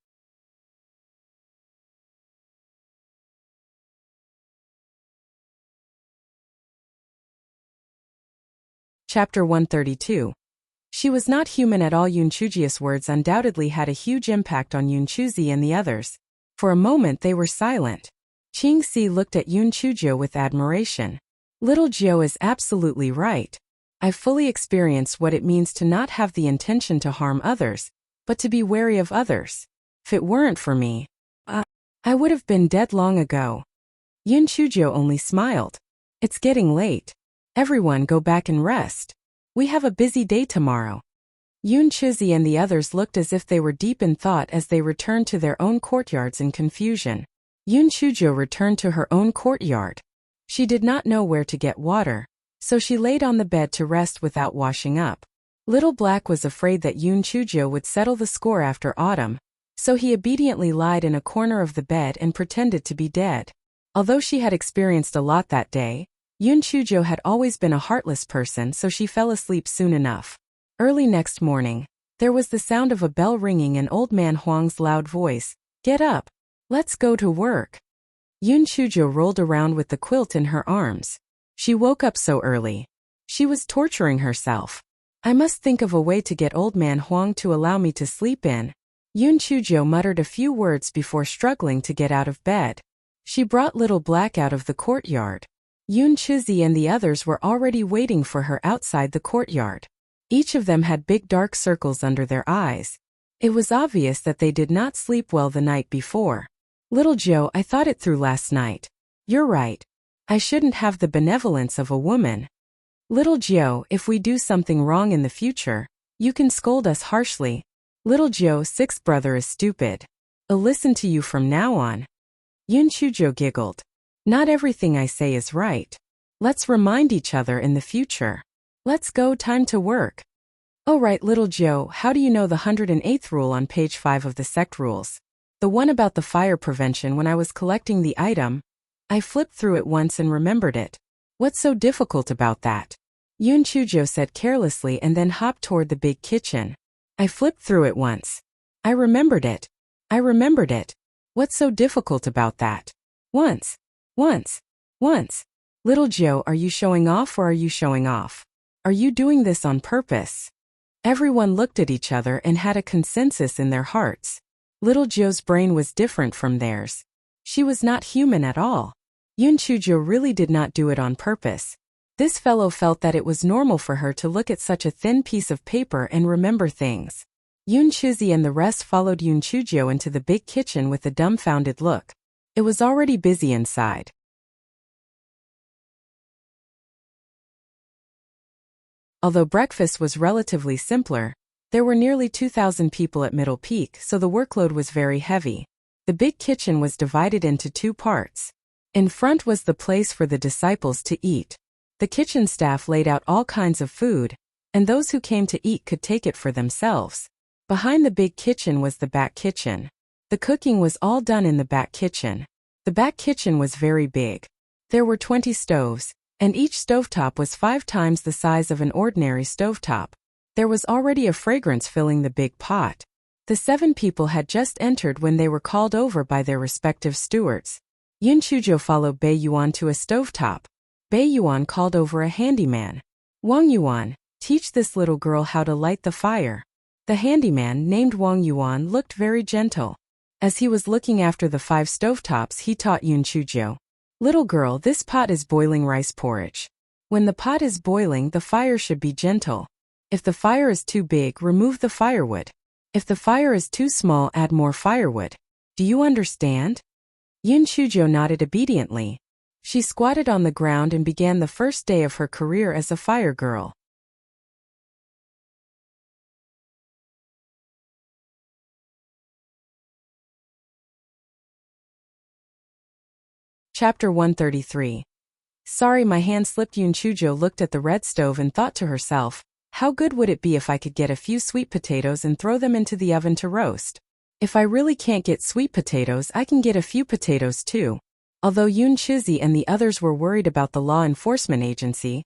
Chapter 132. She was not human at all. Yun Chuji's words undoubtedly had a huge impact on Yun Chuzi and the others. For a moment they were silent. Qing Si looked at Yun Chuzhou with admiration. Little Jiu is absolutely right. I fully experienced what it means to not have the intention to harm others, but to be wary of others. If it weren't for me, I would have been dead long ago. Yun Chuzhou only smiled. It's getting late. Everyone go back and rest. We have a busy day tomorrow. Yun Chuzi and the others looked as if they were deep in thought as they returned to their own courtyards in confusion. Yun Chuzhou returned to her own courtyard. She did not know where to get water, so she laid on the bed to rest without washing up. Little Black was afraid that Yun Chuzhou would settle the score after autumn, so he obediently lied in a corner of the bed and pretended to be dead. Although she had experienced a lot that day, Yun Chuzhou had always been a heartless person, so she fell asleep soon enough. Early next morning, there was the sound of a bell ringing and Old Man Huang's loud voice, "Get up! Let's go to work!" Yun Chuzhou rolled around with the quilt in her arms. She woke up so early. She was torturing herself. I must think of a way to get Old Man Huang to allow me to sleep in. Yun Chuzhou muttered a few words before struggling to get out of bed. She brought Little Black out of the courtyard. Yun Chuzi and the others were already waiting for her outside the courtyard. Each of them had big dark circles under their eyes. It was obvious that they did not sleep well the night before. Little Joe, I thought it through last night. You're right. I shouldn't have the benevolence of a woman. Little Joe, if we do something wrong in the future, you can scold us harshly. Little Joe, sixth brother is stupid. I'll listen to you from now on. Yun Chuzhou giggled. Not everything I say is right. Let's remind each other in the future. Let's go, time to work. Oh right, Little Joe, how do you know the 108th rule on page 5 of the sect rules? The one about the fire prevention. When I was collecting the item, I flipped through it once and remembered it. What's so difficult about that? Yun Chuzhou said carelessly and then hopped toward the big kitchen. I flipped through it once. I remembered it. I remembered it. What's so difficult about that? Once. Little Joe, are you showing off or are you showing off? Are you doing this on purpose? Everyone looked at each other and had a consensus in their hearts. Little Joe's brain was different from theirs. She was not human at all. Yun Chuzhou really did not do it on purpose. This fellow felt that it was normal for her to look at such a thin piece of paper and remember things. Yun Chuzi and the rest followed Yun Chuzhou into the big kitchen with a dumbfounded look. It was already busy inside. Although breakfast was relatively simpler, There were nearly 2,000 people at Middle Peak, so the workload was very heavy. The big kitchen was divided into two parts. In front was the place for the disciples to eat. The kitchen staff laid out all kinds of food, and those who came to eat could take it for themselves. Behind the big kitchen was the back kitchen. The cooking was all done in the back kitchen. The back kitchen was very big. There were 20 stoves, and each stovetop was 5 times the size of an ordinary stovetop. There was already a fragrance filling the big pot. The 7 people had just entered when they were called over by their respective stewards. Yun Chujo followed Bei Yuan to a stovetop. Bei Yuan called over a handyman. Wang Yuan, teach this little girl how to light the fire. The handyman, named Wang Yuan, looked very gentle. As he was looking after the 5 stovetops, he taught Yun Chujo. Little girl, this pot is boiling rice porridge. When the pot is boiling, the fire should be gentle. If the fire is too big, remove the firewood. If the fire is too small, add more firewood. Do you understand? Yun Chujo nodded obediently. She squatted on the ground and began the first day of her career as a fire girl. Chapter 133. Sorry, my hand slipped. Yun Chujo looked at the red stove and thought to herself, how good would it be if I could get a few sweet potatoes and throw them into the oven to roast? If I really can't get sweet potatoes, I can get a few potatoes too. Although Yun Chizi and the others were worried about the law enforcement agency,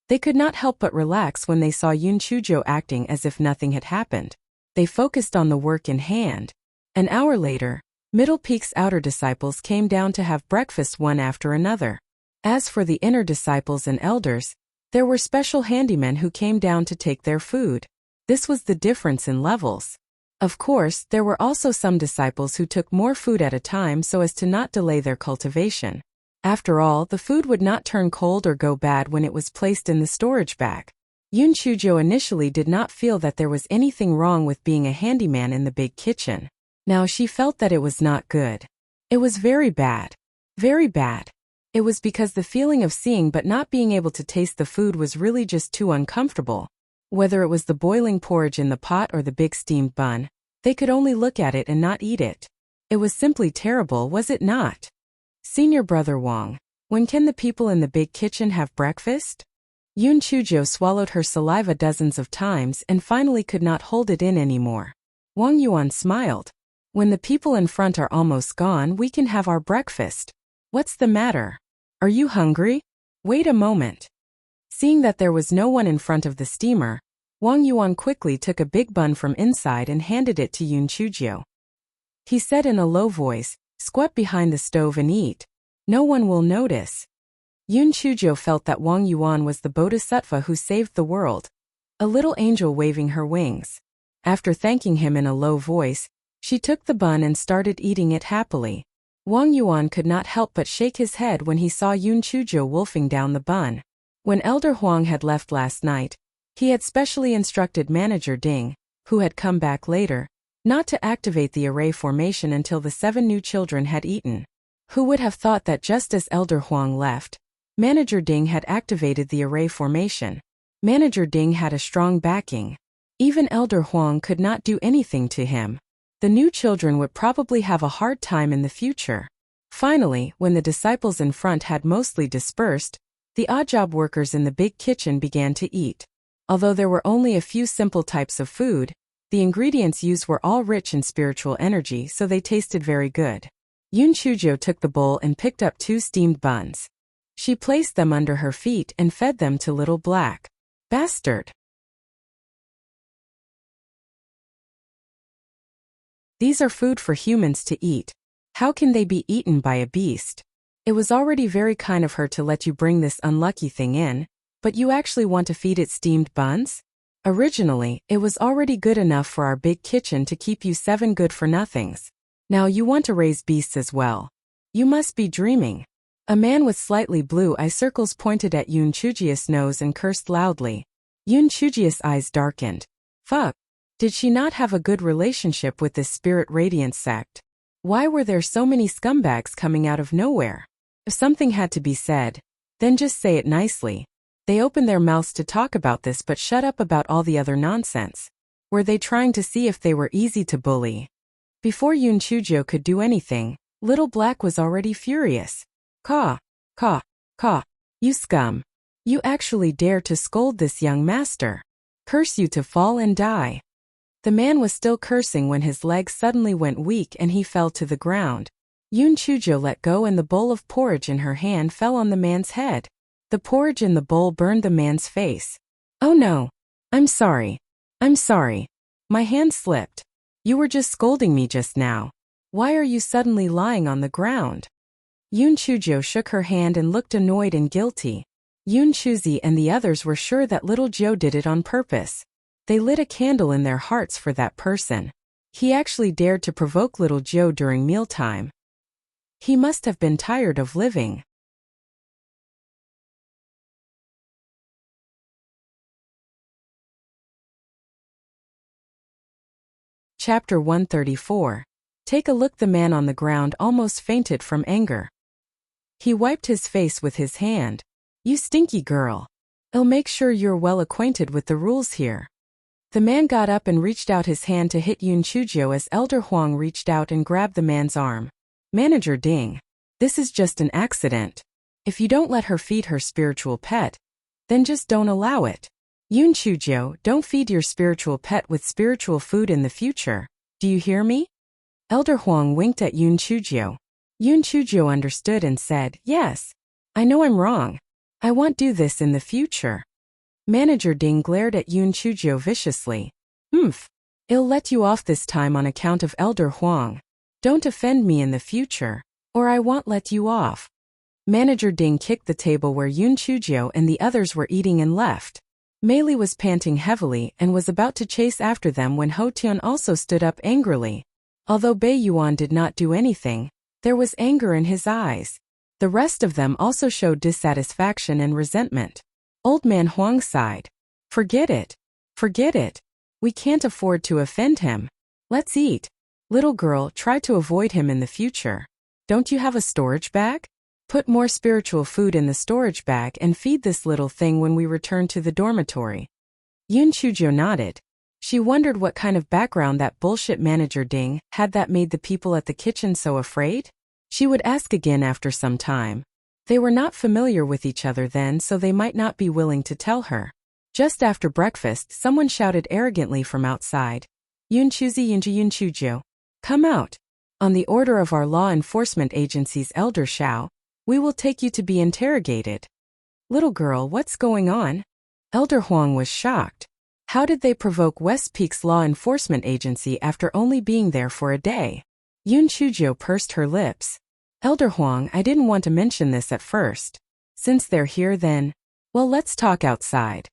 they could not help but relax when they saw Yun Chujo acting as if nothing had happened. They focused on the work in hand. An hour later, Middle Peak's outer disciples came down to have breakfast one after another. As for the inner disciples and elders, there were special handymen who came down to take their food. This was the difference in levels. Of course, there were also some disciples who took more food at a time so as to not delay their cultivation. After all, the food would not turn cold or go bad when it was placed in the storage bag. Yun Chujo initially did not feel that there was anything wrong with being a handyman in the big kitchen. Now she felt that it was not good. It was very bad. Very bad. It was because the feeling of seeing but not being able to taste the food was really just too uncomfortable. Whether it was the boiling porridge in the pot or the big steamed bun, they could only look at it and not eat it. It was simply terrible, was it not? Senior Brother Wang, when can the people in the big kitchen have breakfast? Yun Chujo swallowed her saliva dozens of times and finally could not hold it in anymore. Wang Yuan smiled. When the people in front are almost gone, we can have our breakfast. What's the matter? Are you hungry? Wait a moment. Seeing that there was no one in front of the steamer, Wang Yuan quickly took a big bun from inside and handed it to Yun Chujo. He said in a low voice, squat behind the stove and eat. No one will notice. Yun Chujo felt that Wang Yuan was the bodhisattva who saved the world. A little angel waving her wings. After thanking him in a low voice, she took the bun and started eating it happily. Wang Yuan could not help but shake his head when he saw Yun Chujo wolfing down the bun. When Elder Huang had left last night, he had specially instructed Manager Ding, who had come back later, not to activate the array formation until the 7 new children had eaten. Who would have thought that just as Elder Huang left, Manager Ding had activated the array formation. Manager Ding had a strong backing. Even Elder Huang could not do anything to him. The new children would probably have a hard time in the future. Finally, when the disciples in front had mostly dispersed, the odd job workers in the big kitchen began to eat. Although there were only a few simple types of food, the ingredients used were all rich in spiritual energy, so they tasted very good. Yun Chujo took the bowl and picked up 2 steamed buns. She placed them under her feet and fed them to Little Black Bastard. These are food for humans to eat. How can they be eaten by a beast? It was already very kind of her to let you bring this unlucky thing in, but you actually want to feed it steamed buns? Originally, it was already good enough for our big kitchen to keep you 7 good-for-nothings. Now you want to raise beasts as well. You must be dreaming. A man with slightly blue eye circles pointed at Yun Chuji's nose and cursed loudly. Yun Chuji's eyes darkened. Fuck. Did she not have a good relationship with this spirit radiance sect? Why were there so many scumbags coming out of nowhere? If something had to be said, then just say it nicely. They opened their mouths to talk about this but shut up about all the other nonsense. Were they trying to see if they were easy to bully? Before Yun Chujo could do anything, Little Black was already furious. Caw, caw, caw. You scum. You actually dare to scold this young master. Curse you to fall and die. The man was still cursing when his legs suddenly went weak and he fell to the ground. Yun Chujo let go and the bowl of porridge in her hand fell on the man's head. The porridge in the bowl burned the man's face. Oh no. I'm sorry. I'm sorry. My hand slipped. You were just scolding me just now. Why are you suddenly lying on the ground? Yun Chujo shook her hand and looked annoyed and guilty. Yun Chuzi and the others were sure that little Joe did it on purpose. They lit a candle in their hearts for that person. He actually dared to provoke little Joe during mealtime. He must have been tired of living. Chapter 134. Take a look. The man on the ground almost fainted from anger. He wiped his face with his hand. You stinky girl. I'll make sure you're well acquainted with the rules here. The man got up and reached out his hand to hit Yun Chujo as Elder Huang reached out and grabbed the man's arm. Manager Ding. This is just an accident. If you don't let her feed her spiritual pet, then just don't allow it. Yun Chujo, don't feed your spiritual pet with spiritual food in the future. Do you hear me? Elder Huang winked at Yun Chujo. Yun Chujo understood and said, yes. I know I'm wrong. I won't do this in the future. Manager Ding glared at Yun Chujo viciously. I'll let you off this time on account of Elder Huang. Don't offend me in the future, or I won't let you off. Manager Ding kicked the table where Yun Chujo and the others were eating and left. Mei Li was panting heavily and was about to chase after them when Ho Tian also stood up angrily. Although Bei Yuan did not do anything, there was anger in his eyes. The rest of them also showed dissatisfaction and resentment. Old man Huang sighed. Forget it. Forget it. We can't afford to offend him. Let's eat. Little girl, try to avoid him in the future. Don't you have a storage bag? Put more spiritual food in the storage bag and feed this little thing when we return to the dormitory. Yun Chujo nodded. She wondered what kind of background that bullshit manager Ding had that made the people at the kitchen so afraid. She would ask again after some time. They were not familiar with each other then, so they might not be willing to tell her. Just after breakfast, someone shouted arrogantly from outside. Yun Chujo. Come out. On the order of our law enforcement agency's Elder Xiao, we will take you to be interrogated. Little girl, what's going on? Elder Huang was shocked. How did they provoke West Peak's law enforcement agency after only being there for a day? Yun Chujo pursed her lips. Elder Huang, I didn't want to mention this at first. Since they're here then, well, let's talk outside.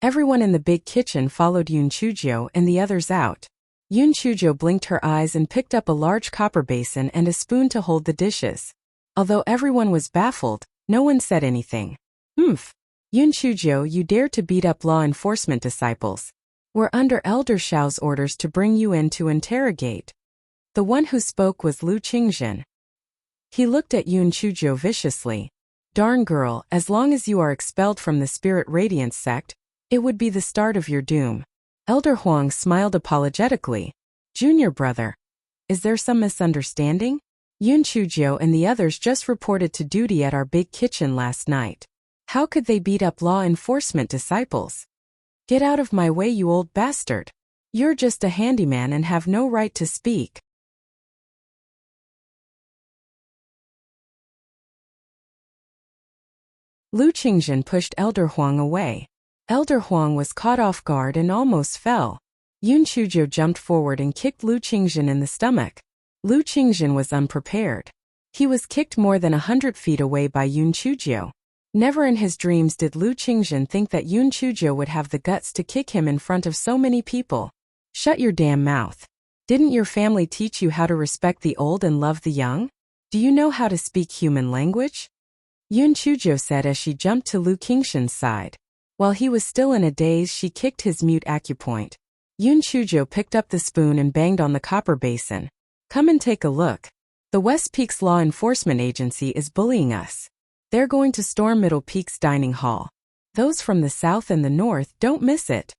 Everyone in the big kitchen followed Yun Chujo and the others out. Yun Chujo blinked her eyes and picked up a large copper basin and a spoon to hold the dishes. Although everyone was baffled, no one said anything. Yun Chujo, you dare to beat up law enforcement disciples. We're under Elder Xiao's orders to bring you in to interrogate. The one who spoke was Lu Qingzhen. He looked at Yun Chujo viciously. Darn girl, as long as you are expelled from the Spirit Radiance sect, it would be the start of your doom. Elder Huang smiled apologetically. Junior brother. Is there some misunderstanding? Yun Chujo and the others just reported to duty at our big kitchen last night. How could they beat up law enforcement disciples? Get out of my way, you old bastard. You're just a handyman and have no right to speak. Lu Qingzhen pushed Elder Huang away. Elder Huang was caught off guard and almost fell. Yun Chujo jumped forward and kicked Lu Qingzhen in the stomach. Lu Qingzhen was unprepared. He was kicked more than 100 feet away by Yun Chujo. Never in his dreams did Lu Qingzhen think that Yun Chujo would have the guts to kick him in front of so many people. Shut your damn mouth. Didn't your family teach you how to respect the old and love the young? Do you know how to speak human language? Yun Chujo said as she jumped to Lu Qingzhen's side. While he was still in a daze, she kicked his mute acupoint. Yun Chujo picked up the spoon and banged on the copper basin. Come and take a look. The West Peaks Law Enforcement Agency is bullying us. They're going to storm Middle Peaks Dining Hall. Those from the south and the north, don't miss it.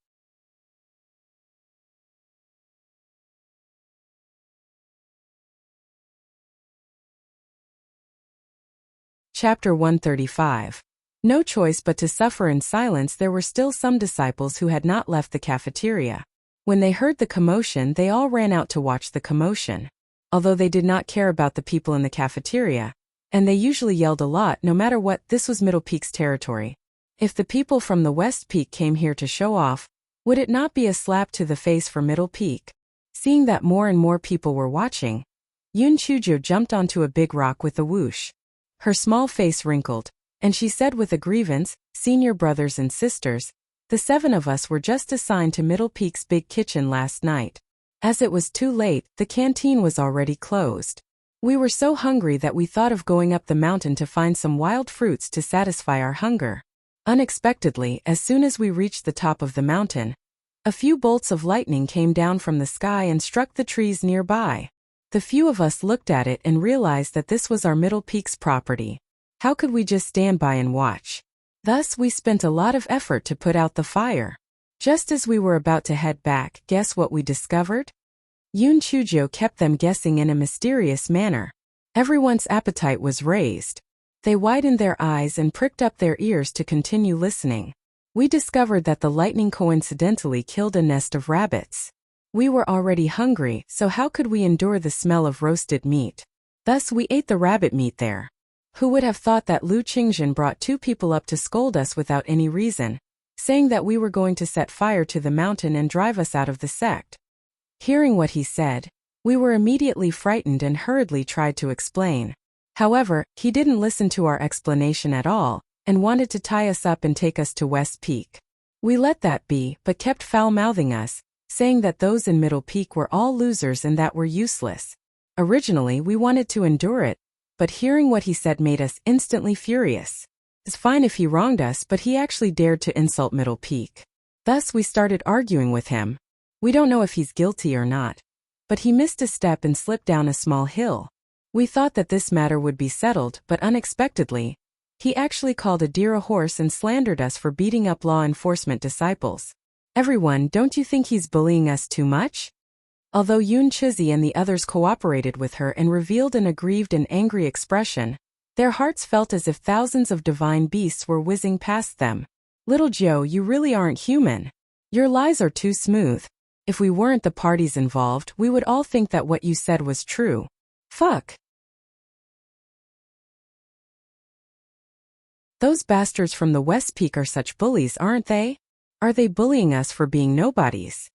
Chapter 135. No choice but to suffer in silence. There were still some disciples who had not left the cafeteria. When they heard the commotion, they all ran out to watch the commotion. Although they did not care about the people in the cafeteria, and they usually yelled a lot no matter what, this was Middle Peak's territory. If the people from the West Peak came here to show off, would it not be a slap to the face for Middle Peak? Seeing that more and more people were watching, Yun Chujo jumped onto a big rock with a whoosh. Her small face wrinkled, and she said with a grievance, "Senior brothers and sisters, the 7 of us were just assigned to Middle Peak's big kitchen last night. As it was too late, the canteen was already closed. We were so hungry that we thought of going up the mountain to find some wild fruits to satisfy our hunger. Unexpectedly, as soon as we reached the top of the mountain, a few bolts of lightning came down from the sky and struck the trees nearby. The few of us looked at it and realized that this was our Middle Peak's property. How could we just stand by and watch? Thus, we spent a lot of effort to put out the fire. Just as we were about to head back, guess what we discovered?" Yun Chujo kept them guessing in a mysterious manner. Everyone's appetite was raised. They widened their eyes and pricked up their ears to continue listening. "We discovered that the lightning coincidentally killed a nest of rabbits. We were already hungry, so how could we endure the smell of roasted meat? Thus we ate the rabbit meat there. Who would have thought that Lu Qingzhen brought 2 people up to scold us without any reason, saying that we were going to set fire to the mountain and drive us out of the sect?" Hearing what he said, we were immediately frightened and hurriedly tried to explain. However, he didn't listen to our explanation at all, and wanted to tie us up and take us to West Peak. We let that be, but kept foul-mouthing us, saying that those in Middle Peak were all losers and that we're useless. Originally, we wanted to endure it, but hearing what he said made us instantly furious. It's fine if he wronged us, but he actually dared to insult Middle Peak. Thus we started arguing with him. We don't know if he's guilty or not, but he missed a step and slipped down a small hill. We thought that this matter would be settled, but unexpectedly, he actually called a deer a horse and slandered us for beating up law enforcement disciples. Everyone, don't you think he's bullying us too much? Although Yun Chuzi and the others cooperated with her and revealed an aggrieved and angry expression, their hearts felt as if thousands of divine beasts were whizzing past them. "Little Joe, you really aren't human. Your lies are too smooth. If we weren't the parties involved, we would all think that what you said was true. Fuck. Those bastards from the West Peak are such bullies, aren't they? Are they bullying us for being nobodies?"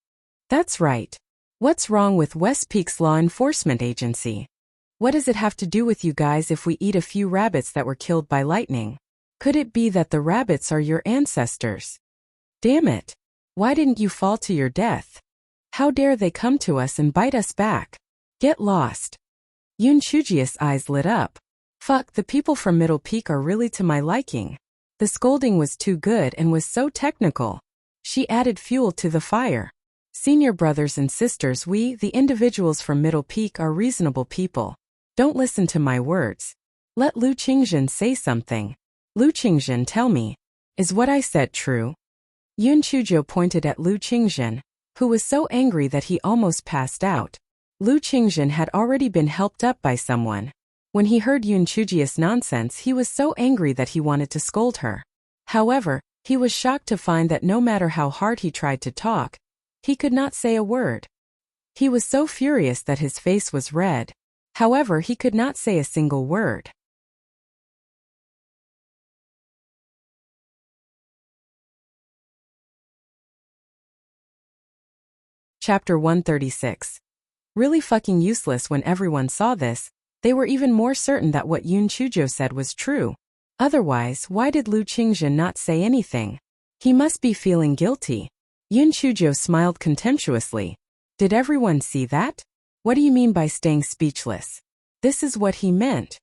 "That's right. What's wrong with West Peak's law enforcement agency? What does it have to do with you guys if we eat a few rabbits that were killed by lightning? Could it be that the rabbits are your ancestors? Damn it. Why didn't you fall to your death? How dare they come to us and bite us back? Get lost." Yun Chuji's eyes lit up. Fuck, the people from Middle Peak are really to my liking. The scolding was too good and was so technical. She added fuel to the fire. "Senior brothers and sisters, we, the individuals from Middle Peak, are reasonable people. Don't listen to my words. Let Lu Qingzhen say something. Lu Qingzhen, tell me, is what I said true?" Yun Chujo pointed at Lu Qingzhen, who was so angry that he almost passed out. Lu Qingzhen had already been helped up by someone. When he heard Yun Chuji's nonsense, he was so angry that he wanted to scold her. However, he was shocked to find that no matter how hard he tried to talk, he could not say a word. He was so furious that his face was red. However, he could not say a single word. Chapter 136. Really fucking useless. When everyone saw this, they were even more certain that what Yun Chujo said was true. Otherwise, why did Lu Qingzhen not say anything? He must be feeling guilty. Yun Chujo smiled contemptuously. Did everyone see that? What do you mean by staying speechless? This is what he meant.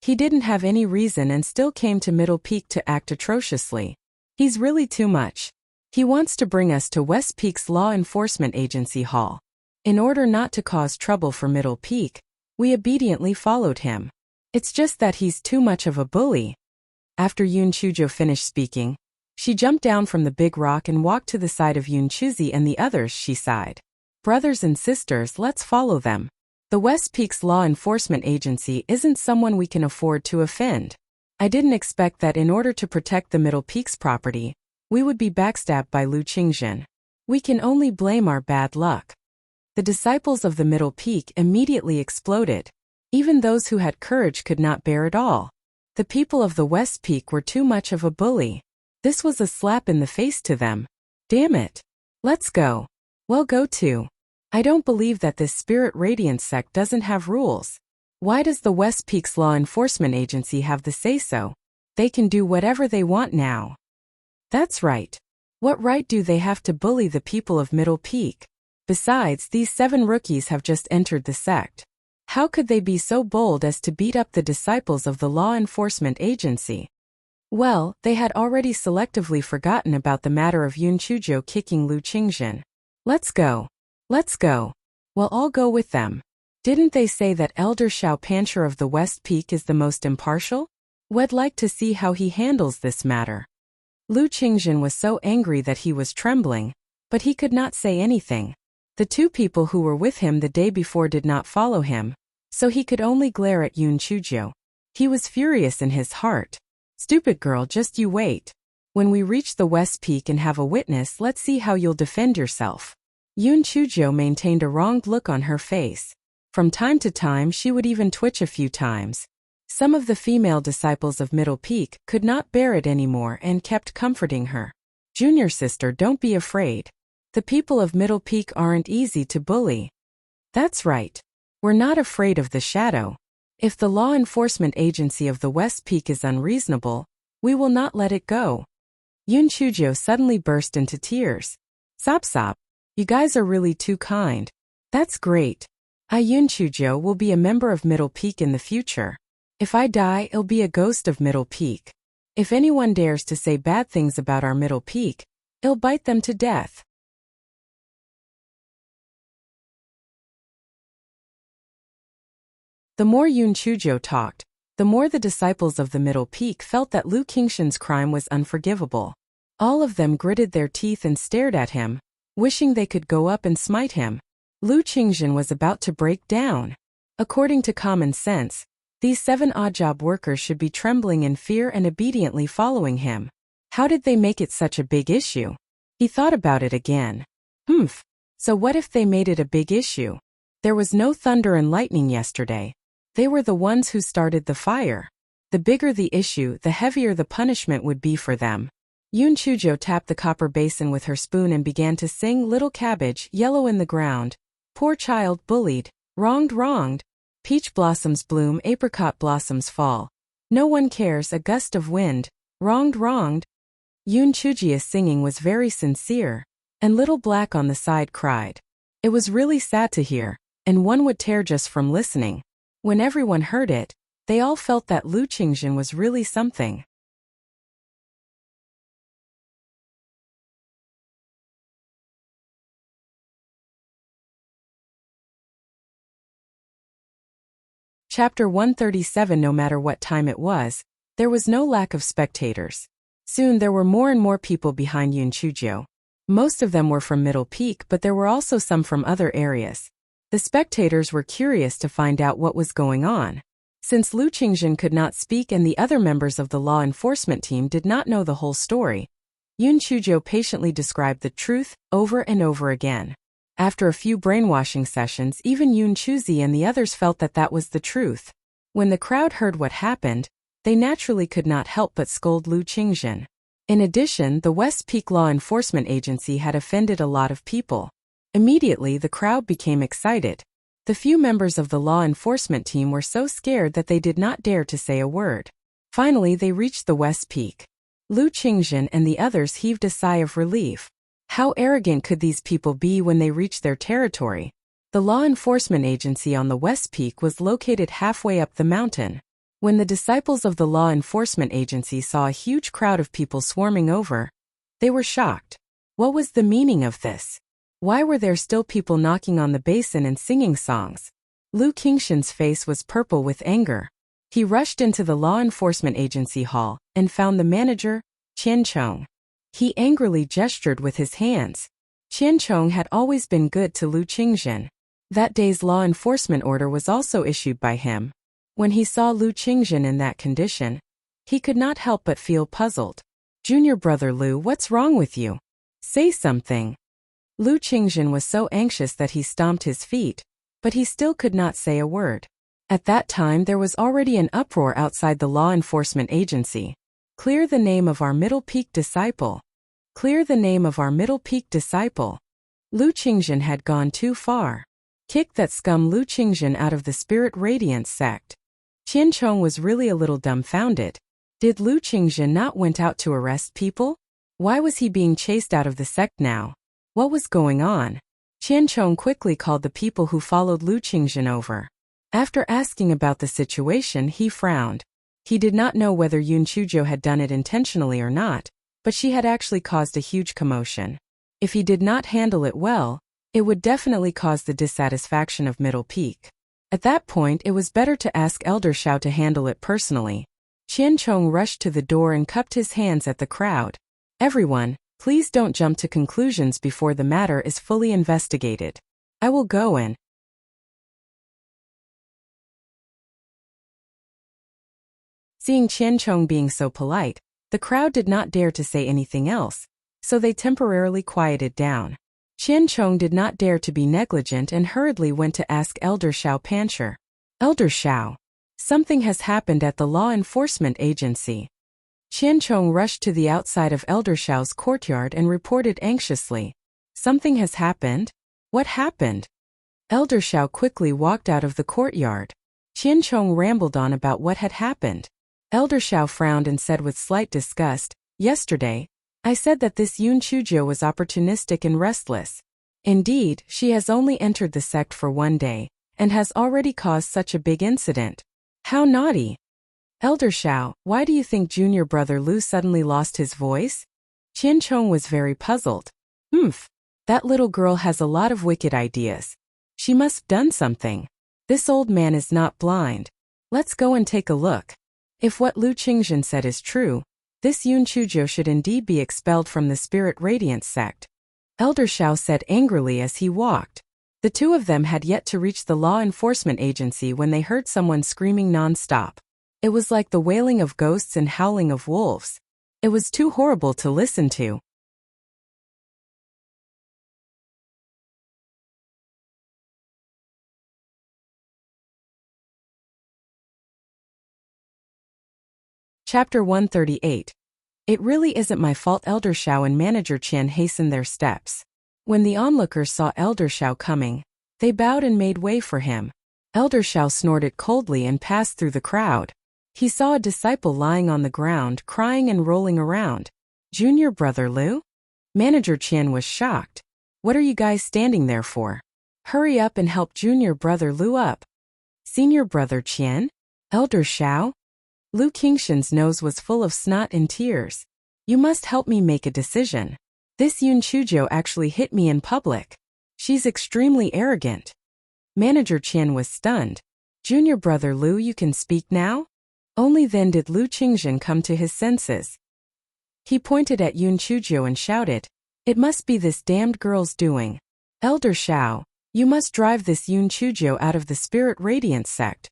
He didn't have any reason and still came to Middle Peak to act atrociously. He's really too much. He wants to bring us to West Peak's law enforcement agency hall. In order not to cause trouble for Middle Peak, we obediently followed him. It's just that he's too much of a bully. After Yun Chujo finished speaking, she jumped down from the big rock and walked to the side of Yun Chuzi and the others. She sighed. "Brothers and sisters, let's follow them. The West Peak's law enforcement agency isn't someone we can afford to offend. I didn't expect that in order to protect the Middle Peaks property, we would be backstabbed by Lu Qingjin. We can only blame our bad luck." The disciples of the Middle Peak immediately exploded. Even those who had courage could not bear it all. The people of the West Peak were too much of a bully. This was a slap in the face to them. Damn it. Let's go. Well, go to. I don't believe that this Spirit Radiance sect doesn't have rules. Why does the West Peaks Law Enforcement Agency have the say-so? They can do whatever they want now. That's right. What right do they have to bully the people of Middle Peak? Besides, these 7 rookies have just entered the sect. How could they be so bold as to beat up the disciples of the law enforcement agency? Well, they had already selectively forgotten about the matter of Yun Chuzhou kicking Lu Qingjin. Let's go. Let's go. Well, I'll go with them. Didn't they say that Elder Xiao Pancher of the West Peak is the most impartial? We'd like to see how he handles this matter. Lu Qingjin was so angry that he was trembling, but he could not say anything. The 2 people who were with him the day before did not follow him, so he could only glare at Yun Chuzhou. He was furious in his heart. Stupid girl, just you wait. When we reach the West Peak and have a witness, let's see how you'll defend yourself. Yun Chuzhou maintained a wronged look on her face. From time to time she would even twitch a few times. Some of the female disciples of Middle Peak could not bear it anymore and kept comforting her. Junior sister, don't be afraid. The people of Middle Peak aren't easy to bully. That's right. We're not afraid of the shadow. If the law enforcement agency of the West Peak is unreasonable, we will not let it go. Yun Chuzhou suddenly burst into tears. Sop sop. You guys are really too kind. That's great. I, Yun Chuzhou, will be a member of Middle Peak in the future. If I die, I'll be a ghost of Middle Peak. If anyone dares to say bad things about our Middle Peak, I'll bite them to death. The more Yun Chuzhou talked, the more the disciples of the Middle Peak felt that Lu Qingxin's crime was unforgivable. All of them gritted their teeth and stared at him, wishing they could go up and smite him. Lu Qingxin was about to break down. According to common sense, these 7 odd job workers should be trembling in fear and obediently following him. How did they make it such a big issue? He thought about it again. So what if they made it a big issue? There was no thunder and lightning yesterday. They were the ones who started the fire. The bigger the issue, the heavier the punishment would be for them. Yun Chuzhou tapped the copper basin with her spoon and began to sing Little Cabbage, Yellow in the Ground. Poor child, bullied, wronged. Peach blossoms bloom, apricot blossoms fall. No one cares, a gust of wind. Wronged. Yun Chuzhou's singing was very sincere, and Little Black on the side cried. It was really sad to hear, and one would tear just from listening. When everyone heard it, they all felt that Lu Qingxin was really something. Chapter 137. No matter what time it was, there was no lack of spectators. Soon there were more and more people behind Yun Chuzhou. Most of them were from Middle Peak, but there were also some from other areas. The spectators were curious to find out what was going on. Since Lu Qingxin could not speak and the other members of the law enforcement team did not know the whole story, Yun Chuzhou patiently described the truth over and over again. After a few brainwashing sessions, even Yun Chuzi and the others felt that that was the truth. When the crowd heard what happened, they naturally could not help but scold Lu Qingxin. In addition, the West Peak Law Enforcement Agency had offended a lot of people. Immediately, the crowd became excited. The few members of the law enforcement team were so scared that they did not dare to say a word. Finally, they reached the West Peak. Lu Qingxin and the others heaved a sigh of relief. How arrogant could these people be when they reached their territory? The law enforcement agency on the West Peak was located halfway up the mountain. When the disciples of the law enforcement agency saw a huge crowd of people swarming over, they were shocked. What was the meaning of this? Why were there still people knocking on the basin and singing songs? Lu Qingxin's face was purple with anger. He rushed into the law enforcement agency hall and found the manager, Qian Chong. He angrily gestured with his hands. Qian Chong had always been good to Lu Qingxin. That day's law enforcement order was also issued by him. When he saw Lu Qingxin in that condition, He could not help but feel puzzled. Junior brother Lu, what's wrong with you? Say something. Lu Qingjin was so anxious that he stomped his feet, but he still could not say a word. At that time there was already an uproar outside the law enforcement agency. Clear the name of our Middle Peak disciple. Clear the name of our Middle Peak disciple. Lu Qingjin had gone too far. Kick that scum Lu Qingjin out of the Spirit Radiance sect. Qian Chong was really a little dumbfounded. Did Lu Qingjin not went out to arrest people? Why was he being chased out of the sect now? What was going on? Qian Chong quickly called the people who followed Lu Qingjin over. After asking about the situation, he frowned. He did not know whether Yun Chuzhou had done it intentionally or not, but she had actually caused a huge commotion. If he did not handle it well, it would definitely cause the dissatisfaction of Middle Peak. At that point, it was better to ask Elder Xiao to handle it personally. Qian Chong rushed to the door and cupped his hands at the crowd. Everyone, please don't jump to conclusions before the matter is fully investigated. I will go in. Seeing Qian Chong being so polite, the crowd did not dare to say anything else, so they temporarily quieted down. Qian Chong did not dare to be negligent and hurriedly went to ask Elder Xiao Pancher. Elder Xiao, something has happened at the law enforcement agency. Qian Chong rushed to the outside of Elder Xiao's courtyard and reported anxiously. Something has happened? What happened? Elder Xiao quickly walked out of the courtyard. Qian Chong rambled on about what had happened. Elder Xiao frowned and said with slight disgust, yesterday, I said that this Yun Chuzhou was opportunistic and restless. Indeed, she has only entered the sect for 1 day, and has already caused such a big incident. How naughty! Elder Xiao, why do you think junior brother Lu suddenly lost his voice? Qian Chong was very puzzled. That little girl has a lot of wicked ideas. She must have done something. This old man is not blind. Let's go and take a look. If what Lu Qingjin said is true, this Yun Chuzhou should indeed be expelled from the Spirit Radiance sect. Elder Xiao said angrily as he walked. The two of them had yet to reach the law enforcement agency when they heard someone screaming non-stop. It was like the wailing of ghosts and howling of wolves. It was too horrible to listen to. Chapter 138. It really isn't my fault. Elder Xiao and Manager Qian hastened their steps. When the onlookers saw Elder Xiao coming, they bowed and made way for him. Elder Xiao snorted coldly and passed through the crowd. He saw a disciple lying on the ground, crying and rolling around. Junior brother Lu? Manager Qian was shocked. What are you guys standing there for? Hurry up and help junior brother Lu up. Senior brother Qian? Elder Xiao? Lu Qingxin's nose was full of snot and tears. You must help me make a decision. This Yun Chuzhou actually hit me in public. She's extremely arrogant. Manager Qian was stunned. Junior brother Lu, you can speak now? Only then did Lu Qingjin come to his senses. He pointed at Yun Chuzhou and shouted, it must be this damned girl's doing. Elder Xiao, you must drive this Yun Chuzhou out of the Spirit Radiance sect.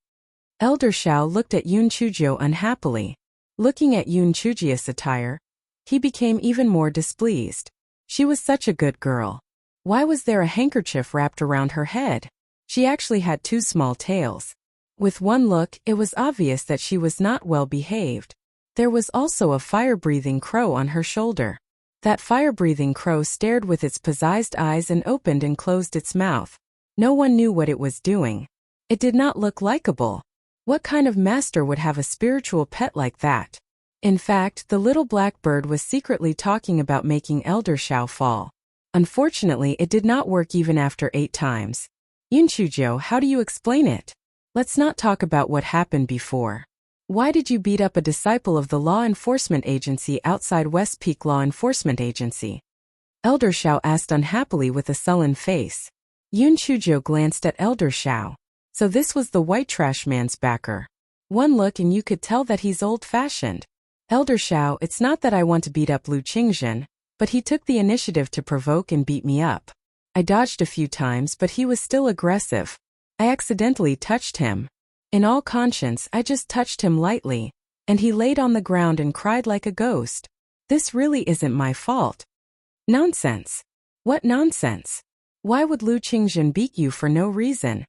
Elder Xiao looked at Yun Chuzhou unhappily. Looking at Yun Chuzhou's attire, he became even more displeased. She was such a good girl. Why was there a handkerchief wrapped around her head? She actually had 2 small tails. With one look, it was obvious that she was not well behaved. There was also a fire-breathing crow on her shoulder. That fire-breathing crow stared with its possessed eyes and opened and closed its mouth. No one knew what it was doing. It did not look likable. What kind of master would have a spiritual pet like that? In fact, the little black bird was secretly talking about making Elder Xiao fall. Unfortunately, it did not work even after 8 times. Yun Chuzhou, how do you explain it? Let's not talk about what happened before. Why did you beat up a disciple of the law enforcement agency outside West Peak Law Enforcement Agency? Elder Xiao asked unhappily with a sullen face. Yun Chuzhou glanced at Elder Xiao. So this was the white trash man's backer. One look and you could tell that he's old-fashioned. Elder Xiao, it's not that I want to beat up Lu Qingjin, but he took the initiative to provoke and beat me up. I dodged a few times, but he was still aggressive. I accidentally touched him. In all conscience, I just touched him lightly. and he laid on the ground and cried like a ghost. This really isn't my fault. Nonsense. What nonsense? Why would Lu Qingjin beat you for no reason?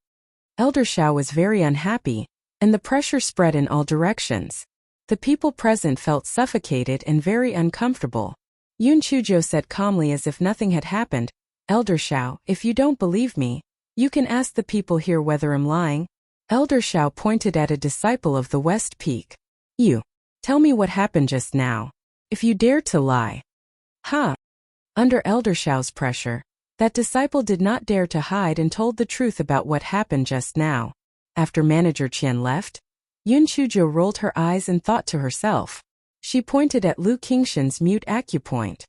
Elder Xiao was very unhappy, and the pressure spread in all directions. The people present felt suffocated and very uncomfortable. Yun Chuzhou said calmly as if nothing had happened, Elder Xiao, if you don't believe me, you can ask the people here whether I'm lying. Elder Xiao pointed at a disciple of the West Peak. You. Tell me what happened just now. If you dare to lie. Ha! Under Elder Xiao's pressure, that disciple did not dare to hide and told the truth about what happened just now. After Manager Qian left, Yun Chuzhou rolled her eyes and thought to herself. She pointed at Lu Qingxin's mute acupoint.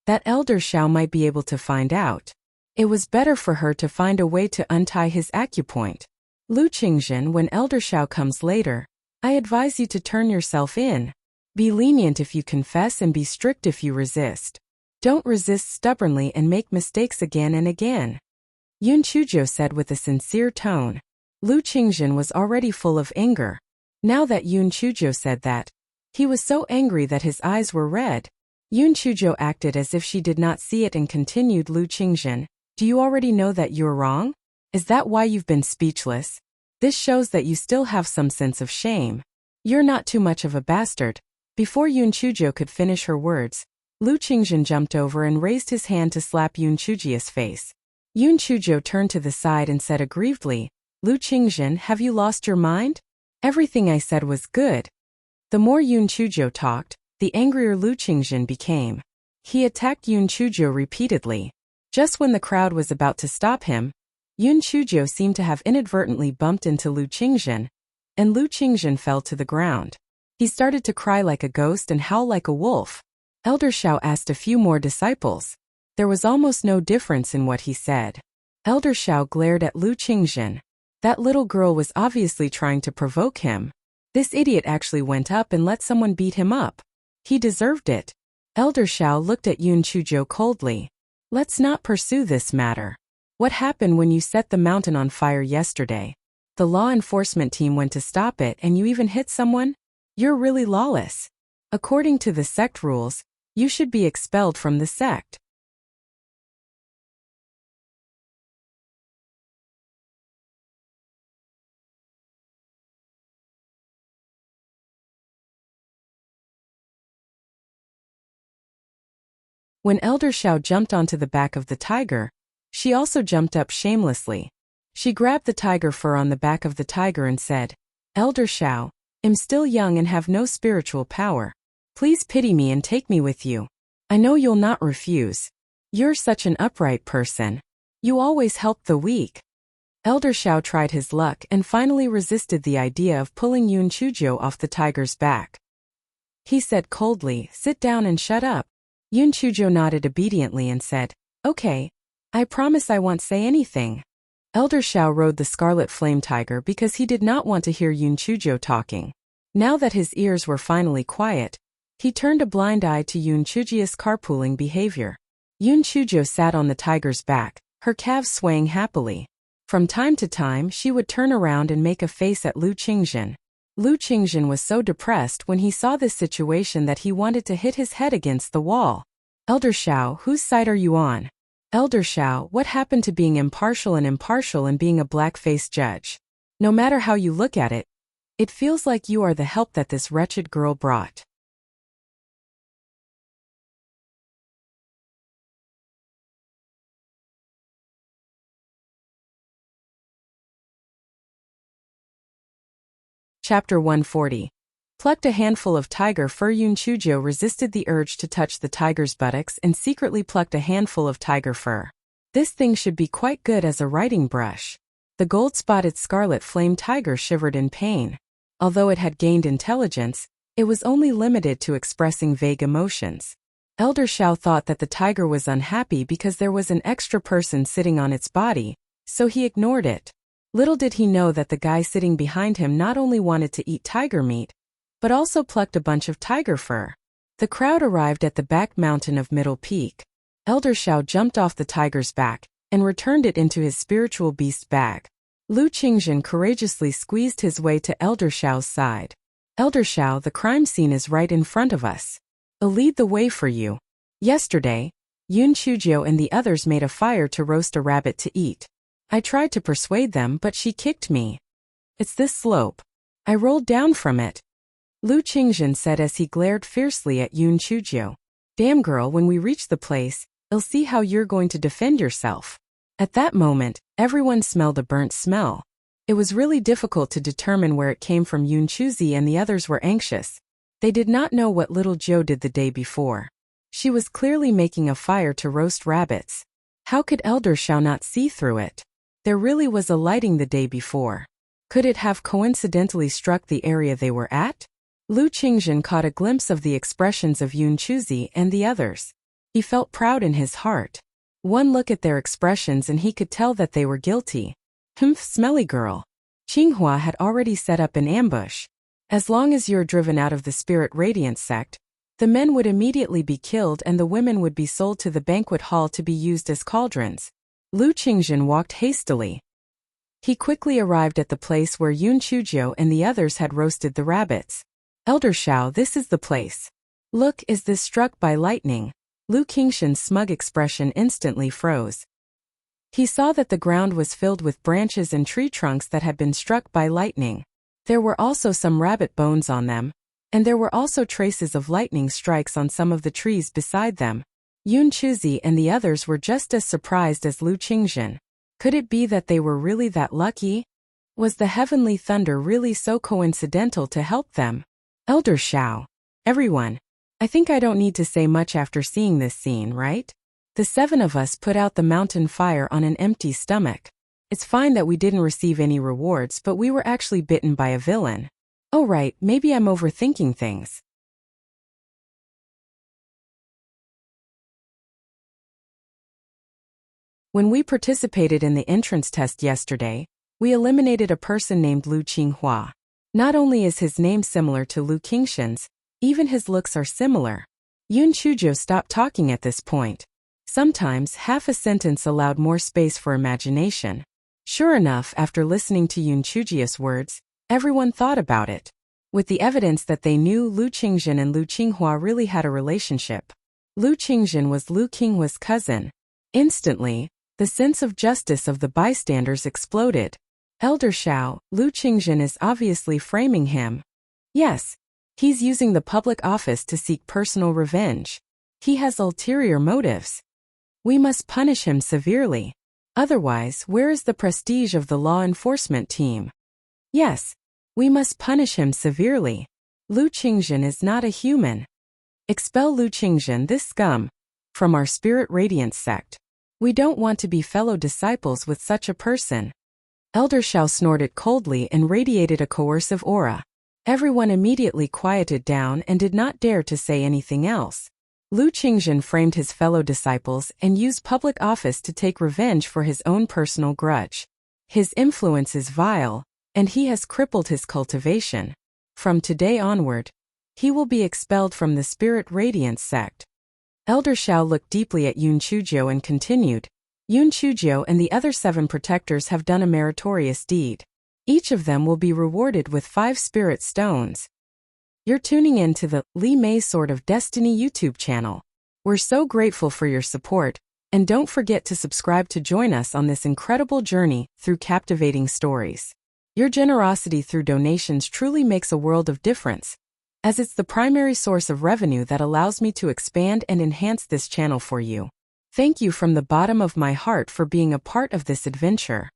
That Elder Xiao might be able to find out. It was better for her to find a way to untie his acupoint. Lu Qingxin, when Elder Xiao comes later, I advise you to turn yourself in. Be lenient if you confess and be strict if you resist. Don't resist stubbornly and make mistakes again and again. Yun Chuzhou said with a sincere tone. Lu Qingxin was already full of anger. Now that Yun Chuzhou said that, he was so angry that his eyes were red. Yun Chuzhou acted as if she did not see it and continued, Lu Qingxin, do you already know that you're wrong? Is that why you've been speechless? This shows that you still have some sense of shame. You're not too much of a bastard. Before Yun Chuzhou could finish her words, Lu Qingxin jumped over and raised his hand to slap Yun Chuzhou's face. Yun Chuzhou turned to the side and said aggrievedly, Lu Qingxin, have you lost your mind? Everything I said was good. The more Yun Chuzhou talked, the angrier Lu Qingxin became. He attacked Yun Chuzhou repeatedly. Just when the crowd was about to stop him, Yun Chuzhou seemed to have inadvertently bumped into Lu Qingxin, and Lu Qingxin fell to the ground. He started to cry like a ghost and howl like a wolf. Elder Xiao asked a few more disciples. There was almost no difference in what he said. Elder Xiao glared at Lu Qingxin. That little girl was obviously trying to provoke him. This idiot actually went up and let someone beat him up. He deserved it. Elder Xiao looked at Yun Chuzhou coldly. Let's not pursue this matter. What happened when you set the mountain on fire yesterday? The law enforcement team went to stop it and you even hit someone? You're really lawless. According to the sect rules, you should be expelled from the sect. When Elder Xiao jumped onto the back of the tiger, she also jumped up shamelessly. She grabbed the tiger fur on the back of the tiger and said, Elder Xiao, I'm still young and have no spiritual power. Please pity me and take me with you. I know you'll not refuse. You're such an upright person. You always help the weak. Elder Xiao tried his luck and finally resisted the idea of pulling Yun Chuzhou off the tiger's back. He said coldly, sit down and shut up. Yun Chuzhou nodded obediently and said, okay, I promise I won't say anything. Elder Xiao rode the scarlet flame tiger because he did not want to hear Yun Chuzhou talking. Now that his ears were finally quiet, he turned a blind eye to Yun Chuzhou's carpooling behavior. Yun Chuzhou sat on the tiger's back, her calves swaying happily. From time to time she would turn around and make a face at Lu Qingxin. Lu Qingxin was so depressed when he saw this situation that he wanted to hit his head against the wall. Elder Xiao, whose side are you on? Elder Xiao, what happened to being impartial and being a black-faced judge? No matter how you look at it, it feels like you are the help that this wretched girl brought. Chapter 140. Plucked a handful of tiger fur. Yun Chuzhou resisted the urge to touch the tiger's buttocks and secretly plucked a handful of tiger fur. This thing should be quite good as a writing brush. The gold-spotted scarlet flame tiger shivered in pain. Although it had gained intelligence, it was only limited to expressing vague emotions. Elder Xiao thought that the tiger was unhappy because there was an extra person sitting on its body, so he ignored it. Little did he know that the guy sitting behind him not only wanted to eat tiger meat, but also plucked a bunch of tiger fur. The crowd arrived at the back mountain of Middle Peak. Elder Xiao jumped off the tiger's back and returned it into his spiritual beast bag. Lu Qingzhen courageously squeezed his way to Elder Xiao's side. Elder Xiao, the crime scene is right in front of us. I'll lead the way for you. Yesterday, Yun Chujiu and the others made a fire to roast a rabbit to eat. I tried to persuade them, but she kicked me. It's this slope. I rolled down from it. Lu Qingzhen said as he glared fiercely at Yun Chujiu. Damn girl, when we reach the place, I'll see how you're going to defend yourself. At that moment, everyone smelled a burnt smell. It was really difficult to determine where it came from. Yun Chuzi and the others were anxious. They did not know what little Zhou did the day before. She was clearly making a fire to roast rabbits. How could Elder Xiao not see through it? There really was a lighting the day before. Could it have coincidentally struck the area they were at? Lu Qingzhen caught a glimpse of the expressions of Yun Chuzi and the others. He felt proud in his heart. One look at their expressions and he could tell that they were guilty. Humph, smelly girl. Qinghua had already set up an ambush. As long as you're driven out of the Spirit Radiance sect, the men would immediately be killed and the women would be sold to the banquet hall to be used as cauldrons. Lu Qingzhen walked hastily. He quickly arrived at the place where Yun Chujiu and the others had roasted the rabbits. Elder Xiao, this is the place. Look, is this struck by lightning? Lu Qingzhen's smug expression instantly froze. He saw that the ground was filled with branches and tree trunks that had been struck by lightning. There were also some rabbit bones on them, and there were also traces of lightning strikes on some of the trees beside them. Yun Chuzi and the others were just as surprised as Lu Qingzhen. Could it be that they were really that lucky? Was the heavenly thunder really so coincidental to help them? Elder Xiao. Everyone. I think I don't need to say much after seeing this scene, right? The 7 of us put out the mountain fire on an empty stomach. It's fine that we didn't receive any rewards, but we were actually bitten by a villain. Oh right, maybe I'm overthinking things. When we participated in the entrance test yesterday, we eliminated a person named Lu Qinghua. Not only is his name similar to Lu Qingzhen's, even his looks are similar. Yun Chujiu stopped talking at this point. Sometimes half a sentence allowed more space for imagination. Sure enough, after listening to Yun Chujiu's words, everyone thought about it. With the evidence that they knew Lu Qingzhen and Lu Qinghua really had a relationship. Lu Qingzhen was Lu Qinghua's cousin. Instantly, the sense of justice of the bystanders exploded. Elder Xiao, Lu Qingzhen is obviously framing him. Yes, he's using the public office to seek personal revenge. He has ulterior motives. We must punish him severely. Otherwise, where is the prestige of the law enforcement team? Yes, we must punish him severely. Lu Qingzhen is not a human. Expel Lu Qingzhen, this scum, from our Spirit Radiance sect. We don't want to be fellow disciples with such a person. Elder Xiao snorted coldly and radiated a coercive aura. Everyone immediately quieted down and did not dare to say anything else. Lu Qingzhen framed his fellow disciples and used public office to take revenge for his own personal grudge. His influence is vile, and he has crippled his cultivation. From today onward, he will be expelled from the Spirit Radiance sect. Elder Xiao looked deeply at Yun Chujiu and continued, Yun Chujiu and the other 7 protectors have done a meritorious deed. Each of them will be rewarded with 5 spirit stones. You're tuning in to the Li Mei Sword of Destiny YouTube channel. We're so grateful for your support, and don't forget to subscribe to join us on this incredible journey through captivating stories. Your generosity through donations truly makes a world of difference, as it's the primary source of revenue that allows me to expand and enhance this channel for you. Thank you from the bottom of my heart for being a part of this adventure.